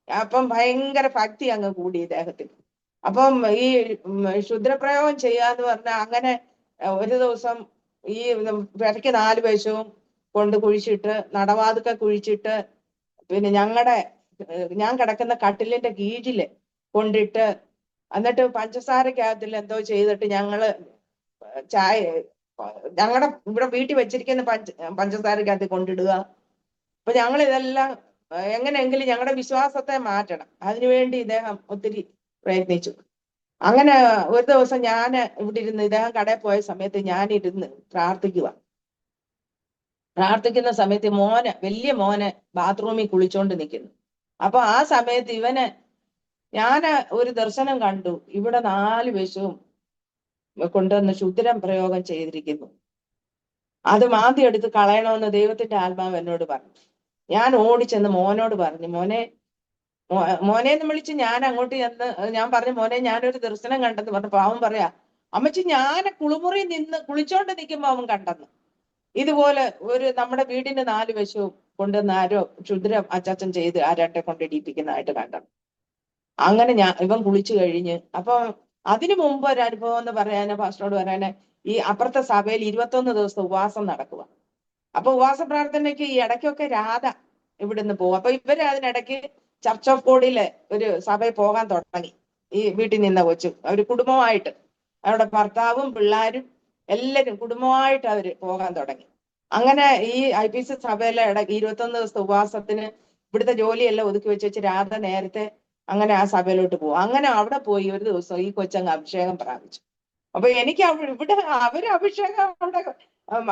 അപ്പം ഭയങ്കര ഭക്തി അങ്ങ് കൂടി ഇദ്ദേഹത്തിന്. അപ്പം ഈ ക്ഷുദ്രപ്രയോഗം ചെയ്യാന്ന് പറഞ്ഞാൽ അങ്ങനെ ഒരു ദിവസം ഈ പെരയ്ക്ക് 4 വശവും കൊണ്ട് കുഴിച്ചിട്ട് നടവാതുക്കെ കുഴിച്ചിട്ട് പിന്നെ ഞാൻ കിടക്കുന്ന കട്ടിലിന്റെ കീഴില് കൊണ്ടിട്ട് എന്നിട്ട് പഞ്ചസാരക്കകത്തിൽ എന്തോ ചെയ്തിട്ട് ഞങ്ങള് ഞങ്ങളുടെ ഇവിടെ വീട്ടിൽ വെച്ചിരിക്കുന്ന പഞ്ചസാരക്കകത്ത് കൊണ്ടിടുക. അപ്പൊ ഞങ്ങൾ ഇതെല്ലാം എങ്ങനെയെങ്കിലും ഞങ്ങളുടെ വിശ്വാസത്തെ മാറ്റണം, അതിനുവേണ്ടി ഇദ്ദേഹം ഒത്തിരി പ്രയത്നിച്ചു. അങ്ങനെ ഒരു ദിവസം ഞാൻ ഇവിടെ ഇരുന്ന് ഇദ്ദേഹം കടയിൽ പോയ സമയത്ത് ഞാൻ ഇരുന്ന് പ്രാർത്ഥിക്കുന്ന സമയത്ത് വലിയ മോന് ബാത്റൂമിൽ കുളിച്ചോണ്ട് നിൽക്കുന്നു. അപ്പൊ ആ സമയത്ത് ഞാൻ ഒരു ദർശനം കണ്ടു, ഇവിടെ 4 വശവും കൊണ്ടുവന്ന് ക്ഷുദ്രം പ്രയോഗം ചെയ്തിരിക്കുന്നു, അത് മാന്തി എടുത്ത് കളയണമെന്ന് ദൈവത്തിന്റെ ആത്മാവ് എന്നോട് പറഞ്ഞു. ഞാൻ ഓടിച്ചെന്ന് മോനോട് പറഞ്ഞു, മോനെന്ന് വിളിച്ച് ഞാൻ അങ്ങോട്ട് ചെന്ന് ഞാൻ പറഞ്ഞു, മോനെ ഞാനൊരു ദർശനം കണ്ടെന്ന് പറഞ്ഞപ്പോ അവൻ പറയാ, അമ്മച്ചി ഞാൻ കുളിമുറി നിന്ന് കുളിച്ചോണ്ട് നിൽക്കുമ്പോ അവൻ കണ്ടെന്ന് ഇതുപോലെ നമ്മുടെ വീടിന്റെ 4 വശവും കൊണ്ടുവന്ന് ആരോ ക്ഷുദ്ര അച്ചാച്ചൻ ചെയ്ത് ആരാട്ടെ കൊണ്ടിടിപ്പിക്കുന്നതായിട്ട് കണ്ടത്. അങ്ങനെ ഇവൻ കുളിച്ചു കഴിഞ്ഞ് അപ്പൊ അതിനു മുമ്പ് ഒരു അനുഭവം എന്ന് പറയാന് പാസ്റ്ററോട് പറയാന്, ഈ അപ്പുറത്തെ സഭയിൽ 21 ദിവസത്തെ ഉപവാസം നടക്കുക. അപ്പൊ ഉപവാസ പ്രാർത്ഥനയ്ക്ക് ഈ ഇടയ്ക്കൊക്കെ രാധ ഇവിടുന്ന് പോകും. അപ്പൊ ഇവര് അതിനിടയ്ക്ക് ചർച്ച് ഓഫ് ഗോഡിലെ ഒരു സഭയിൽ പോകാൻ തുടങ്ങി. ഈ വീട്ടിൽ നിന്ന കൊച്ചു അവര് കുടുംബമായിട്ട്, അവരുടെ ഭർത്താവും പിള്ളേരും എല്ലാരും കുടുംബമായിട്ട് അവര് പോകാൻ തുടങ്ങി. അങ്ങനെ ഈ IPC സഭയിലെ ഇടയ്ക്ക് 21 ദിവസത്തെ ഉപവാസത്തിന് ഇവിടുത്തെ ജോലിയെല്ലാം ഒതുക്കി വെച്ച് രാധ നേരത്തെ അങ്ങനെ ആ സഭയിലോട്ട് പോകും. അങ്ങനെ അവിടെ പോയി ഒരു ദിവസം ഈ കൊച്ചങ്ങ് അഭിഷേകം പ്രാപിച്ചു. അപ്പൊ എനിക്ക് ഇവിടെ അവര് അഭിഷേകം അവിടെ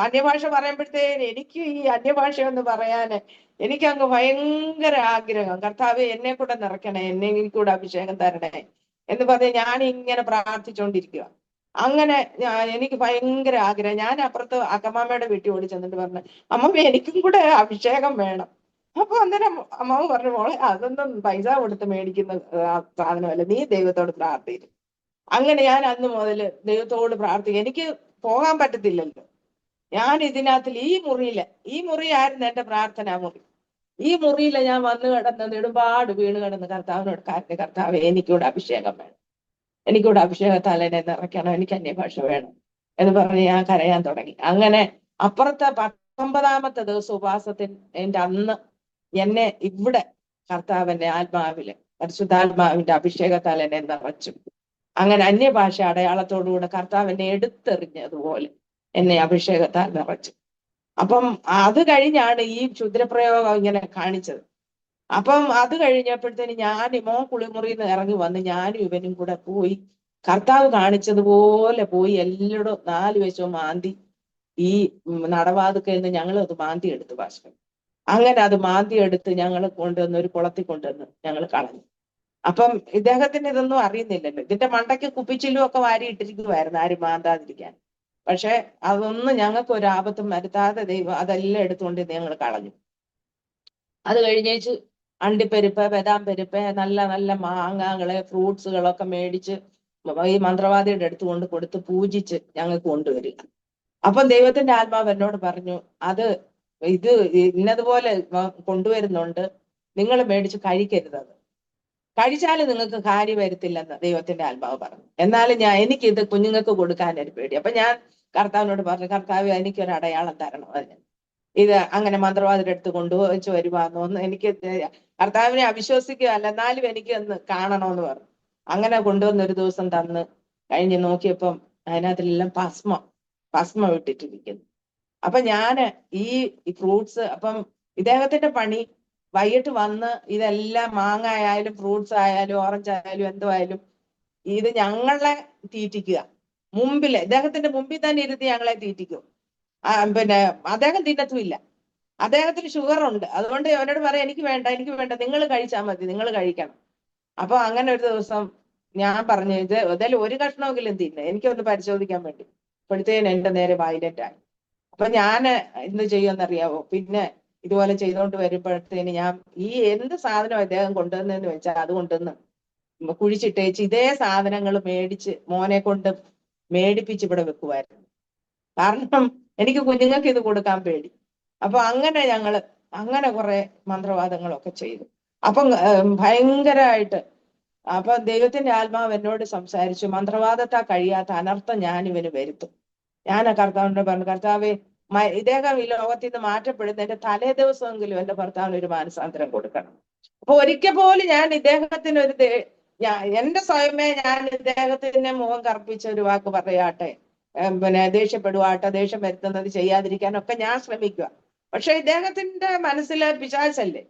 അന്യഭാഷ പറയുമ്പോഴത്തേന് എനിക്ക് ഈ അന്യഭാഷ എന്ന് പറയാന് എനിക്കങ്ങ് ഭയങ്കര ആഗ്രഹം. കർത്താവെ എന്നെ കൂടെ നിറയ്ക്കണേ, എനിക്കൂടെ അഭിഷേകം തരണേ എന്ന് പറഞ്ഞ് ഞാൻ ഇങ്ങനെ പ്രാർത്ഥിച്ചുകൊണ്ടിരിക്കുക. അങ്ങനെ എനിക്ക് ഭയങ്കര ആഗ്രഹം. ഞാൻ അപ്പുറത്ത് അക്കമ്മാമ്മയുടെ വീട്ടിൽ ഓടി ചെന്നിട്ട് പറഞ്ഞു, അമ്മമ്മ എനിക്കും കൂടെ അഭിഷേകം വേണം. അപ്പൊ അന്നേരം അമ്മാവ് പറഞ്ഞു, മോളെ അതൊന്നും പൈസ കൊടുത്ത് മേടിക്കുന്ന സാധനമല്ല, നീ ദൈവത്തോട് പ്രാർത്ഥിക്കും. അങ്ങനെ ഞാൻ അന്ന് മുതൽ ദൈവത്തോട് പ്രാർത്ഥിക്കും. എനിക്ക് പോകാൻ പറ്റത്തില്ലല്ലോ. ഞാൻ ഇതിനകത്തിൽ ഈ മുറിയായിരുന്നു എന്റെ പ്രാർത്ഥനാ മുറി. ഈ മുറിയില ഞാൻ വന്നു കിടന്ന് നെടുമ്പാട് വീണ് കിടന്ന് കർത്താവിനോട് കർത്താവെ എനിക്കൂടെ അഭിഷേകം വേണം, എനിക്കൂടെ അഭിഷേകത്താൽ എന്നെ നിറയ്ക്കണം, എനിക്ക് അന്യഭാഷ വേണം എന്ന് പറഞ്ഞ് ഞാൻ കരയാൻ തുടങ്ങി. അങ്ങനെ അപ്പുറത്തെ 19ാമത്തെ ദിവസം ഉപവാസത്തിന്റെ അന്ന് എന്നെ ഇവിടെ കർത്താവിന്റെ ആത്മാവില് പരിശുദ്ധാത്മാവിന്റെ അഭിഷേകത്താൽ എന്നെ നിറച്ചു. അങ്ങനെ അന്യഭാഷ അടയാളത്തോടുകൂടെ കർത്താവ് എന്നെ എടുത്തെറിഞ്ഞതുപോലെ എന്നെ അഭിഷേകത്താൽ നിറച്ചു. അപ്പം അത് കഴിഞ്ഞാണ് ഈ ക്ഷുദ്രപ്രയോഗം ഇങ്ങനെ കാണിച്ചത്. അപ്പം അത് കഴിഞ്ഞപ്പോഴത്തേന് ഞാൻ മോൻ കുളിമുറിയിൽ നിന്ന് ഇറങ്ങി വന്ന് ഞാനും ഇവനും കൂടെ പോയി കർത്താവ് കാണിച്ചതുപോലെ പോയി എല്ലായിടും 4 വശവും മാന്തി ഈ നടവാതുക്കൽ നിന്ന് ഞങ്ങൾ അത് മാന്തി എടുത്തു ഭാഷ. അങ്ങനെ അത് മാന്തി എടുത്ത് ഞങ്ങൾ കൊണ്ടുവന്ന് ഒരു കുളത്തിൽ കൊണ്ടുവന്ന് ഞങ്ങൾ കളഞ്ഞു. അപ്പം ഇദ്ദേഹത്തിന് ഇതൊന്നും അറിയുന്നില്ലല്ലോ. ഇതിന്റെ മണ്ടയ്ക്ക് കുപ്പിച്ചില്ലും ഒക്കെ വാരി ഇട്ടിരിക്കുമായിരുന്നു ആരും മാന്താതിരിക്കാൻ. പക്ഷെ അതൊന്നും ഞങ്ങൾക്ക് ഒരു ആപത്തും വരുത്താതെ ദൈവം അതെല്ലാം എടുത്തുകൊണ്ട് ഞങ്ങൾ കളഞ്ഞു. അത് കഴിഞ്ഞേച്ച് അണ്ടിപ്പരിപ്പ്, ബദാം പരിപ്പ്, നല്ല നല്ല മാങ്ങകള്, ഫ്രൂട്ട്സുകളൊക്കെ മേടിച്ച് ഈ മന്ത്രവാദിയുടെ അടുത്ത് കൊണ്ട് കൊടുത്ത് പൂജിച്ച് ഞങ്ങൾക്ക് കൊണ്ടുവരിക. അപ്പം ദൈവത്തിന്റെ ആത്മാവ് എന്നോട് പറഞ്ഞു, അത് ഇത് ഇന്നതുപോലെ കൊണ്ടുവരുന്നുണ്ട്, നിങ്ങൾ മേടിച്ച് കഴിക്കരുതത്, കഴിച്ചാൽ നിങ്ങൾക്ക് കാര്യം വരുത്തില്ലെന്ന് ദൈവത്തിന്റെ ആത്മാവ് പറഞ്ഞു. എന്നാലും എനിക്കിത് കുഞ്ഞുങ്ങൾക്ക് കൊടുക്കാനൊരു പേടി. അപ്പൊ ഞാൻ കർത്താവിനോട് പറഞ്ഞു, കർത്താവ് എനിക്കൊരു അടയാളം തരണം, അതിന് ഇത് അങ്ങനെ മന്ത്രവാദിയുടെ അടുത്ത് കൊണ്ടുവച്ച് വരുവാന്നോന്ന് എനിക്ക് കർത്താവിനെ അവിശ്വസിക്കുക അല്ല, എന്നാലും എനിക്ക് ഒന്ന് കാണണമെന്ന് പറഞ്ഞു. അങ്ങനെ കൊണ്ടുവന്ന് ഒരു ദിവസം തന്ന് കഴിഞ്ഞ് നോക്കിയപ്പം അതിനകത്തെല്ലാം ഭസ്മം ഇട്ടിട്ടിരിക്കുന്നു. അപ്പൊ ഞാന് ഈ ഫ്രൂട്ട്സ്, അപ്പം ഇദ്ദേഹത്തിന്റെ പണി വൈകിട്ട് വന്ന് ഇതെല്ലാം മാങ്ങ ആയാലും ഫ്രൂട്ട്സ് ആയാലും ഓറഞ്ച് ആയാലും എന്തോ ആയാലും ഇത് ഞങ്ങളെ തീറ്റിക്കുക. ഇദ്ദേഹത്തിന്റെ മുമ്പിൽ തന്നെ ഇരുത്തി ഞങ്ങളെ തീറ്റിക്കും. പിന്നെ അദ്ദേഹം തിന്നത്തുമില്ല, അദ്ദേഹത്തിന് ഷുഗർ ഉണ്ട്. അതുകൊണ്ട് അവനോട് പറയാം, എനിക്ക് വേണ്ട, നിങ്ങൾ കഴിച്ചാൽ മതി, നിങ്ങൾ കഴിക്കണം. അപ്പൊ അങ്ങനെ ഒരു ദിവസം ഞാൻ പറഞ്ഞു, ഏതായാലും ഒരു കഷ്ണമെങ്കിലും തിന്നെ, എനിക്കൊന്ന് പരിശോധിക്കാൻ വേണ്ടി. അപ്പോഴത്തേന് എന്റെ നേരെ വയലന്റ് ആയി. അപ്പൊ ഞാൻ എന്ത് ചെയ്യുമെന്നറിയാവോ, പിന്നെ ഇതുപോലെ ചെയ്തുകൊണ്ട് വരുമ്പോഴത്തേന് ഞാൻ ഈ എന്ത് സാധനം അദ്ദേഹം കൊണ്ടുവന്നെന്ന് വെച്ചാൽ അത് കൊണ്ടുവന്ന് കുഴിച്ചിട്ടേച്ച് ഇതേ സാധനങ്ങൾ മേടിച്ച് മോനെ കൊണ്ട് മേടിപ്പിച്ച് ഇവിടെ വെക്കുമായിരുന്നു. കാരണം എനിക്ക് കുഞ്ഞുങ്ങൾക്ക് ഇത് കൊടുക്കാൻ പേടി. അപ്പൊ അങ്ങനെ കുറെ മന്ത്രവാദങ്ങളൊക്കെ ചെയ്തു. അപ്പം ഭയങ്കരമായിട്ട് അപ്പൊ ദൈവത്തിന്റെ ആത്മാവ് എന്നോട് സംസാരിച്ചു, മന്ത്രവാദത്താ കഴിയാത്ത അനർത്ഥം ഞാൻ ഇവന് വരുത്തും. ഞാൻ കർത്താവിനോട് പറഞ്ഞു, കർത്താവെ ഇദ്ദേഹം ഈ ലോകത്തിൽ നിന്ന് മാറ്റപ്പെടുന്നതിന്റെ തലേ ദിവസമെങ്കിലും എന്റെ ഭർത്താവിന് ഒരു മാനസാന്തരം കൊടുക്കണം. അപ്പൊ ഒരിക്കൽ പോലും ഞാൻ ഇദ്ദേഹത്തിന് എന്റെ സ്വയമേ ഞാൻ ഇദ്ദേഹത്തിന്റെ മുഖം കറുപ്പിച്ച ഒരു വാക്ക് പറയാട്ടെ, പിന്നെ ദേഷ്യപ്പെടുവാട്ടെ, ദേഷ്യം വരുത്തുന്നത് ചെയ്യാതിരിക്കാനൊക്കെ ഞാൻ ശ്രമിക്കുക. പക്ഷെ ഇദ്ദേഹത്തിന്റെ മനസ്സിലെ പിശാചല്ലേ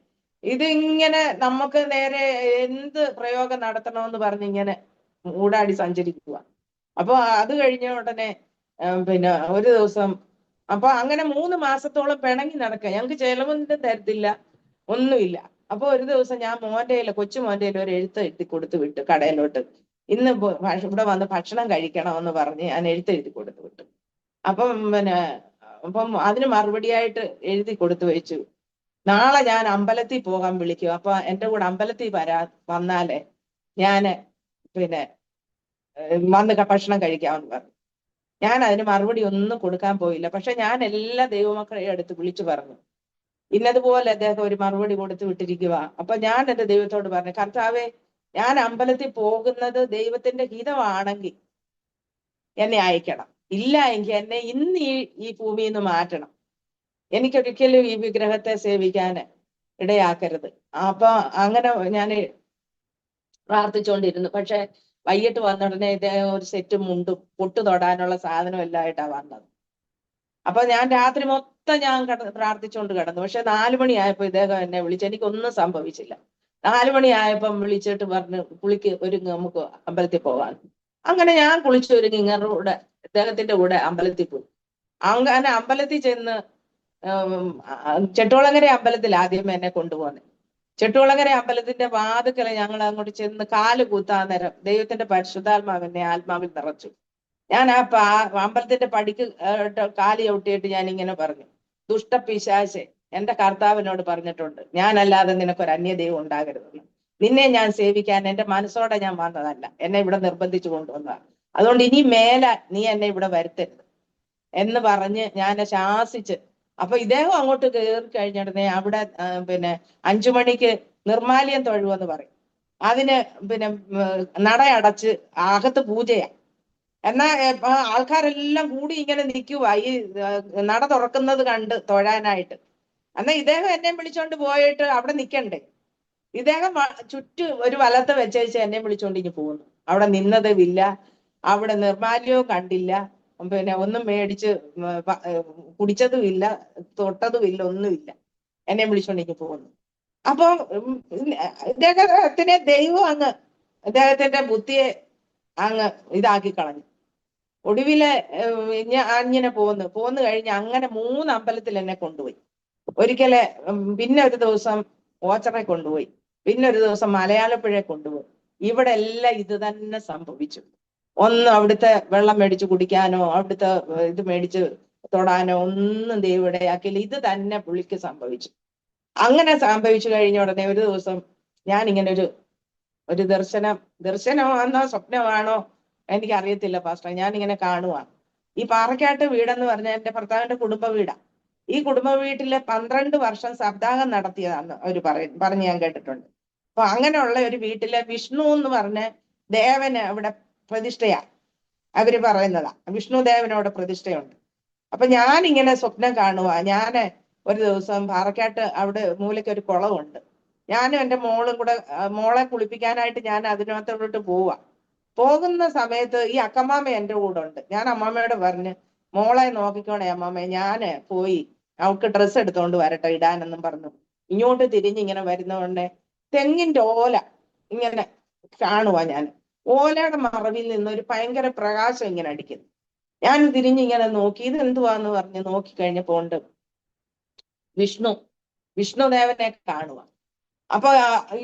ഇതിങ്ങനെ നമുക്ക് നേരെ എന്ത് പ്രയോഗം നടത്തണമെന്ന് പറഞ്ഞ് ഇങ്ങനെ ഊടാടി സഞ്ചരിക്കുക. അപ്പൊ അത് കഴിഞ്ഞ ഉടനെ പിന്നെ ഒരു ദിവസം അപ്പൊ അങ്ങനെ 3 മാസത്തോളം പിണങ്ങി നടക്കുക. ഞങ്ങൾക്ക് ചെലവൊന്നും തരത്തില്ല, ഒന്നുമില്ല. അപ്പൊ ഒരു ദിവസം ഞാൻ കൊച്ചു മോന്റെ ഒരു എഴുത്ത് കൊടുത്തു വിട്ടു കടയിലോട്ട്. ഇന്ന് ഇവിടെ വന്ന് ഭക്ഷണം കഴിക്കണമെന്ന് പറഞ്ഞ് ഞാൻ എഴുതി കൊടുത്തു വിട്ടു. അപ്പം അതിന് മറുപടിയായിട്ട് എഴുതി കൊടുത്തു വെച്ചു, നാളെ ഞാൻ അമ്പലത്തിൽ പോകാൻ വിളിക്കും, അപ്പൊ എന്റെ കൂടെ അമ്പലത്തിൽ വന്നാലേ ഞാന് പിന്നെ വന്ന് ഭക്ഷണം കഴിക്കാമെന്ന് പറഞ്ഞു. ഞാൻ അതിന് മറുപടി ഒന്നും കൊടുക്കാൻ പോയില്ല. പക്ഷെ ഞാൻ എല്ലാ ദൈവമക്കളെയും അടുത്ത് വിളിച്ചു പറഞ്ഞു, ഇന്നതുപോലെ അദ്ദേഹം ഒരു മറുപടി കൊടുത്തു വിട്ടിരിക്കുക. അപ്പൊ ഞാൻ എന്റെ ദൈവത്തോട് പറഞ്ഞു, കർത്താവെ, ഞാൻ അമ്പലത്തിൽ പോകുന്നത് ദൈവത്തിന്റെ ഹിതമാണെങ്കിൽ എന്നെ അയക്കണം, ഇല്ല എങ്കിൽ എന്നെ ഇന്ന് ഈ ഭൂമിയിൽ നിന്ന് മാറ്റണം. എനിക്കൊരിക്കലും ഈ വിഗ്രഹത്തെ സേവിക്കാൻ ഇടയാക്കരുത്. അപ്പൊ അങ്ങനെ ഞാൻ പ്രാർത്ഥിച്ചുകൊണ്ടിരുന്നു. പക്ഷെ വൈകിട്ട് വന്ന ഉടനെ ഇദ്ദേഹം ഒരു സെറ്റ് മുണ്ടും പൊട്ടു തൊടാനുള്ള സാധനം എല്ലാം ആയിട്ടാണ് വന്നത്. അപ്പൊ ഞാൻ രാത്രി മൊത്തം ഞാൻ പ്രാർത്ഥിച്ചുകൊണ്ട് കിടന്നു. പക്ഷെ 4 മണിയായപ്പോ ഇദ്ദേഹം എന്നെ വിളിച്ചു. എനിക്കൊന്നും സംഭവിച്ചില്ല. 4 മണിയായപ്പം വിളിച്ചിട്ട് പറഞ്ഞു, കുളിക്ക് ഒരുങ്ങ്, നമുക്ക് അമ്പലത്തിൽ പോകാൻ. അങ്ങനെ ഞാൻ കുളിച്ചൊരുങ്ങി ഇങ്ങരുടെ കൂടെ, ഇദ്ദേഹത്തിന്റെ കൂടെ അമ്പലത്തിൽ പോയി. അങ്ങനെ അമ്പലത്തിൽ ചെന്ന് ചെട്ടുകുളങ്ങര അമ്പലത്തിൽ ആദ്യം എന്നെ കൊണ്ടുപോകുന്നത്. ചെട്ടുകുളങ്ങര അമ്പലത്തിന്റെ വാതുക്കൽ ഞങ്ങൾ അങ്ങോട്ട് ചെന്ന് കാല് കൂത്താൻ നേരം ദൈവത്തിന്റെ പരിശുദ്ധാത്മാവിനെ ആത്മാവിൽ നിറച്ചു. ഞാൻ ആ അമ്പലത്തിന്റെ പടിക്ക് കാല് ചവിട്ടിയിട്ട് ഞാൻ ഇങ്ങനെ പറഞ്ഞു, ദുഷ്ടപിശാചേ, എന്റെ കർത്താവിനോട് പറഞ്ഞിട്ടുണ്ട്, ഞാനല്ലാതെ നിനക്കൊരു അന്യദൈവം ഉണ്ടാകരുതെന്ന്. നിന്നെ ഞാൻ സേവിക്കാൻ എന്റെ മനസ്സോടെ ഞാൻ വന്നതല്ല, എന്നെ ഇവിടെ നിർബന്ധിച്ചു കൊണ്ടുവന്നതാണ്. അതുകൊണ്ട് ഇനി മേലെ നീ എന്നെ ഇവിടെ വരുത്തരുത് എന്ന് പറഞ്ഞ് ഞാൻ ശാസിച്ച്. അപ്പൊ ഇദ്ദേഹം അങ്ങോട്ട് കയറി കഴിഞ്ഞിടനെ അവിടെ 5 മണിക്ക് നിർമാല്യം തൊഴുവെന്ന് പറയും. അതിന് നടയടച്ച് അകത്ത് പൂജയാ. എന്നാ ആൾക്കാരെല്ലാം കൂടി ഇങ്ങനെ നിൽക്കുക ഈ നട തുറക്കുന്നത് കണ്ട് തൊഴാനായിട്ട്. എന്നാ ഇദ്ദേഹം എന്നെ വിളിച്ചോണ്ട് പോയിട്ട് അവിടെ നിൽക്കണ്ടേ. ഇദ്ദേഹം ഒരു വലത്ത് വെച്ചേച്ച് എന്നെ വിളിച്ചോണ്ട് ഇനി പോകുന്നു. അവിടെ നിന്നതുമില്ല, അവിടെ നിർമാല്യവും കണ്ടില്ല, ഒന്നും മേടിച്ച് കുടിച്ചതുമില്ല, തൊട്ടതുമില്ല, ഒന്നുമില്ല. എന്നെ വിളിച്ചോണ്ടേക്ക് പോകുന്നു. അപ്പൊ ഇദ്ദേഹത്തിനെ ദൈവം അങ്ങ് ഇദ്ദേഹത്തിന്റെ ബുദ്ധിയെ അങ്ങ് ഇതാക്കി കളഞ്ഞു. ഒടുവില് ഇങ്ങനെ പോന്നു കഴിഞ്ഞ് അങ്ങനെ 3 അമ്പലത്തിൽ എന്നെ കൊണ്ടുപോയി. ഒരിക്കലെ പിന്നെ ഒരു ദിവസം ഓച്ചറെ കൊണ്ടുപോയി, പിന്നെ ഒരു ദിവസം മലയാളപ്പുഴയെ കൊണ്ടുപോയി. ഇവിടെ എല്ലാം ഇത് തന്നെ സംഭവിച്ചു. ഒന്നും അവിടുത്തെ വെള്ളം മേടിച്ച് കുടിക്കാനോ അവിടുത്തെ ഇത് മേടിച്ച് തൊടാനോ ഒന്നും ദൈവം ഇടയാക്കിയില്ല. ഇത് തന്നെ പുള്ളിക്ക് സംഭവിച്ചു. അങ്ങനെ സംഭവിച്ചു കഴിഞ്ഞ ഉടനെ ഒരു ദിവസം ഞാൻ ഇങ്ങനെ ഒരു ദർശനമാണോ സ്വപ്നമാണോ എനിക്കറിയത്തില്ല പാസ്റ്റർ, ഞാൻ ഇങ്ങനെ കാണുവാണ്. ഈ പാറക്കാട്ട് വീടെന്ന് പറഞ്ഞാൽ എന്റെ ഭർത്താവിന്റെ കുടുംബ വീടാ. ഈ കുടുംബ വീട്ടിലെ 12 വർഷം സപ്താഹം നടത്തിയതാന്ന് അവർ പറഞ്ഞ് ഞാൻ കേട്ടിട്ടുണ്ട്. അപ്പൊ അങ്ങനെയുള്ള ഒരു വീട്ടിലെ വിഷ്ണു എന്ന് പറഞ്ഞ ദേവന് അവിടെ പ്രതിഷ്ഠയാ. അവര് പറയുന്നതാ വിഷ്ണു ദേവനോട് പ്രതിഷ്ഠയുണ്ട്. അപ്പൊ ഞാൻ ഇങ്ങനെ സ്വപ്നം കാണുക. ഞാന് ഒരു ദിവസം പാറക്കാട്ട് അവിടെ മൂലയ്ക്ക് ഒരു കുളമുണ്ട്. ഞാനും എൻ്റെ മോളും കൂടെ മോളെ കുളിപ്പിക്കാനായിട്ട് ഞാൻ അതിനകത്തോട്ട് പോകുന്ന സമയത്ത് ഈ അക്കമ്മാമ്മ എൻ്റെ കൂടെ ഉണ്ട്. ഞാൻ അമ്മാമ്മയോട് പറഞ്ഞ്, മോളെ നോക്കിക്കോണേ അമ്മാമ്മ, ഞാന് പോയി അവൾക്ക് ഡ്രസ്സ് എടുത്തോണ്ട് വരട്ടെ ഇടാനെന്നും പറഞ്ഞു ഇങ്ങോട്ട് തിരിഞ്ഞിങ്ങനെ വരുന്നതുകൊണ്ട് തെങ്ങിന്റെ ഓല ഇങ്ങനെ കാണുവാ. ഞാൻ ഓലയുടെ മറവിൽ നിന്ന് ഒരു ഭയങ്കര പ്രകാശം ഇങ്ങനെ അടിക്കുന്നു. ഞാൻ തിരിഞ്ഞിങ്ങനെ നോക്കി, ഇത് എന്തുവാന്ന് പറഞ്ഞ് നോക്കി കഴിഞ്ഞപ്പോ ഉണ്ട് വിഷ്ണുദേവനെ കാണുക. അപ്പൊ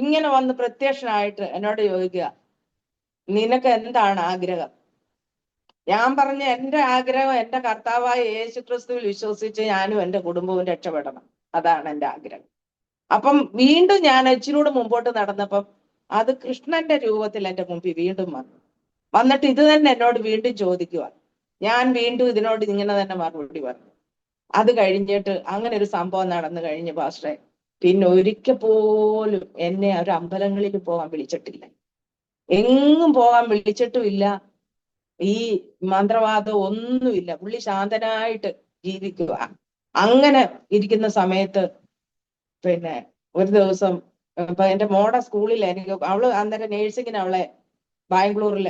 ഇങ്ങനെ വന്ന് പ്രത്യക്ഷനായിട്ട് എന്നോട് ചോദിക്കുക, നിനക്ക് എന്താണ് ആഗ്രഹം? ഞാൻ പറഞ്ഞ എന്റെ ആഗ്രഹം എന്റെ കർത്താവായ യേശു ക്രിസ്തുവിൽ വിശ്വസിച്ച് ഞാനും എന്റെ കുടുംബവും രക്ഷപ്പെടണം, അതാണ് എന്റെ ആഗ്രഹം. അപ്പം വീണ്ടും ഞാൻ ഇച്ചിരൂടെ മുമ്പോട്ട് നടന്നപ്പം അത് കൃഷ്ണന്റെ രൂപത്തിൽ എന്റെ മുമ്പിൽ വീണ്ടും വന്നിട്ട് ഇത് തന്നെ എന്നോട് വീണ്ടും ചോദിക്കുക. ഞാൻ വീണ്ടും ഇതിനോട് ഇങ്ങനെ തന്നെ മറുപടി പറഞ്ഞു. അത് കഴിഞ്ഞിട്ട് അങ്ങനെ ഒരു സംഭവം നടന്നു കഴിഞ്ഞ് പാസ്റ്ററെ, പിന്നെ ഒരിക്കൽ പോലും എന്നെ ഒരു അമ്പലങ്ങളിൽ പോകാൻ വിളിച്ചിട്ടില്ല, എങ്ങും പോകാൻ വിളിച്ചിട്ടുമില്ല. ഈ മന്ത്രവാദം ഒന്നുമില്ല. പുള്ളി ശാന്തനായിട്ട് ജീവിക്കുക. അങ്ങനെ ഇരിക്കുന്ന സമയത്ത് ഒരു ദിവസം ഇപ്പൊ എന്റെ മോടെ സ്കൂളിൽ അവള് അന്നേരം നേഴ്സിങ്ങിന് അവളെ ബാംഗ്ലൂരിൽ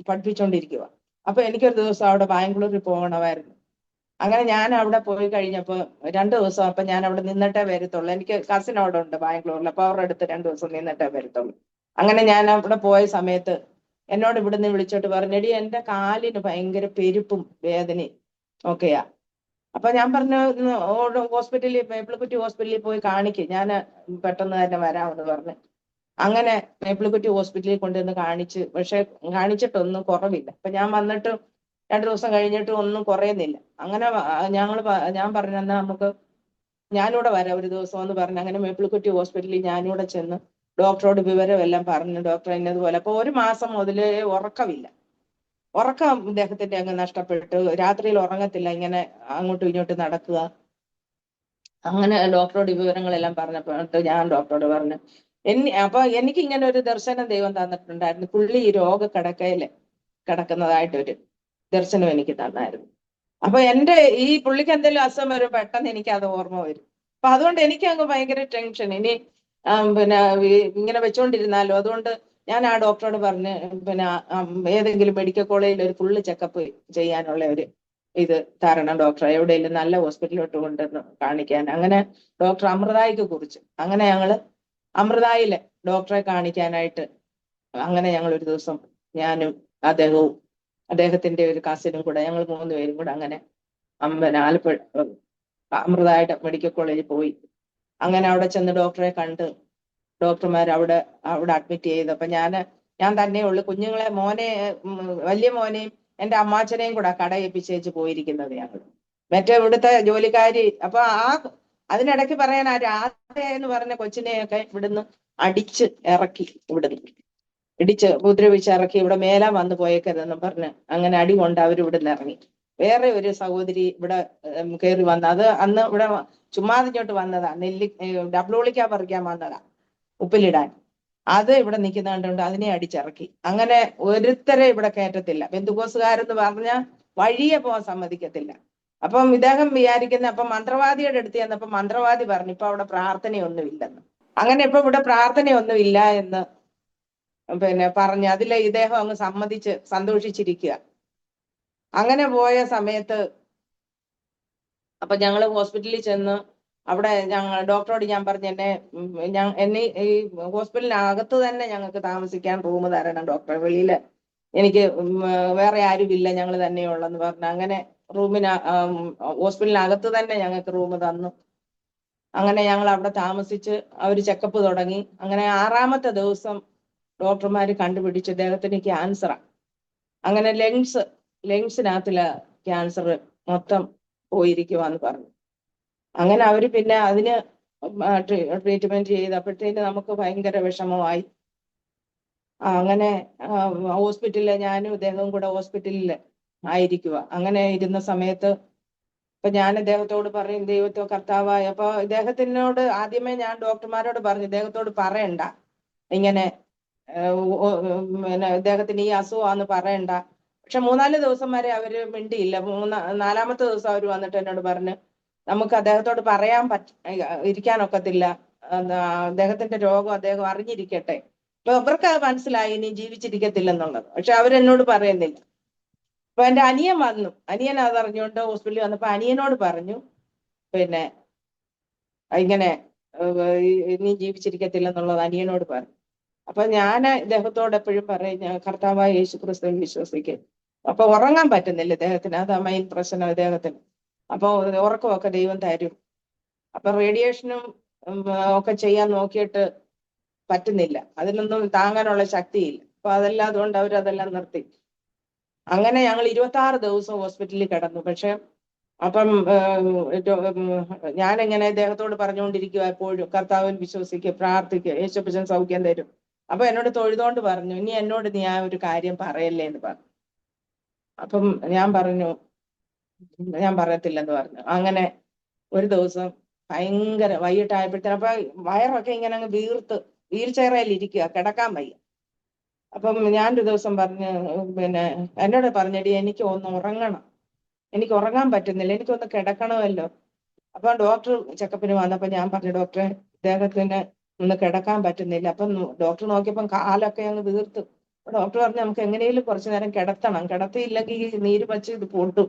പഠിപ്പിച്ചുകൊണ്ടിരിക്കുക. അപ്പൊ എനിക്കൊരു ദിവസം അവിടെ ബാംഗ്ലൂരിൽ പോകണമായിരുന്നു. അങ്ങനെ ഞാൻ അവിടെ പോയി കഴിഞ്ഞപ്പോ 2 ദിവസം അപ്പൊ ഞാൻ അവിടെ നിന്നിട്ടേ വരത്തുള്ളൂ. എനിക്ക് കസിൻ അവിടെ ഉണ്ട് ബാംഗ്ലൂരിൽ. അപ്പൊ അവരുടെ അടുത്ത് 2 ദിവസം നിന്നിട്ടേ വരത്തുള്ളൂ. അങ്ങനെ ഞാൻ അവിടെ പോയ സമയത്ത് എന്നോട് ഇവിടുന്ന് വിളിച്ചോട്ട് പറഞ്ഞെടി, എന്റെ കാലിന് ഭയങ്കര പെരുപ്പും വേദനയും ഒക്കെയാ. അപ്പൊ ഞാൻ പറഞ്ഞു ഹോസ്പിറ്റലിൽ മേപ്പിൾക്കുറ്റി ഹോസ്പിറ്റലിൽ പോയി കാണിക്കും, ഞാൻ പെട്ടെന്ന് തന്നെ വരാമെന്ന് പറഞ്ഞു. അങ്ങനെ മേപ്പിൾക്കുറ്റി ഹോസ്പിറ്റലിൽ കൊണ്ടുവന്ന് കാണിച്ച്, പക്ഷെ കാണിച്ചിട്ടൊന്നും കുറവില്ല. അപ്പൊ ഞാൻ വന്നിട്ട് 2 ദിവസം കഴിഞ്ഞിട്ട് ഒന്നും കുറയുന്നില്ല. അങ്ങനെ ഞാൻ പറഞ്ഞു, എന്നാ നമുക്ക് ഞാനിവിടെ വരാം ഒരു ദിവസം എന്ന് പറഞ്ഞു. അങ്ങനെ മേപ്പിൾക്കുറ്റി ഹോസ്പിറ്റലിൽ ഞാനിവിടെ ചെന്ന് ഡോക്ടറോട് വിവരമെല്ലാം പറഞ്ഞു. ഡോക്ടർ എന്നതുപോലെ അപ്പൊ 1 മാസം മുതലേ ഉറക്കമില്ല. ഉറക്കം ഇദ്ദേഹത്തിന്റെ അങ്ങ് നഷ്ടപ്പെട്ടു. രാത്രിയിൽ ഉറങ്ങത്തില്ല, ഇങ്ങനെ അങ്ങോട്ടും ഇങ്ങോട്ടും നടക്കുക. അങ്ങനെ ഡോക്ടറോട് ഈ വിവരങ്ങളെല്ലാം പറഞ്ഞപ്പോട്ട് ഞാൻ ഡോക്ടറോട് പറഞ്ഞു, അപ്പൊ എനിക്ക് ഇങ്ങനെ ഒരു ദർശനം ദൈവം തന്നിട്ടുണ്ടായിരുന്നു. പുള്ളി ഈ രോഗക്കിടക്കയില് കിടക്കുന്നതായിട്ടൊരു ദർശനം എനിക്ക് തന്നായിരുന്നു. അപ്പൊ ഈ പുള്ളിക്ക് എന്തെങ്കിലും അസുഖം വരും, പെട്ടെന്ന് എനിക്ക് അത് ഓർമ്മ വരും. അപ്പൊ അതുകൊണ്ട് എനിക്ക് അങ്ങ് ഭയങ്കര ടെൻഷൻ, ഇനി പിന്നെ ഇങ്ങനെ വെച്ചോണ്ടിരുന്നാലോ. അതുകൊണ്ട് ഞാൻ ആ ഡോക്ടറോട് പറഞ്ഞ് പിന്നെ ഏതെങ്കിലും മെഡിക്കൽ കോളേജിൽ ഒരു ഫുള്ള് ചെക്കപ്പ് ചെയ്യാനുള്ള ഒരു ഇത് തരണം ഡോക്ടറെ, എവിടെയെങ്കിലും നല്ല ഹോസ്പിറ്റലിലോട്ട് കൊണ്ടുവന്ന് കാണിക്കാൻ. അങ്ങനെ ഡോക്ടർ അമൃതായിക്ക് കുറിച്ച് അങ്ങനെ ഞങ്ങള് അമൃതായിലെ ഡോക്ടറെ കാണിക്കാനായിട്ട് അങ്ങനെ ഞങ്ങൾ ഒരു ദിവസം ഞാനും അദ്ദേഹവും അദ്ദേഹത്തിന്റെ ഒരു കസിനും കൂടെ ഞങ്ങൾ 3 പേരും കൂടെ അങ്ങനെ ആലപ്പുഴ അമൃതായിട്ട് മെഡിക്കൽ കോളേജിൽ പോയി. അങ്ങനെ അവിടെ ചെന്ന് ഡോക്ടറെ കണ്ട് ഡോക്ടർമാർ അവിടെ അഡ്മിറ്റ് ചെയ്തു. അപ്പൊ ഞാൻ തന്നെ ഉള്ളു, കുഞ്ഞുങ്ങളെ വലിയ മോനെയും എന്റെ അമ്മാച്ചനെയും കൂടെ കടയേൽപ്പിച്ചേച്ച് പോയിരിക്കുന്നത് ഞങ്ങൾ. മറ്റേ ഇവിടുത്തെ ജോലിക്കാരി. അപ്പൊ അതിനിടയ്ക്ക് പറയാൻ ആ രാധ എന്ന് പറഞ്ഞ കൊച്ചിനെയൊക്കെ ഇവിടുന്ന് അടിച്ച് ഇറക്കി, ഇടിച്ച് ഉപദ്രവിച്ച് ഇറക്കി. ഇവിടെ മേലാൻ വന്നു പോയേക്കരുതെന്ന് പറഞ്ഞ് അങ്ങനെ അടി കൊണ്ട് അവർ ഇവിടുന്ന് ഇറങ്ങി. വേറെ ഒരു സഹോദരി ഇവിടെ കയറി വന്ന, അത് അന്ന് ഇവിടെ ചുമ്മാതെ ഇങ്ങോട്ട് വന്നതാ, ഡബ്ലുളിക്ക പറിക്കാൻ വന്നതാ, ഉപ്പിലിടാൻ. അത് ഇവിടെ നിൽക്കുന്ന കണ്ടുകൊണ്ട് അതിനെ അടിച്ചിറക്കി. അങ്ങനെ ഒരുത്തരെ ഇവിടെ കയറ്റത്തില്ല. ബന്ധുക്കോസുകാരെന്ന് പറഞ്ഞാൽ വഴിയെ പോകാൻ സമ്മതിക്കത്തില്ല. അപ്പം ഇദ്ദേഹം വിചാരിക്കുന്ന, അപ്പൊ മന്ത്രവാദിയുടെ അടുത്ത് ചെന്നപ്പോ മന്ത്രവാദി പറഞ്ഞു ഇപ്പൊ അവിടെ പ്രാർത്ഥനയൊന്നുമില്ലെന്ന്. അങ്ങനെ ഇപ്പൊ ഇവിടെ പ്രാർത്ഥനയൊന്നുമില്ല എന്ന് പിന്നെ പറഞ്ഞ് അതിലെ ഇദ്ദേഹം അങ്ങ് സമ്മതിച്ച് സന്തോഷിച്ചിരിക്കുക. അങ്ങനെ പോയ സമയത്ത് അപ്പൊ ഞങ്ങള് ഹോസ്പിറ്റലിൽ ചെന്ന് അവിടെ ഡോക്ടറോട് ഞാൻ പറഞ്ഞു, എന്നെ ഈ ഹോസ്പിറ്റലിനകത്ത് തന്നെ ഞങ്ങൾക്ക് താമസിക്കാൻ റൂം തരണം ഡോക്ടറെ, വെളിയില് എനിക്ക് വേറെ ആരുമില്ല, ഞങ്ങൾ തന്നെയുള്ളെന്ന് പറഞ്ഞു. അങ്ങനെ ഹോസ്പിറ്റലിനകത്ത് തന്നെ ഞങ്ങൾക്ക് റൂം തന്നു. അങ്ങനെ ഞങ്ങൾ അവിടെ താമസിച്ച് അവര് ചെക്കപ്പ് തുടങ്ങി. അങ്ങനെ 6ാമത്തെ ദിവസം ഡോക്ടർമാര് കണ്ടുപിടിച്ചു ഇദ്ദേഹത്തിന് ക്യാൻസറാ. അങ്ങനെ ലെങ്സിനകത്തില് ക്യാൻസർ മൊത്തം പോയിരിക്കുവാന്ന് പറഞ്ഞു. അങ്ങനെ അവര് പിന്നെ അതിന് ട്രീറ്റ്മെന്റ് ചെയ്തപ്പോഴത്തേക്ക് നമുക്ക് ഭയങ്കര വിഷമമായി. അങ്ങനെ ഹോസ്പിറ്റലില് ഞാനും ഇദ്ദേഹവും കൂടെ ഹോസ്പിറ്റലിൽ ആയിരിക്കുക. അങ്ങനെ ഇരുന്ന സമയത്ത് ഇപ്പൊ ഞാൻ ഇദ്ദേഹത്തോട് പറയും, ദൈവത്തോ കർത്താവായ. അപ്പൊ ഇദ്ദേഹത്തിനോട് ആദ്യമേ ഞാൻ ഡോക്ടർമാരോട് പറഞ്ഞു ഇദ്ദേഹത്തോട് പറയണ്ട, ഇങ്ങനെ പിന്നെ ഇദ്ദേഹത്തിന് ഈ അസുഖമാന്ന് പറയണ്ട. പക്ഷെ 3-4 ദിവസം വരെ അവര് മിണ്ടിയില്ല. 4ാമത്തെ ദിവസം അവർ വന്നിട്ട് എന്നോട് പറഞ്ഞു നമുക്ക് അദ്ദേഹത്തോട് പറയാൻ ഇരിക്കാനൊക്കത്തില്ല, അദ്ദേഹത്തിന്റെ രോഗം അദ്ദേഹം അറിഞ്ഞിരിക്കട്ടെ. അപ്പൊ അവർക്ക് അത് മനസ്സിലായി ഇനി ജീവിച്ചിരിക്കത്തില്ലെന്നുള്ളത്. പക്ഷെ അവരെന്നോട് പറയുന്നില്ല. അപ്പൊ എന്റെ അനിയൻ വന്നു, അനിയൻ അതറിഞ്ഞുകൊണ്ട് ഹോസ്പിറ്റലിൽ വന്നപ്പോ അനിയനോട് പറഞ്ഞു പിന്നെ ഇങ്ങനെ ഇനി ജീവിച്ചിരിക്കത്തില്ലെന്നുള്ളത് അനിയനോട് പറഞ്ഞു. അപ്പൊ ഞാൻ ഇദ്ദേഹത്തോട് എപ്പോഴും പറയും കർത്താവായ യേശു ക്രിസ്തുവിൽ വിശ്വസിക്കും. അപ്പൊ ഉറങ്ങാൻ പറ്റുന്നില്ല ഇദ്ദേഹത്തിന്, അതാ മെയിൻ പ്രശ്നം ഇദ്ദേഹത്തിന്. അപ്പൊ ഉറക്കമൊക്കെ ദൈവം തരും. അപ്പൊ റേഡിയേഷനും ഒക്കെ ചെയ്യാൻ നോക്കിയിട്ട് പറ്റുന്നില്ല, അതിനൊന്നും താങ്ങാനുള്ള ശക്തിയില്ല. അപ്പൊ അതുകൊണ്ട് അവരതെല്ലാം നിർത്തി. അങ്ങനെ ഞങ്ങൾ 26 ദിവസം ഹോസ്പിറ്റലിൽ കിടന്നു. പക്ഷെ അപ്പം ഞാനിങ്ങനെ ഇദ്ദേഹത്തോട് പറഞ്ഞുകൊണ്ടിരിക്കുക എപ്പോഴും കർത്താവിൽ വിശ്വസിക്കുക, പ്രാർത്ഥിക്കുക, യേശുപ്പച്ചൻ സൗഖ്യം തരും. അപ്പൊ എന്നോട് തൊഴുതോണ്ട് പറഞ്ഞു ഇനി എന്നോട് നീ ആ ഒരു കാര്യം പറയല്ലേ എന്ന് പറഞ്ഞു. അപ്പം ഞാൻ പറഞ്ഞു ഞാൻ പറയത്തില്ലെന്ന് പറഞ്ഞു. അങ്ങനെ ഒരു ദിവസം ഭയങ്കര വൈകിട്ടായപ്പോഴത്തേനും അപ്പൊ വയറൊക്കെ ഇങ്ങനെ അങ്ങ് വീൽ ചെയറിൽ ഇരിക്കുക, കിടക്കാൻ വയ്യ. അപ്പം ഞാനൊരു ദിവസം പിന്നെ എന്നോട് പറഞ്ഞടി എനിക്ക് ഒന്ന് ഉറങ്ങണം, എനിക്ക് ഉറങ്ങാൻ പറ്റുന്നില്ല, എനിക്കൊന്ന് കിടക്കണമല്ലോ. അപ്പൊ ഡോക്ടർ ചെക്കപ്പിന് വന്നപ്പോ ഞാൻ പറഞ്ഞു ഡോക്ടറെ ഇദ്ദേഹത്തിന് ഒന്ന് കിടക്കാൻ പറ്റുന്നില്ല. അപ്പം ഡോക്ടർ നോക്കിയപ്പം കാലൊക്കെ അങ്ങ് വീർത്തു. ഡോക്ടർ പറഞ്ഞു നമുക്ക് എങ്ങനെയും കുറച്ചു നേരം കിടത്തണം, കിടത്തിയില്ലെങ്കിൽ നീര് വച്ച് ഇത് പൊട്ടും.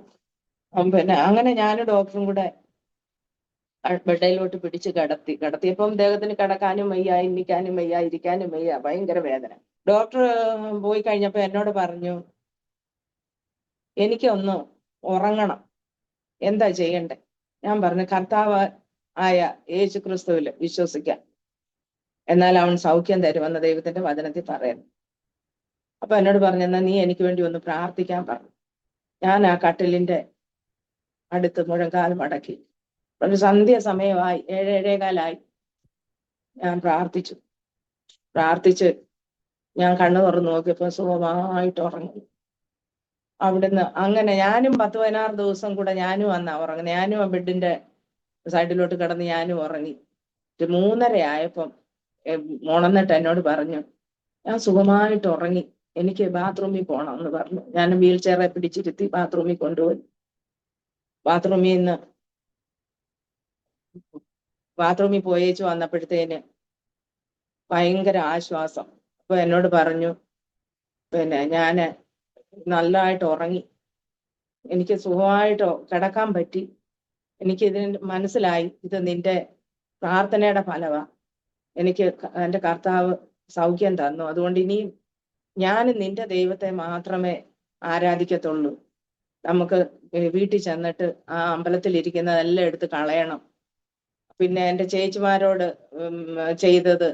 പിന്നെ അങ്ങനെ ഞാനും ഡോക്ടറും കൂടെ ബെഡയിലോട്ട് പിടിച്ച് കിടത്തിയപ്പം ഇദ്ദേഹത്തിന് കിടക്കാനും വയ്യ, എണ്ണിക്കാനും വയ്യ, ഇരിക്കാനും വയ്യ, ഭയങ്കര വേദന. ഡോക്ടർ പോയി കഴിഞ്ഞപ്പോ എന്നോട് പറഞ്ഞു എനിക്കൊന്ന് ഉറങ്ങണം, എന്താ ചെയ്യണ്ടേ? ഞാൻ പറഞ്ഞു കർത്താവ് ആയ യേശു ക്രിസ്തുവില് വിശ്വസിക്കാം, എന്നാൽ അവൻ സൗഖ്യം തരുമെന്ന് ദൈവത്തിന്റെ വചനത്തിൽ പറയുന്നു. അപ്പൊ എന്നോട് പറഞ്ഞു എന്നാ നീ എനിക്ക് വേണ്ടി ഒന്ന് പ്രാർത്ഥിക്കാൻ പറഞ്ഞു. ഞാൻ ആ കട്ടിലിന്റെ അടുത്ത് മുഴങ്കാൽ മടക്കി ഒരു സന്ധ്യ സമയമായി, 7-7:15 ഞാൻ പ്രാർത്ഥിച്ച് ഞാൻ കണ്ണു തുറന്ന് നോക്കിയപ്പോ സുഖമായിട്ട് ഉറങ്ങി. അവിടുന്ന് അങ്ങനെ ഞാനും 10-16 ദിവസം കൂടെ ഞാനും വന്നാ ഉറങ്ങുന്നത്. ഞാനും ആ ബെഡിന്റെ സൈഡിലോട്ട് കിടന്ന് ഞാനും ഉറങ്ങി. 3:30 ആയപ്പം ഉണർന്നിട്ട് എന്നോട് പറഞ്ഞു, ഞാൻ സുഖമായിട്ട് ഉറങ്ങി, എനിക്ക് ബാത്റൂമിൽ പോകണം എന്ന് പറഞ്ഞു. ഞാൻ വീൽ ചെയറെ പിടിച്ചിരുത്തി ബാത്റൂമിൽ കൊണ്ടുപോയി. ബാത്റൂമിൽ പോയേച്ചു വന്നപ്പോഴത്തേന് ഭയങ്കര ആശ്വാസം. അപ്പൊ എന്നോട് പറഞ്ഞു, ഞാന് നല്ലതായിട്ട് ഉറങ്ങി, എനിക്ക് സുഖമായിട്ട് കിടക്കാൻ പറ്റി, എനിക്ക് ഇതിന് മനസ്സിലായി ഇത് നിന്റെ പ്രാർത്ഥനയുടെ ഫലവാ, എനിക്ക് എൻ്റെ കർത്താവ് സൗഖ്യം തന്നു, അതുകൊണ്ട് ഇനിയും ഞാൻ നിന്റെ ദൈവത്തെ മാത്രമേ ആരാധിക്കത്തുള്ളൂ. നമുക്ക് വീട്ടിൽ ചെന്നിട്ട് ആ അമ്പലത്തിൽ ഇരിക്കുന്നതെല്ലാം എടുത്ത് കളയണം. പിന്നെ എൻ്റെ ചേച്ചിമാരോട് ചെയ്തത്,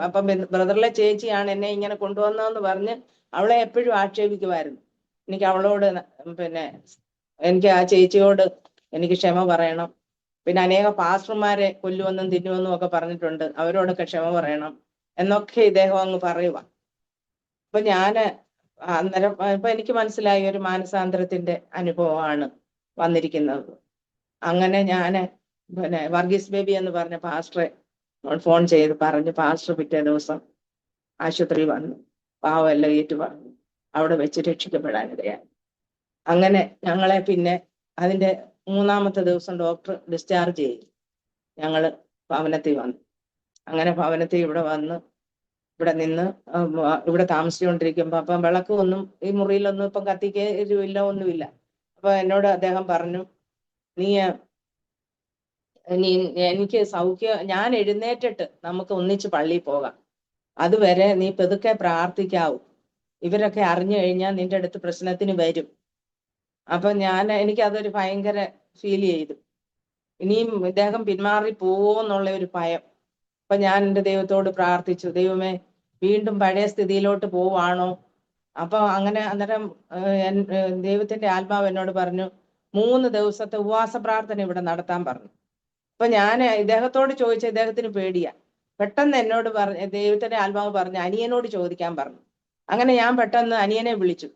അപ്പം ബ്രദറിലെ ചേച്ചിയാണ് എന്നെ ഇങ്ങനെ കൊണ്ടുവന്നതെന്ന് പറഞ്ഞ് അവളെ എപ്പോഴും ആക്ഷേപിക്കുമായിരുന്നു. എനിക്ക് അവളോട് എനിക്ക് ആ ചേച്ചിയോട് എനിക്ക് ക്ഷമ പറയണം. പിന്നെ അനേക പാസ്റ്റർമാരെ കൊല്ലുമെന്നും തിന്നുമെന്നും ഒക്കെ പറഞ്ഞിട്ടുണ്ട്, അവരോടൊക്കെ ക്ഷമ പറയണം എന്നൊക്കെ ഇദ്ദേഹം അങ്ങ് പറയുക. അപ്പൊ അന്നേരം ഇപ്പൊ എനിക്ക് മനസ്സിലായി ഒരു മാനസാന്തരത്തിന്റെ അനുഭവമാണ് വന്നിരിക്കുന്നത്. അങ്ങനെ വർഗീസ് ബേബി എന്ന് പറഞ്ഞ പാസ്റ്ററെ ഫോൺ ചെയ്ത് പറഞ്ഞു. പാസ്റ്റർ പിറ്റേ ദിവസം ആശുപത്രിയിൽ വന്നു, പാവമെല്ലാം ഏറ്റു പറഞ്ഞു, അവിടെ വെച്ച് രക്ഷിക്കപ്പെടാനിടയായി. അങ്ങനെ ഞങ്ങളെ പിന്നെ അതിന്റെ 3-ാമത്തെ ദിവസം ഡോക്ടർ ഡിസ്ചാർജ് ചെയ്തു. ഞങ്ങള് ഭവനത്തിൽ വന്നു. അങ്ങനെ ഭവനത്തിൽ ഇവിടെ വന്ന് ഇവിടെ നിന്ന് ഇവിടെ താമസിച്ചുകൊണ്ടിരിക്കുമ്പോ അപ്പം വിളക്കൊന്നും ഈ മുറിയിലൊന്നും ഇപ്പം കത്തിക്കില്ല, ഒന്നുമില്ല. അപ്പൊ എന്നോട് അദ്ദേഹം പറഞ്ഞു, നീ എനിക്ക് ഞാൻ എഴുന്നേറ്റിട്ട് നമുക്ക് ഒന്നിച്ച് പള്ളിയിൽ പോകാം, അതുവരെ നീ പെതുക്കെ പ്രാർത്ഥിക്കാവൂ, ഇവരൊക്കെ അറിഞ്ഞു കഴിഞ്ഞാൽ നിന്റെ അടുത്ത് പ്രശ്നത്തിന് വരും. അപ്പൊ എനിക്കതൊരു ഭയങ്കര ഫീൽ ചെയ്തു. ഇനിയും ഇദ്ദേഹം പിന്മാറി പോവോന്നുള്ള ഒരു ഭയം. അപ്പൊ ഞാൻ എൻ്റെ ദൈവത്തോട് പ്രാർത്ഥിച്ചു, ദൈവമേ വീണ്ടും പഴയ സ്ഥിതിയിലോട്ട് പോവാണോ? അപ്പൊ അങ്ങനെ അന്നേരം ദൈവത്തിന്റെ ആത്മാവ് എന്നോട് പറഞ്ഞു, 3 ദിവസത്തെ ഉപവാസ പ്രാർത്ഥന ഇവിടെ നടത്താൻ പറഞ്ഞു. അപ്പൊ ഞാൻ ഇദ്ദേഹത്തോട് ചോദിച്ച, ഇദ്ദേഹത്തിന് പേടിയാ. പെട്ടെന്ന് എന്നോട് ദൈവത്തിന്റെ ആത്മാവ് പറഞ്ഞു അനിയനോട് ചോദിക്കാൻ പറഞ്ഞു. അങ്ങനെ ഞാൻ പെട്ടെന്ന് അനിയനെ വിളിച്ചു.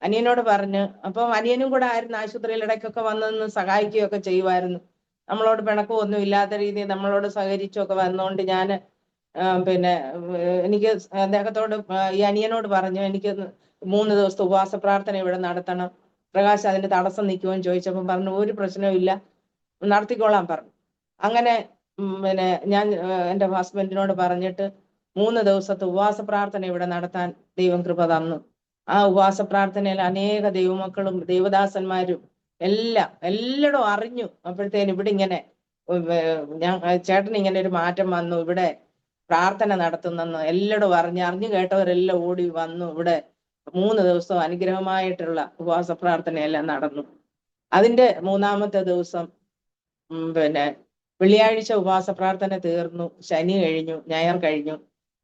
അനിയനോട് പറഞ്ഞു. അപ്പം അനിയനും കൂടെ ആയിരുന്നു ആശുപത്രിയിൽ, ഇടയ്ക്കൊക്കെ വന്നൊന്ന് സഹായിക്കുകയൊക്കെ ചെയ്യുമായിരുന്നു. നമ്മളോട് പിണക്കമൊന്നും ഇല്ലാത്ത രീതിയിൽ നമ്മളോട് സഹകരിച്ചൊക്കെ വന്നുകൊണ്ട് ഞാൻ എനിക്ക് അദ്ദേഹത്തോട് ഈ അനിയനോട് പറഞ്ഞു, എനിക്ക് 3 ദിവസത്തെ ഉപവാസ പ്രാർത്ഥന ഇവിടെ നടത്തണം, പ്രകാശ് അതിന്റെ തടസ്സം നിൽക്കുമെന്ന് ചോദിച്ചപ്പോൾ പറഞ്ഞു ഒരു പ്രശ്നവും ഇല്ല, നടത്തിക്കോളാൻ പറഞ്ഞു. അങ്ങനെ ഞാൻ എൻ്റെ ഹസ്ബൻഡിനോട് പറഞ്ഞിട്ട് 3 ദിവസത്തെ ഉപവാസ പ്രാർത്ഥന ഇവിടെ നടത്താൻ ദൈവം കൃപ തന്നു. ആ ഉപവാസ പ്രാർത്ഥനയിൽ അനേക ദൈവമക്കളും ദൈവദാസന്മാരും എല്ലായിടും അറിഞ്ഞു. അപ്പോഴത്തേനും ഇവിടെ ഇങ്ങനെ ചേട്ടൻ ഇങ്ങനെ ഒരു മാറ്റം വന്നു, ഇവിടെ പ്രാർത്ഥന നടത്തുന്നെന്ന് എല്ലായിടും അറിഞ്ഞു കേട്ടവരെല്ലാം ഓടി വന്നു. ഇവിടെ 3 ദിവസം അനുഗ്രഹമായിട്ടുള്ള ഉപവാസ പ്രാർത്ഥനയെല്ലാം നടന്നു. അതിന്റെ 3-ാമത്തെ ദിവസം വെള്ളിയാഴ്ച ഉപവാസ പ്രാർത്ഥന തീർന്നു, ശനി കഴിഞ്ഞു, ഞായർ കഴിഞ്ഞു.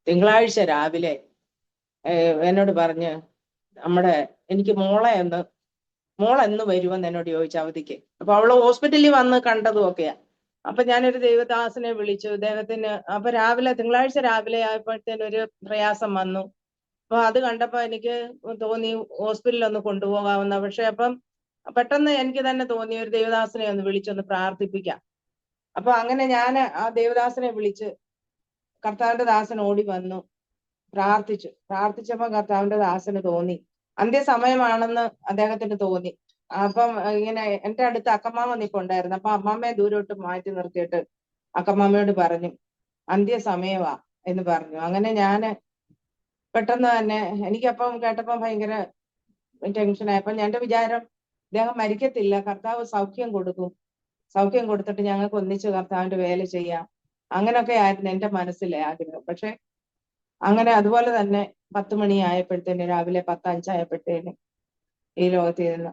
തിങ്കളാഴ്ച രാവിലെ എന്നോട് പറഞ്ഞ് എനിക്ക് മോളെന്ന് വരുമെന്ന് എന്നോട് ചോദിച്ചു അവധിക്ക്. അപ്പൊ അവള് ഹോസ്പിറ്റലിൽ വന്ന് കണ്ടതും ഒക്കെയാ. അപ്പൊ ഞാനൊരു ദൈവദാസനെ വിളിച്ചു ഇദ്ദേഹത്തിന്. അപ്പൊ തിങ്കളാഴ്ച രാവിലെ ആയപ്പോഴത്തേനും ഒരു പ്രയാസം വന്നു. അപ്പൊ അത് കണ്ടപ്പോ എനിക്ക് തോന്നി ഹോസ്പിറ്റലിൽ ഒന്ന് കൊണ്ടുപോകാവുന്ന. പക്ഷെ അപ്പം പെട്ടെന്ന് എനിക്ക് തന്നെ തോന്നി ഒരു ദൈവദാസനെ ഒന്ന് വിളിച്ചൊന്ന് പ്രാർത്ഥിപ്പിക്കാം. അപ്പൊ അങ്ങനെ ഞാൻ ആ ദേവദാസനെ വിളിച്ച് കർത്താവിന്റെ ദാസൻ ഓടി വന്നു, പ്രാർത്ഥിച്ചപ്പോ കർത്താവിന്റെ ദാസന് തോന്നി അന്ത്യസമയമാണെന്ന് അദ്ദേഹത്തിന് തോന്നി. അപ്പം ഇങ്ങനെ എന്റെ അടുത്ത് അക്കമ്മാമ നിൽപ്പുണ്ടായിരുന്നു. അപ്പൊ അമ്മാമ്മയെ ദൂരോട്ട് മാറ്റി നിർത്തിയിട്ട് അക്കമ്മാമ്മയോട് പറഞ്ഞു അന്ത്യസമയവാ എന്ന് പറഞ്ഞു. അങ്ങനെ പെട്ടെന്ന് തന്നെ എനിക്കപ്പം കേട്ടപ്പം ഭയങ്കര ടെൻഷനായി. അപ്പൊ എന്റെ വിചാരം അദ്ദേഹം മരിക്കത്തില്ല, കർത്താവ് സൗഖ്യം കൊടുക്കും, സൗഖ്യം കൊടുത്തിട്ട് ഞങ്ങൾക്ക് ഒന്നിച്ച് കർത്താവിന്റെ വേല ചെയ്യാം, അങ്ങനൊക്കെ ആയിരുന്നു എന്റെ മനസ്സിലെ ആഗ്രഹം. പക്ഷെ അങ്ങനെ അതുപോലെ തന്നെ 10 മണിയായപ്പോഴത്തേന്, രാവിലെ 10:05 ഈ ലോകത്തിൽ നിന്ന്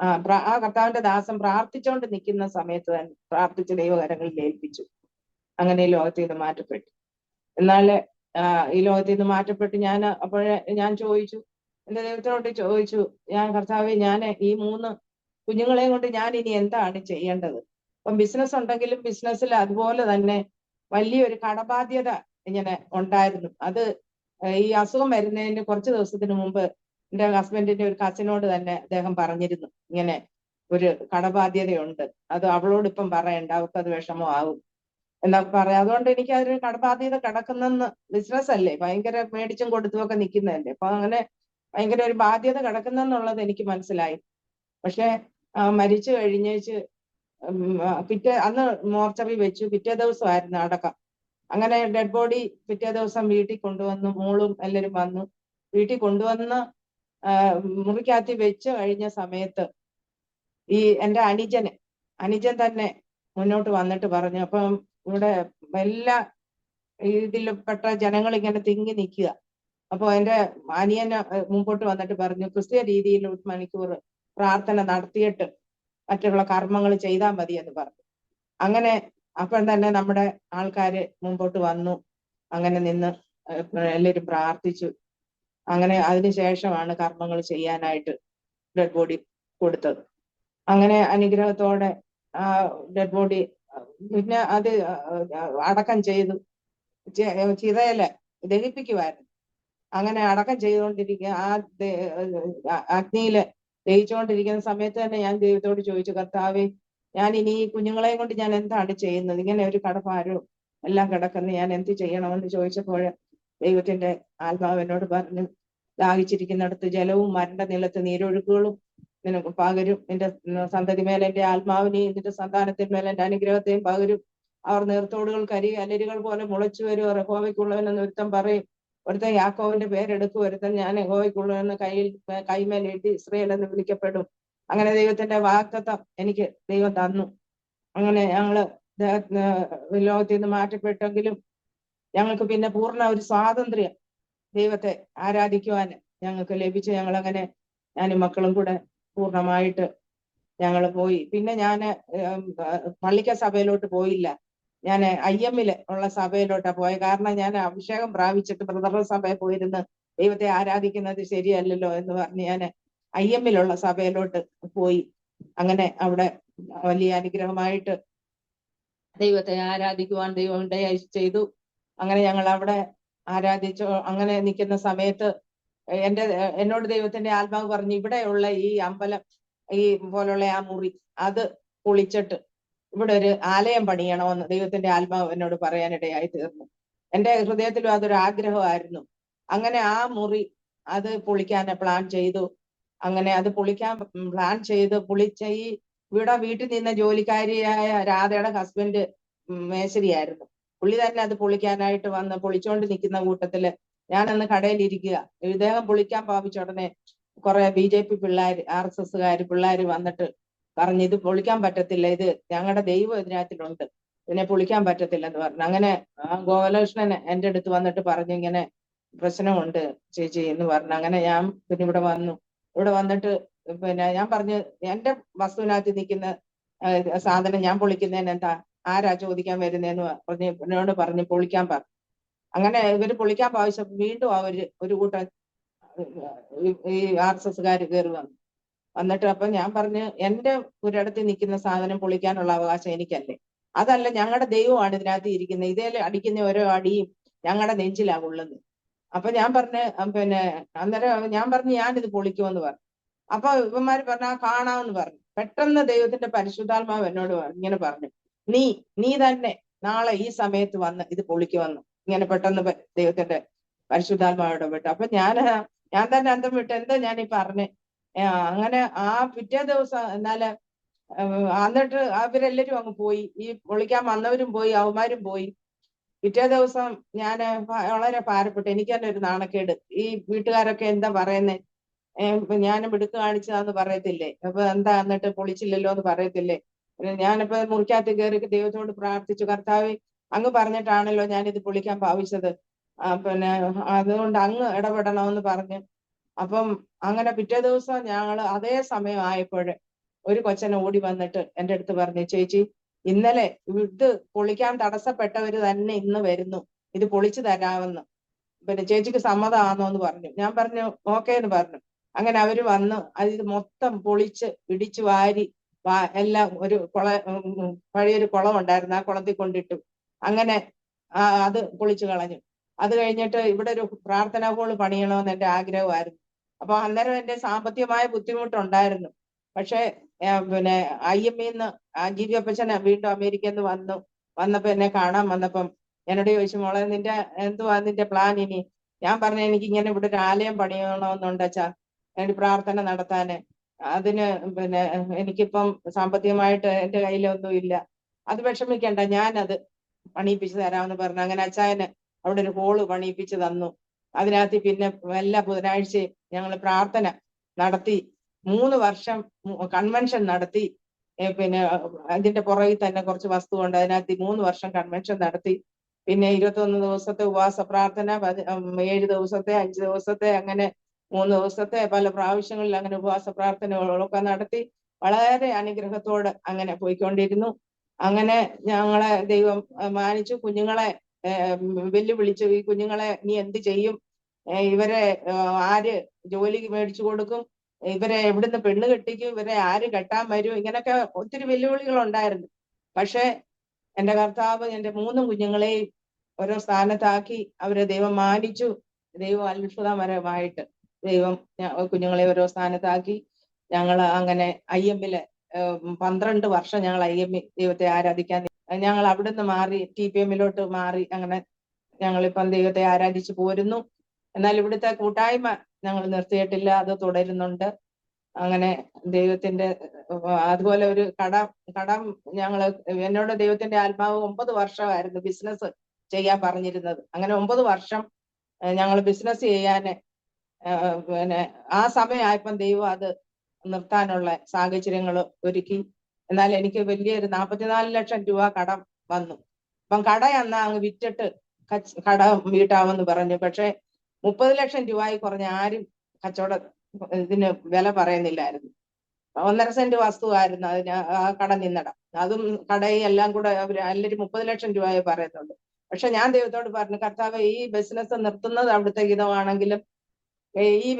ആ കർത്താവിന്റെ ദാസൻ പ്രാർത്ഥിച്ചുകൊണ്ട് നിൽക്കുന്ന സമയത്ത് തന്നെ പ്രാർത്ഥിച്ച് ദൈവകരങ്ങളിൽ ഏൽപ്പിച്ചു. അങ്ങനെ ഈ ലോകത്തിൽ നിന്ന് മാറ്റപ്പെട്ടു. എന്നാൽ ഈ ലോകത്തിൽ നിന്ന് മാറ്റപ്പെട്ട് ഞാൻ ചോദിച്ചു, എന്റെ ദൈവത്തിനോട് ചോദിച്ചു, ഞാൻ കർത്താവേ, ഞാൻ ഈ 3 കുഞ്ഞുങ്ങളെയും കൊണ്ട് ഞാൻ ഇനി എന്താണ് ചെയ്യേണ്ടത്? അപ്പം ബിസിനസ് ഉണ്ടെങ്കിലും ബിസിനസ്സിൽ അതുപോലെ തന്നെ വലിയൊരു കടബാധ്യത ഇങ്ങനെ ഉണ്ടായിരുന്നു. അത് ഈ അസുഖം വരുന്നതിന് കുറച്ച് ദിവസത്തിന് മുമ്പ് എൻ്റെ ഹസ്ബൻഡിന്റെ ഒരു കസിനോട് തന്നെ അദ്ദേഹം പറഞ്ഞിരുന്നു, ഇങ്ങനെ ഒരു കടബാധ്യതയുണ്ട്. അത് അവളോട് ഇപ്പം പറയണ്ട, അവൾക്കത് വിഷമമാകും എന്നൊക്കെ പറയാം. അതുകൊണ്ട് എനിക്ക് അതൊരു കടബാധ്യത കിടക്കുന്നെന്ന്, ബിസിനസ് അല്ലേ, ഭയങ്കര മേടിച്ചും കൊടുത്തും ഒക്കെ നിൽക്കുന്നതല്ലേ, അപ്പൊ അങ്ങനെ ഭയങ്കര ഒരു ബാധ്യത കിടക്കുന്നെന്നുള്ളത് എനിക്ക് മനസ്സിലായി. പക്ഷെ മരിച്ചു കഴിഞ്ഞേച്ച് അന്ന് മോർച്ചറി വെച്ചു. പിറ്റേ ദിവസമായിരുന്നു അടക്കം. അങ്ങനെ ഡെഡ് ബോഡി പിറ്റേ ദിവസം വീട്ടിൽ കൊണ്ടുവന്നു. മോളും എല്ലാവരും വന്നു. വീട്ടിൽ കൊണ്ടുവന്ന് മുറിക്കകത്ത് വെച്ച് കഴിഞ്ഞ സമയത്ത് ഈ എൻ്റെ അനുജൻ തന്നെ മുന്നോട്ട് വന്നിട്ട് പറഞ്ഞു. അപ്പം ഇവിടെ എല്ലാ ഇതിൽപ്പെട്ട ജനങ്ങൾ ഇങ്ങനെ തിങ്ങി നിൽക്കുക. അപ്പൊ എൻ്റെ അനിയൻ മുമ്പോട്ട് വന്നിട്ട് പറഞ്ഞു, ക്രിസ്തീയ രീതിയിൽ 1 മണിക്കൂർ പ്രാർത്ഥന നടത്തിയിട്ട് മറ്റുള്ള കർമ്മങ്ങൾ ചെയ്താൽ മതി എന്ന് പറഞ്ഞു. അങ്ങനെ അപ്പം തന്നെ നമ്മുടെ ആൾക്കാര് മുമ്പോട്ട് വന്നു. അങ്ങനെ നിന്ന് എല്ലാവരും പ്രാർത്ഥിച്ചു. അങ്ങനെ അതിനുശേഷമാണ് കർമ്മങ്ങൾ ചെയ്യാനായിട്ട് ഡെഡ് ബോഡി കൊടുത്തത്. അങ്ങനെ അനുഗ്രഹത്തോടെ ആ ഡെഡ് ബോഡി പിന്നെ അത് അടക്കം ചെയ്തു. ചിതയില് ദഹിപ്പിക്കുമായിരുന്നു. അങ്ങനെ അടക്കം ചെയ്തുകൊണ്ടിരിക്കുക, അഗ്നിയില് ദഹിച്ചുകൊണ്ടിരിക്കുന്ന സമയത്ത് തന്നെ ഞാൻ ദൈവത്തോട് ചോദിച്ചു, കർത്താവേ, ഞാൻ ഇനി ഈ കുഞ്ഞുങ്ങളെയും കൊണ്ട് ഞാൻ എന്താണ് ചെയ്യുന്നത്? ഇങ്ങനെ ഒരു കടഭാരവും എല്ലാം കിടക്കുന്ന ഞാൻ എന്ത് ചെയ്യണമെന്ന് ചോദിച്ചപ്പോൾ ദൈവത്തിന്റെ ആത്മാവ് എന്നോട് പറഞ്ഞു, ദാഹിച്ചിരിക്കുന്നിടത്ത് ജലവും വരണ്ട നിലത്ത് നീരൊഴുക്കുകളും നിനക്ക് പകരും. നിന്റെ സന്തതി മേലെ എന്റെ ആത്മാവിനെയും നിന്റെ സന്താനത്തിന്മേൽ എന്റെ അനുഗ്രഹത്തെയും പകരും. അവർ നീർത്തോടുകൾ അലരികൾ പോലെ മുളച്ചു വരും. യഹോവയ്ക്കുള്ളവനെന്ന് ഒരുത്തൻ പറയും. ഒരുത്തൻ യാക്കോവിന്റെ പേരെടുക്കും. ഒരുത്തൻ ഞാൻ യഹോവയ്ക്കുള്ളവെന്ന് കൈമേൽ എഴുതി ഇസ്രയേൽ എന്ന് വിളിക്കപ്പെടും. അങ്ങനെ ദൈവത്തിന്റെ വാഗ്ദത്തം എനിക്ക് ദൈവം തന്നു. അങ്ങനെ ഞങ്ങള് ലോകത്തിൽ നിന്ന് മാറ്റപ്പെട്ടെങ്കിലും ഞങ്ങൾക്ക് പിന്നെ പൂർണ്ണ ഒരു സ്വാതന്ത്ര്യം ദൈവത്തെ ആരാധിക്കുവാൻ ഞങ്ങൾക്ക് ലഭിച്ചു. ഞങ്ങളങ്ങനെ ഞാനും മക്കളും കൂടെ പൂർണ്ണമായിട്ട് ഞങ്ങൾ പോയി. പിന്നെ ഞാൻ പള്ളിക്ക സഭയിലോട്ട് പോയില്ല. ഞാൻ IM-ല് ഉള്ള സഭയിലോട്ടാ പോയത്. കാരണം ഞാൻ അഭിഷേകം പ്രാപിച്ചിട്ട് ബ്രദറുടെ സഭയിൽ പോയിരുന്ന് ദൈവത്തെ ആരാധിക്കുന്നത് ശരിയല്ലല്ലോ എന്ന് പറഞ്ഞ് ഞാൻ IM-ലുള്ള സഭയിലോട്ട് പോയി. അങ്ങനെ അവിടെ വലിയ അനുഗ്രഹമായിട്ട് ദൈവത്തെ ആരാധിക്കുവാൻ ദൈവം ചെയ്തു. അങ്ങനെ ഞങ്ങൾ അവിടെ ആരാധിച്ചു. അങ്ങനെ നിൽക്കുന്ന സമയത്ത് എന്നോട് ദൈവത്തിന്റെ ആത്മാവ് പറഞ്ഞു, ഇവിടെയുള്ള ഈ അമ്പലം, ഈ പോലുള്ള ആ മുറി അത് പൊളിച്ചിട്ട് ഇവിടെ ഒരു ആലയം പണിയണമെന്ന് ദൈവത്തിന്റെ ആത്മാവ് എന്നോട് പറയാനിടയായി തീർന്നു. എൻ്റെ ഹൃദയത്തിലും അതൊരു ആഗ്രഹമായിരുന്നു. അങ്ങനെ ആ മുറി അത് പൊളിക്കാൻ പ്ലാൻ ചെയ്തു. അങ്ങനെ അത് പൊളിക്കാൻ പ്ലാൻ ചെയ്ത് ഈ വീട്ടിൽ നിന്ന ജോലിക്കാരിയായ രാധയുടെ ഹസ്ബൻഡ് മേശരിയായിരുന്നു. പുള്ളി തന്നെ അത് പൊളിക്കാനായിട്ട് വന്ന് പൊളിച്ചോണ്ട് നിൽക്കുന്ന കൂട്ടത്തില് ഞാനന്ന് കടയിലിരിക്കുക. ഇദ്ദേഹം പൊളിക്കാൻ ഭാവിച്ച ഉടനെ കുറെ BJP പിള്ളേര്, RSSകാര് പിള്ളേര് വന്നിട്ട് പറഞ്ഞു, ഇത് പൊളിക്കാൻ പറ്റത്തില്ല, ഇത് ഞങ്ങളുടെ ദൈവം ഇതിനകത്തിലുണ്ട്, ഇതിനെ പൊളിക്കാൻ പറ്റത്തില്ലെന്ന് പറഞ്ഞു. അങ്ങനെ ഗോപാലകൃഷ്ണൻ എൻ്റെ അടുത്ത് വന്നിട്ട് പറഞ്ഞു, ഇങ്ങനെ പ്രശ്നമുണ്ട് ചേച്ചി എന്ന് പറഞ്ഞു. അങ്ങനെ ഞാൻ പിന്നെ ഇവിടെ വന്നു. ഇവിടെ വന്നിട്ട് പിന്നെ ഞാൻ പറഞ്ഞു, എൻ്റെ വസ്തുവിനകത്ത് നിൽക്കുന്ന സാധനം ഞാൻ പൊളിക്കുന്നതിന് എന്താ, ആരാ ചോദിക്കാൻ വരുന്നതെന്ന് പറഞ്ഞ് എന്നോട് പറഞ്ഞ് പൊളിക്കാൻ പറഞ്ഞു. അങ്ങനെ ഇവര് പൊളിക്കാൻ ഭാവിച്ച വീണ്ടും ഒരു കൂട്ടം ഈ RSSകാര് കയറി വന്നിട്ട് അപ്പൊ ഞാൻ പറഞ്ഞു, എൻ്റെ ഒരിടത്ത് നിൽക്കുന്ന സാധനം പൊളിക്കാനുള്ള അവകാശം എനിക്കല്ലേ? അതല്ല, ഞങ്ങളുടെ ദൈവമാണ് ഇതിനകത്ത് ഇരിക്കുന്നത്, ഇതേ അടിക്കുന്ന ഓരോ അടിയും ഞങ്ങളുടെ നെഞ്ചിലാ കൊള്ളുന്നത്. അപ്പൊ ഞാൻ പറഞ്ഞ് പിന്നെ അന്നേരം ഞാൻ പറഞ്ഞു, ഞാനിത് പൊളിക്കുമെന്ന് പറഞ്ഞു. അപ്പൊ ഇവന്മാര് പറഞ്ഞാ കാണാമെന്ന് പറഞ്ഞു. പെട്ടെന്ന് ദൈവത്തിന്റെ പരിശുദ്ധാത്മാവ് എന്നോട് ഇങ്ങനെ പറഞ്ഞു, നീ തന്നെ നാളെ ഈ സമയത്ത് വന്ന് ഇത് പൊളിക്കുമെന്ന്. ഇങ്ങനെ പെട്ടെന്ന് ദൈവത്തിന്റെ പരിശുദ്ധാത്മാവോട് വിട്ടു. അപ്പൊ ഞാൻ തന്നെ അന്തം വിട്ട്, എന്താ ഞാൻ ഈ പറഞ്ഞേ? അങ്ങനെ ആ പിറ്റേ ദിവസം എന്നാല് എന്നിട്ട് അവരെല്ലാരും അങ്ങ് പോയി. ഈ പൊളിക്കാൻ വന്നവരും പോയി, അവന്മാരും പോയി. പിറ്റേ ദിവസം ഞാൻ വളരെ ഭാരപ്പെട്ടു. എനിക്ക് തന്നെ ഒരു നാണക്കേട്. ഈ വീട്ടുകാരൊക്കെ എന്താ പറയുന്നേ, ഞാൻ മിടുക്ക് കാണിച്ചതാന്ന് പറയത്തില്ലേ? അപ്പൊ എന്താ എന്നിട്ട് പൊളിച്ചില്ലല്ലോ എന്ന് പറയത്തില്ലേ? ഞാനിപ്പോ മുറിക്കകത്ത് കയറി ദൈവത്തോട് പ്രാർത്ഥിച്ചു, കർത്താവേ, അങ്ങ് പറഞ്ഞിട്ടാണല്ലോ ഞാനിത് പൊളിക്കാൻ ഭാവിച്ചത്, പിന്നെ അതുകൊണ്ട് അങ്ങ് ഇടപെടണമെന്ന് പറഞ്ഞു. അപ്പം അങ്ങനെ പിറ്റേ ദിവസം ഞങ്ങള് അതേ സമയം ആയപ്പോഴ് ഒരു കൊച്ചനെ ഓടി വന്നിട്ട് എൻ്റെ അടുത്ത് പറഞ്ഞു, ചേച്ചി, ഇന്നലെ ഇത് പൊളിക്കാൻ തടസ്സപ്പെട്ടവര് തന്നെ ഇന്ന് വരുന്നു, ഇത് പൊളിച്ചു തരാമെന്ന്, പിന്നെ ചേച്ചിക്ക് സമ്മതമാണോ എന്ന് പറഞ്ഞു. ഞാൻ പറഞ്ഞു ഓക്കേ എന്ന് പറഞ്ഞു. അങ്ങനെ അവര് വന്ന് ഇത് മൊത്തം പൊളിച്ച് ഇടിച്ചു വാരി എല്ലാം ഒരു പഴയൊരു കുളം ഉണ്ടായിരുന്നു, ആ കുളത്തിൽ കൊണ്ടിട്ടു. അങ്ങനെ അത് പൊളിച്ചു കളഞ്ഞു. അത് കഴിഞ്ഞിട്ട് ഇവിടെ ഒരു പ്രാർത്ഥനാ ഹോള് പണിയണമെന്ന് എൻ്റെ ആഗ്രഹമായിരുന്നു. അപ്പൊ അന്നേരം എൻ്റെ സാമ്പത്തികമായ ബുദ്ധിമുട്ടുണ്ടായിരുന്നു. പക്ഷെ പിന്നെ IME ജിജി അപ്പച്ചനെ വീണ്ടും അമേരിക്കയിൽ നിന്ന് വന്നപ്പോ എന്നെ കാണാൻ വന്നപ്പം എന്നോട് ചോദിച്ചു, മോളെ നിന്റെ എന്തുവാ നിന്റെ പ്ലാൻ ഇനി? ഞാൻ പറഞ്ഞു, എനിക്ക് ഇങ്ങനെ ഇവിടെ ഒരു ആലയം പണിയണമെന്നുണ്ട് അച്ഛാ, എനിക്ക് പ്രാർത്ഥന നടത്താന്. അതിന് പിന്നെ എനിക്കിപ്പം സാമ്പത്തികമായിട്ട് എന്റെ കയ്യിലൊന്നും ഇല്ല. അത് വിഷമിക്കണ്ട, ഞാനത് പണിയിപ്പിച്ചു തരാമെന്ന് പറഞ്ഞു. അങ്ങനെ അച്ചായന് അവിടെ ഒരു ഹോള് പണിയിപ്പിച്ച് തന്നു. അതിനകത്ത് പിന്നെ എല്ലാ ബുധനാഴ്ചയും ഞങ്ങൾ പ്രാർത്ഥന നടത്തി 3 വർഷം കൺവെൻഷൻ നടത്തി. പിന്നെ അതിന്റെ പുറകിൽ തന്നെ കുറച്ച് വസ്തു ഉണ്ട്, അതിനകത്ത് 3 വർഷം കൺവെൻഷൻ നടത്തി. പിന്നെ 21 ദിവസത്തെ ഉപവാസ പ്രാർത്ഥന, 7 ദിവസത്തെ, 5 ദിവസത്തെ, അങ്ങനെ 3 ദിവസത്തെ പല പ്രാവശ്യങ്ങളിൽ അങ്ങനെ ഉപവാസ പ്രാർത്ഥനകളൊക്കെ നടത്തി വളരെ അനുഗ്രഹത്തോട് അങ്ങനെ പോയിക്കൊണ്ടിരുന്നു. അങ്ങനെ ഞങ്ങളെ ദൈവം മാനിച്ചു. കുഞ്ഞുങ്ങളെ വെല്ലുവിളിച്ചു, ഈ കുഞ്ഞുങ്ങളെ നീ എന്ത് ചെയ്യും? ഇവരെ ആര് ജോലി മേടിച്ചു കൊടുക്കും? ഇവരെ എവിടുന്ന് പെണ്ണ് കെട്ടിക്കും? ഇവരെ ആര് കെട്ടാൻ വരും? ഇങ്ങനൊക്കെ ഒത്തിരി വെല്ലുവിളികൾ ഉണ്ടായിരുന്നു. പക്ഷെ എന്റെ കർത്താവ് എന്റെ 3 കുഞ്ഞുങ്ങളെയും ഓരോ സ്ഥാനത്താക്കി. അവരെ ദൈവം മാനിച്ചു. ദൈവം അത്ഭുതപരമായിട്ട് ദൈവം കുഞ്ഞുങ്ങളെ ഓരോ സ്ഥാനത്താക്കി. ഞങ്ങൾ അങ്ങനെ IMല് 12 വർഷം ഞങ്ങൾ IME ദൈവത്തെ ആരാധിക്കാൻ, ഞങ്ങൾ അവിടുന്ന് മാറി TPMലോട്ട് മാറി. അങ്ങനെ ഞങ്ങളിപ്പം ദൈവത്തെ ആരാധിച്ചു പോരുന്നു. എന്നാൽ ഇവിടുത്തെ കൂട്ടായ്മ ഞങ്ങൾ നിർത്തിയിട്ടില്ല, അത് തുടരുന്നുണ്ട്. അങ്ങനെ ദൈവത്തിന്റെ അതുപോലെ ഒരു കടം ഞങ്ങള് എന്നോട് ദൈവത്തിന്റെ ആത്മാവ് 9 വർഷമായിരുന്നു ബിസിനസ് ചെയ്യാൻ പറഞ്ഞിരുന്നത്. അങ്ങനെ 9 വർഷം ഞങ്ങൾ ബിസിനസ് ചെയ്യാന് പിന്നെ ആ സമയമായപ്പം ദൈവം അത് നിർത്താനുള്ള സാഹചര്യങ്ങൾ ഒരുക്കി. എന്നാൽ എനിക്ക് വലിയൊരു 44 ലക്ഷം രൂപ കടം വന്നു. അപ്പം കട എന്നാ അങ്ങ് വിറ്റിട്ട് കടം വീട്ടാമെന്ന് പറഞ്ഞു. പക്ഷെ 30 ലക്ഷം രൂപയിൽ കുറഞ്ഞ ആരും കച്ചവട ഇതിന് വില പറയുന്നില്ലായിരുന്നു. 1.5 സെന്റ് വസ്തുവായിരുന്നു അതിന് ആ കട നിന്നിടം. അതും കടയും എല്ലാം കൂടെ എല്ലാവരും 30 ലക്ഷം രൂപയെ പറയുന്നുണ്ട്. പക്ഷെ ഞാൻ ദൈവത്തോട് പറഞ്ഞു, കർത്താവ് ഈ ബിസിനസ് നിർത്തുന്നത് അവിടുത്തെ ഹിതമാണെങ്കിലും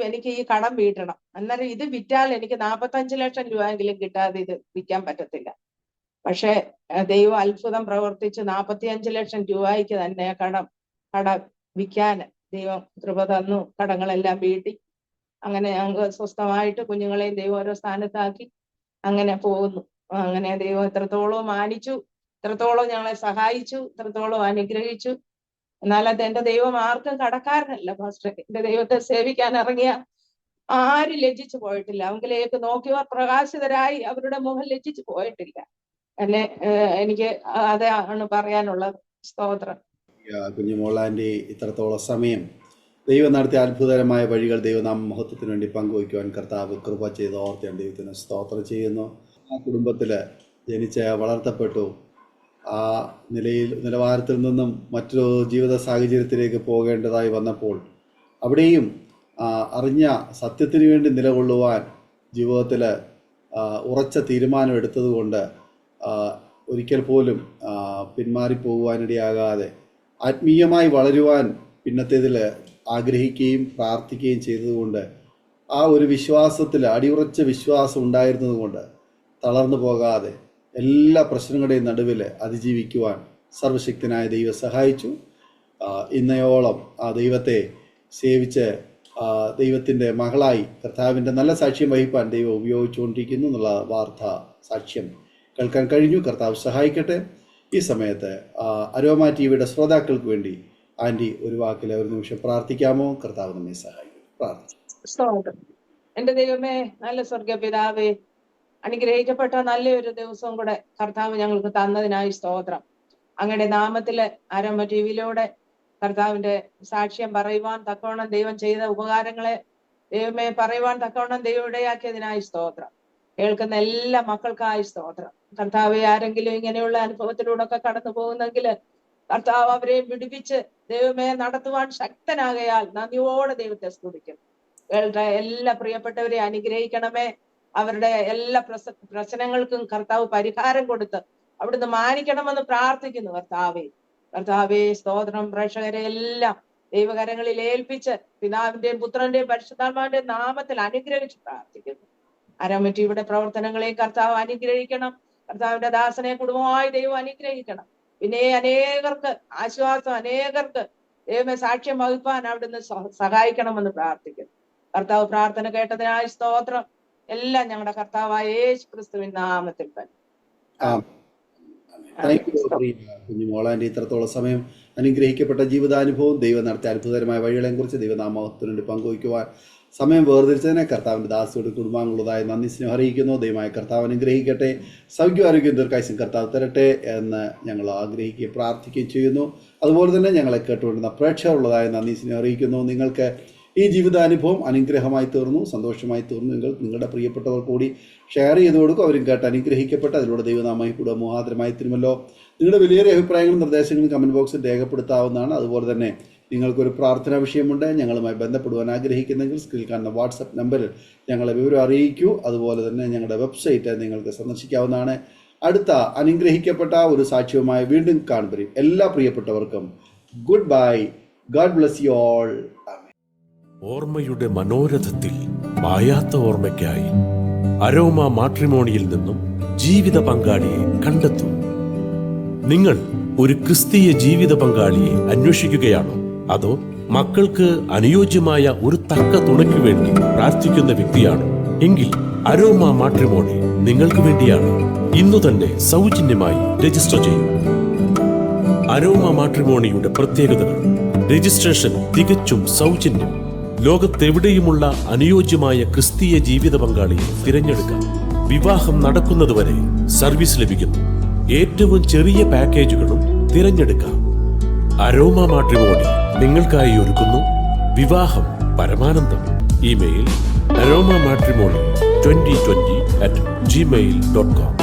എനിക്ക് ഈ കടം വീട്ടണം. അന്നേരം ഇത് വിറ്റാൽ എനിക്ക് 45 ലക്ഷം രൂപയെങ്കിലും കിട്ടാതെ ഇത് വിൽക്കാൻ പറ്റത്തില്ല. പക്ഷെ ദൈവം അത്ഭുതം പ്രവർത്തിച്ച് 45 ലക്ഷം രൂപയ്ക്ക് തന്നെ കട വിൽക്കാൻ ദൈവം കൃപ തന്നു. കടങ്ങളെല്ലാം വീട്ടി. അങ്ങനെ ഞങ്ങൾക്ക് സ്വസ്ഥമായിട്ട് കുഞ്ഞുങ്ങളെയും ദൈവം ഓരോ സ്ഥാനത്താക്കി അങ്ങനെ പോകുന്നു. അങ്ങനെ ദൈവം എത്രത്തോളം മാനിച്ചു, എത്രത്തോളം ഞങ്ങളെ സഹായിച്ചു, എത്രത്തോളം അനുഗ്രഹിച്ചു. എന്നാൽ അത് എന്റെ ദൈവം ആർക്കും കടക്കാരനല്ല പാസ്റ്റർ. എന്റെ ദൈവത്തെ സേവിക്കാൻ ഇറങ്ങിയ ആരും ലജ്ജിച്ചു പോയിട്ടില്ല. അവങ്കിലേക്ക് നോക്കിയവർ പ്രകാശിതരായി അവരുടെ മുഖം ലജ്ജിച്ചു പോയിട്ടില്ല. എനിക്ക് അതാണ് പറയാനുള്ളത്. സ്തോത്രം. കുഞ്ഞുമോളാൻ്റെ ഇത്രത്തോളം സമയം ദൈവം നടത്തിയ അത്ഭുതകരമായ വഴികൾ ദൈവനാമ മഹത്വത്തിന് വേണ്ടി പങ്കുവയ്ക്കുവാൻ കർത്താവ് കൃപ ചെയ്ത് ഓർത്ത് ദൈവത്തിന് സ്തോത്രം ചെയ്യുന്നു. ആ കുടുംബത്തിൽ ജനിച്ച് വളർത്തപ്പെട്ടു. ആ നിലവാരത്തിൽ നിന്നും മറ്റൊരു ജീവിത സാഹചര്യത്തിലേക്ക് പോകേണ്ടതായി വന്നപ്പോൾ അവിടെയും അറിഞ്ഞ സത്യത്തിന് വേണ്ടി നിലകൊള്ളുവാൻ ജീവിതത്തിൽ ഉറച്ച തീരുമാനം എടുത്തതുകൊണ്ട് ഒരിക്കൽ പോലും പിന്മാറിപ്പോകുവാനിടയാകാതെ ആത്മീയമായി വളരുവാൻ പിന്നത്തേതിൽ ആഗ്രഹിക്കുകയും പ്രാർത്ഥിക്കുകയും ചെയ്തതുകൊണ്ട് ആ ഒരു വിശ്വാസത്തിൽ അടിയുറച്ച വിശ്വാസം ഉണ്ടായിരുന്നതുകൊണ്ട് തളർന്നു പോകാതെ എല്ലാ പ്രശ്നങ്ങളുടെയും നടുവിൽ അതിജീവിക്കുവാൻ സർവശക്തനായ ദൈവം സഹായിച്ചു. ഇന്നയോളം ആ ദൈവത്തെ സേവിച്ച് ദൈവത്തിൻ്റെ മകളായി കർത്താവിൻ്റെ നല്ല സാക്ഷ്യം വഹിപ്പാൻ ദൈവം ഉപയോഗിച്ചുകൊണ്ടിരിക്കുന്നു എന്നുള്ള വാർത്ത സാക്ഷ്യം കേൾക്കാൻ കഴിഞ്ഞു. കർത്താവ് സഹായിക്കട്ടെ. ഈ സമയത്ത് അരോമ TVയുടെ ശ്രോതാക്കൾക്ക് വേണ്ടി ആൻറ്റി ഒരു വാക്കിൽ ഒരു നിമിഷം പ്രാർത്ഥിക്കാമോ? കർത്താവ് നമ്മെ സഹായിക്കും. പ്രാർത്ഥിക്കും. എന്റെ ദൈവമേ, നല്ല സ്വർഗപിതാവേ, അനുഗ്രഹിക്കപ്പെട്ട നല്ലൊരു ദിവസവും കൂടെ കർത്താവ് ഞങ്ങൾക്ക് തന്നതിനായി സ്തോത്രം. അങ്ങയുടെ നാമത്തില് അരോമ TVയിലൂടെ കർത്താവിന്റെ സാക്ഷ്യം പറയുവാൻ തക്കവണ്ണം ദൈവം ചെയ്ത ഉപകാരങ്ങളെ ദൈവമേ പറയുവാൻ തക്കവണ്ണം ദൈവം ഇടയാക്കിയതിനായി സ്തോത്രം. കേൾക്കുന്ന എല്ലാ മക്കൾക്കായി സ്തോത്രം. കർത്താവ് ആരെങ്കിലും ഇങ്ങനെയുള്ള അനുഭവത്തിലൂടെ ഒക്കെ കടന്നു പോകുന്നെങ്കിൽ കർത്താവ് അവരെ വിടുവിച്ച് ദൈവമേ നടത്തുവാൻ ശക്തനാകയാൽ നന്ദിയോടെ ദൈവത്തെ സ്തുതിക്കുന്നു. എല്ലാ പ്രിയപ്പെട്ടവരെ അനുഗ്രഹിക്കണമേ. അവരുടെ എല്ലാ പ്രശ്നങ്ങൾക്കും കർത്താവ് പരിഹാരം കൊടുത്ത് അവിടുന്ന് മാനിക്കണമെന്ന് പ്രാർത്ഥിക്കുന്നു. കർത്താവേ സ്തോത്രം. പ്രേക്ഷകരെ എല്ലാം ദൈവകരങ്ങളിൽ ഏൽപ്പിച്ച് പിതാവിന്റെയും പുത്രന്റെയും പരിശുദ്ധാത്മാവിന്റെയും നാമത്തിൽ അനുഗ്രഹിച്ച് പ്രാർത്ഥിക്കുന്നു. അരോമ TVയുടെ പ്രവർത്തനങ്ങളെയും കർത്താവ് അനുഗ്രഹിക്കണം. കർത്താവിന്റെ ദാസനെ കുടുംബമായി ദൈവം അനുഗ്രഹിക്കണം. പിന്നെ അനേകർക്ക് ആശ്വാസം, അനേകർക്ക് ദൈവമേ സാക്ഷ്യം വഹിപ്പാൻ അവിടുന്ന് സഹായിക്കണമെന്ന് പ്രാർത്ഥിക്കുന്നു. കർത്താവ് പ്രാർത്ഥന കേട്ടതിനായി സ്തോത്രം. എല്ലാം ഞങ്ങളുടെ കർത്താവായ യേശു ക്രിസ്തുവിൻ നാമത്തിൽ തന്നെ. താങ്ക് യു കുഞ്ഞുമോളാൻ്റെ ഇത്രത്തോളം സമയം അനുഗ്രഹിക്കപ്പെട്ട ജീവിതാനുഭവം, ദൈവം നടത്തിയ അത്ഭുതകരമായ വഴികളെയും കുറിച്ച് ദൈവനാമത്തിനുവേണ്ടി പങ്കുവയ്ക്കുവാൻ സമയം വേർതിരിച്ചതിനെ കർത്താവിൻ്റെ ദാസിയുടെ കുടുംബാംഗങ്ങളുടേതായ നന്ദി സ്നേഹം അറിയിക്കുന്നു. ദൈവമായ കർത്താവ് അനുഗ്രഹിക്കട്ടെ, സൗഖ്യം ആരോഗ്യം ദീർഘായുസ്സും കർത്താവ് തരട്ടെ എന്ന് ഞങ്ങൾ ആഗ്രഹിക്കുകയും പ്രാർത്ഥിക്കുകയും ചെയ്യുന്നു. അതുപോലെ തന്നെ ഞങ്ങളെ കേട്ടുകൊണ്ടുന്ന പ്രേക്ഷകരുള്ളതായ നന്ദി സ്നേഹം അറിയിക്കുന്നു. നിങ്ങൾക്ക് ഈ ജീവിതാനുഭവം അനുഗ്രഹമായി തീർന്നു, സന്തോഷമായി തീർന്നു എങ്കിൽ നിങ്ങളുടെ പ്രിയപ്പെട്ടവർ കൂടി ഷെയർ ചെയ്ത് കൊടുക്കും. അവരും കേട്ട് അനുഗ്രഹിക്കപ്പെട്ട് അതിലൂടെ ദൈവനാമമായി കൂടെ മുഖാന്തരമായി തീരുമല്ലോ. നിങ്ങളുടെ വലിയേറെ അഭിപ്രായങ്ങളും നിർദ്ദേശങ്ങളും കമൻറ്റ് ബോക്സിൽ രേഖപ്പെടുത്താവുന്നതാണ്. അതുപോലെ തന്നെ നിങ്ങൾക്കൊരു പ്രാർത്ഥനാ വിഷയമുണ്ട്, ഞങ്ങളുമായി ബന്ധപ്പെടുവാൻ ആഗ്രഹിക്കുന്നെങ്കിൽ സ്ക്രീനിൽ കാണുന്ന വാട്സപ്പ് നമ്പറിൽ ഞങ്ങളെ വിവരം അറിയിക്കൂ. അതുപോലെ തന്നെ ഞങ്ങളുടെ വെബ്സൈറ്റ് നിങ്ങൾക്ക് സന്ദർശിക്കാവുന്നതാണ്. അടുത്ത അനുഗ്രഹിക്കപ്പെട്ട ഒരു സാക്ഷ്യവുമായി വീണ്ടും കാണുമ്പോഴും എല്ലാ പ്രിയപ്പെട്ടവർക്കും good bye. God bless you all. ഓർമ്മയുടെ മനോരഥത്തിൽ മായാത്ത ഓർമ്മയ്ക്കായി അരോമ മാട്രിമോണിയിൽ നിന്നും ജീവിത പങ്കാളിയെ കണ്ടെത്തൂ. നിങ്ങൾ ഒരു ക്രിസ്തീയ ജീവിത പങ്കാളിയെ അന്വേഷിക്കുകയാണോ? അതോ മക്കൾക്ക് അനുയോജ്യമായ ഒരു തക്ക തുണയ്ക്ക് വേണ്ടി പ്രാർത്ഥിക്കുന്ന വ്യക്തിയാണോ? എങ്കിൽ അരോമ മാട്രിമോണി നിങ്ങൾക്ക് വേണ്ടിയാണ്. ഇന്നു തന്നെ സൗജന്യമായി രജിസ്റ്റർ ചെയ്യൂ. അരോമ മാട്രിമോണിയുടെ പ്രത്യേകതകൾ: രജിസ്ട്രേഷൻ തികച്ചും സൗജന്യം. ലോകത്തെവിടെയുമുള്ള അനുയോജ്യമായ ക്രിസ്തീയ ജീവിത പങ്കാളിയെ തിരഞ്ഞെടുക്കാം. വിവാഹം നടക്കുന്നതുവരെ സർവീസ് ലഭിക്കുന്നു. ഏറ്റവും ചെറിയ പാക്കേജുകളും തിരഞ്ഞെടുക്കാം. അരോമ മാട്രിമോണി നിങ്ങൾക്കായി ഒരുക്കുന്നു വിവാഹം പരമാനന്ദം. Email aroma matrimony2020@gmail.com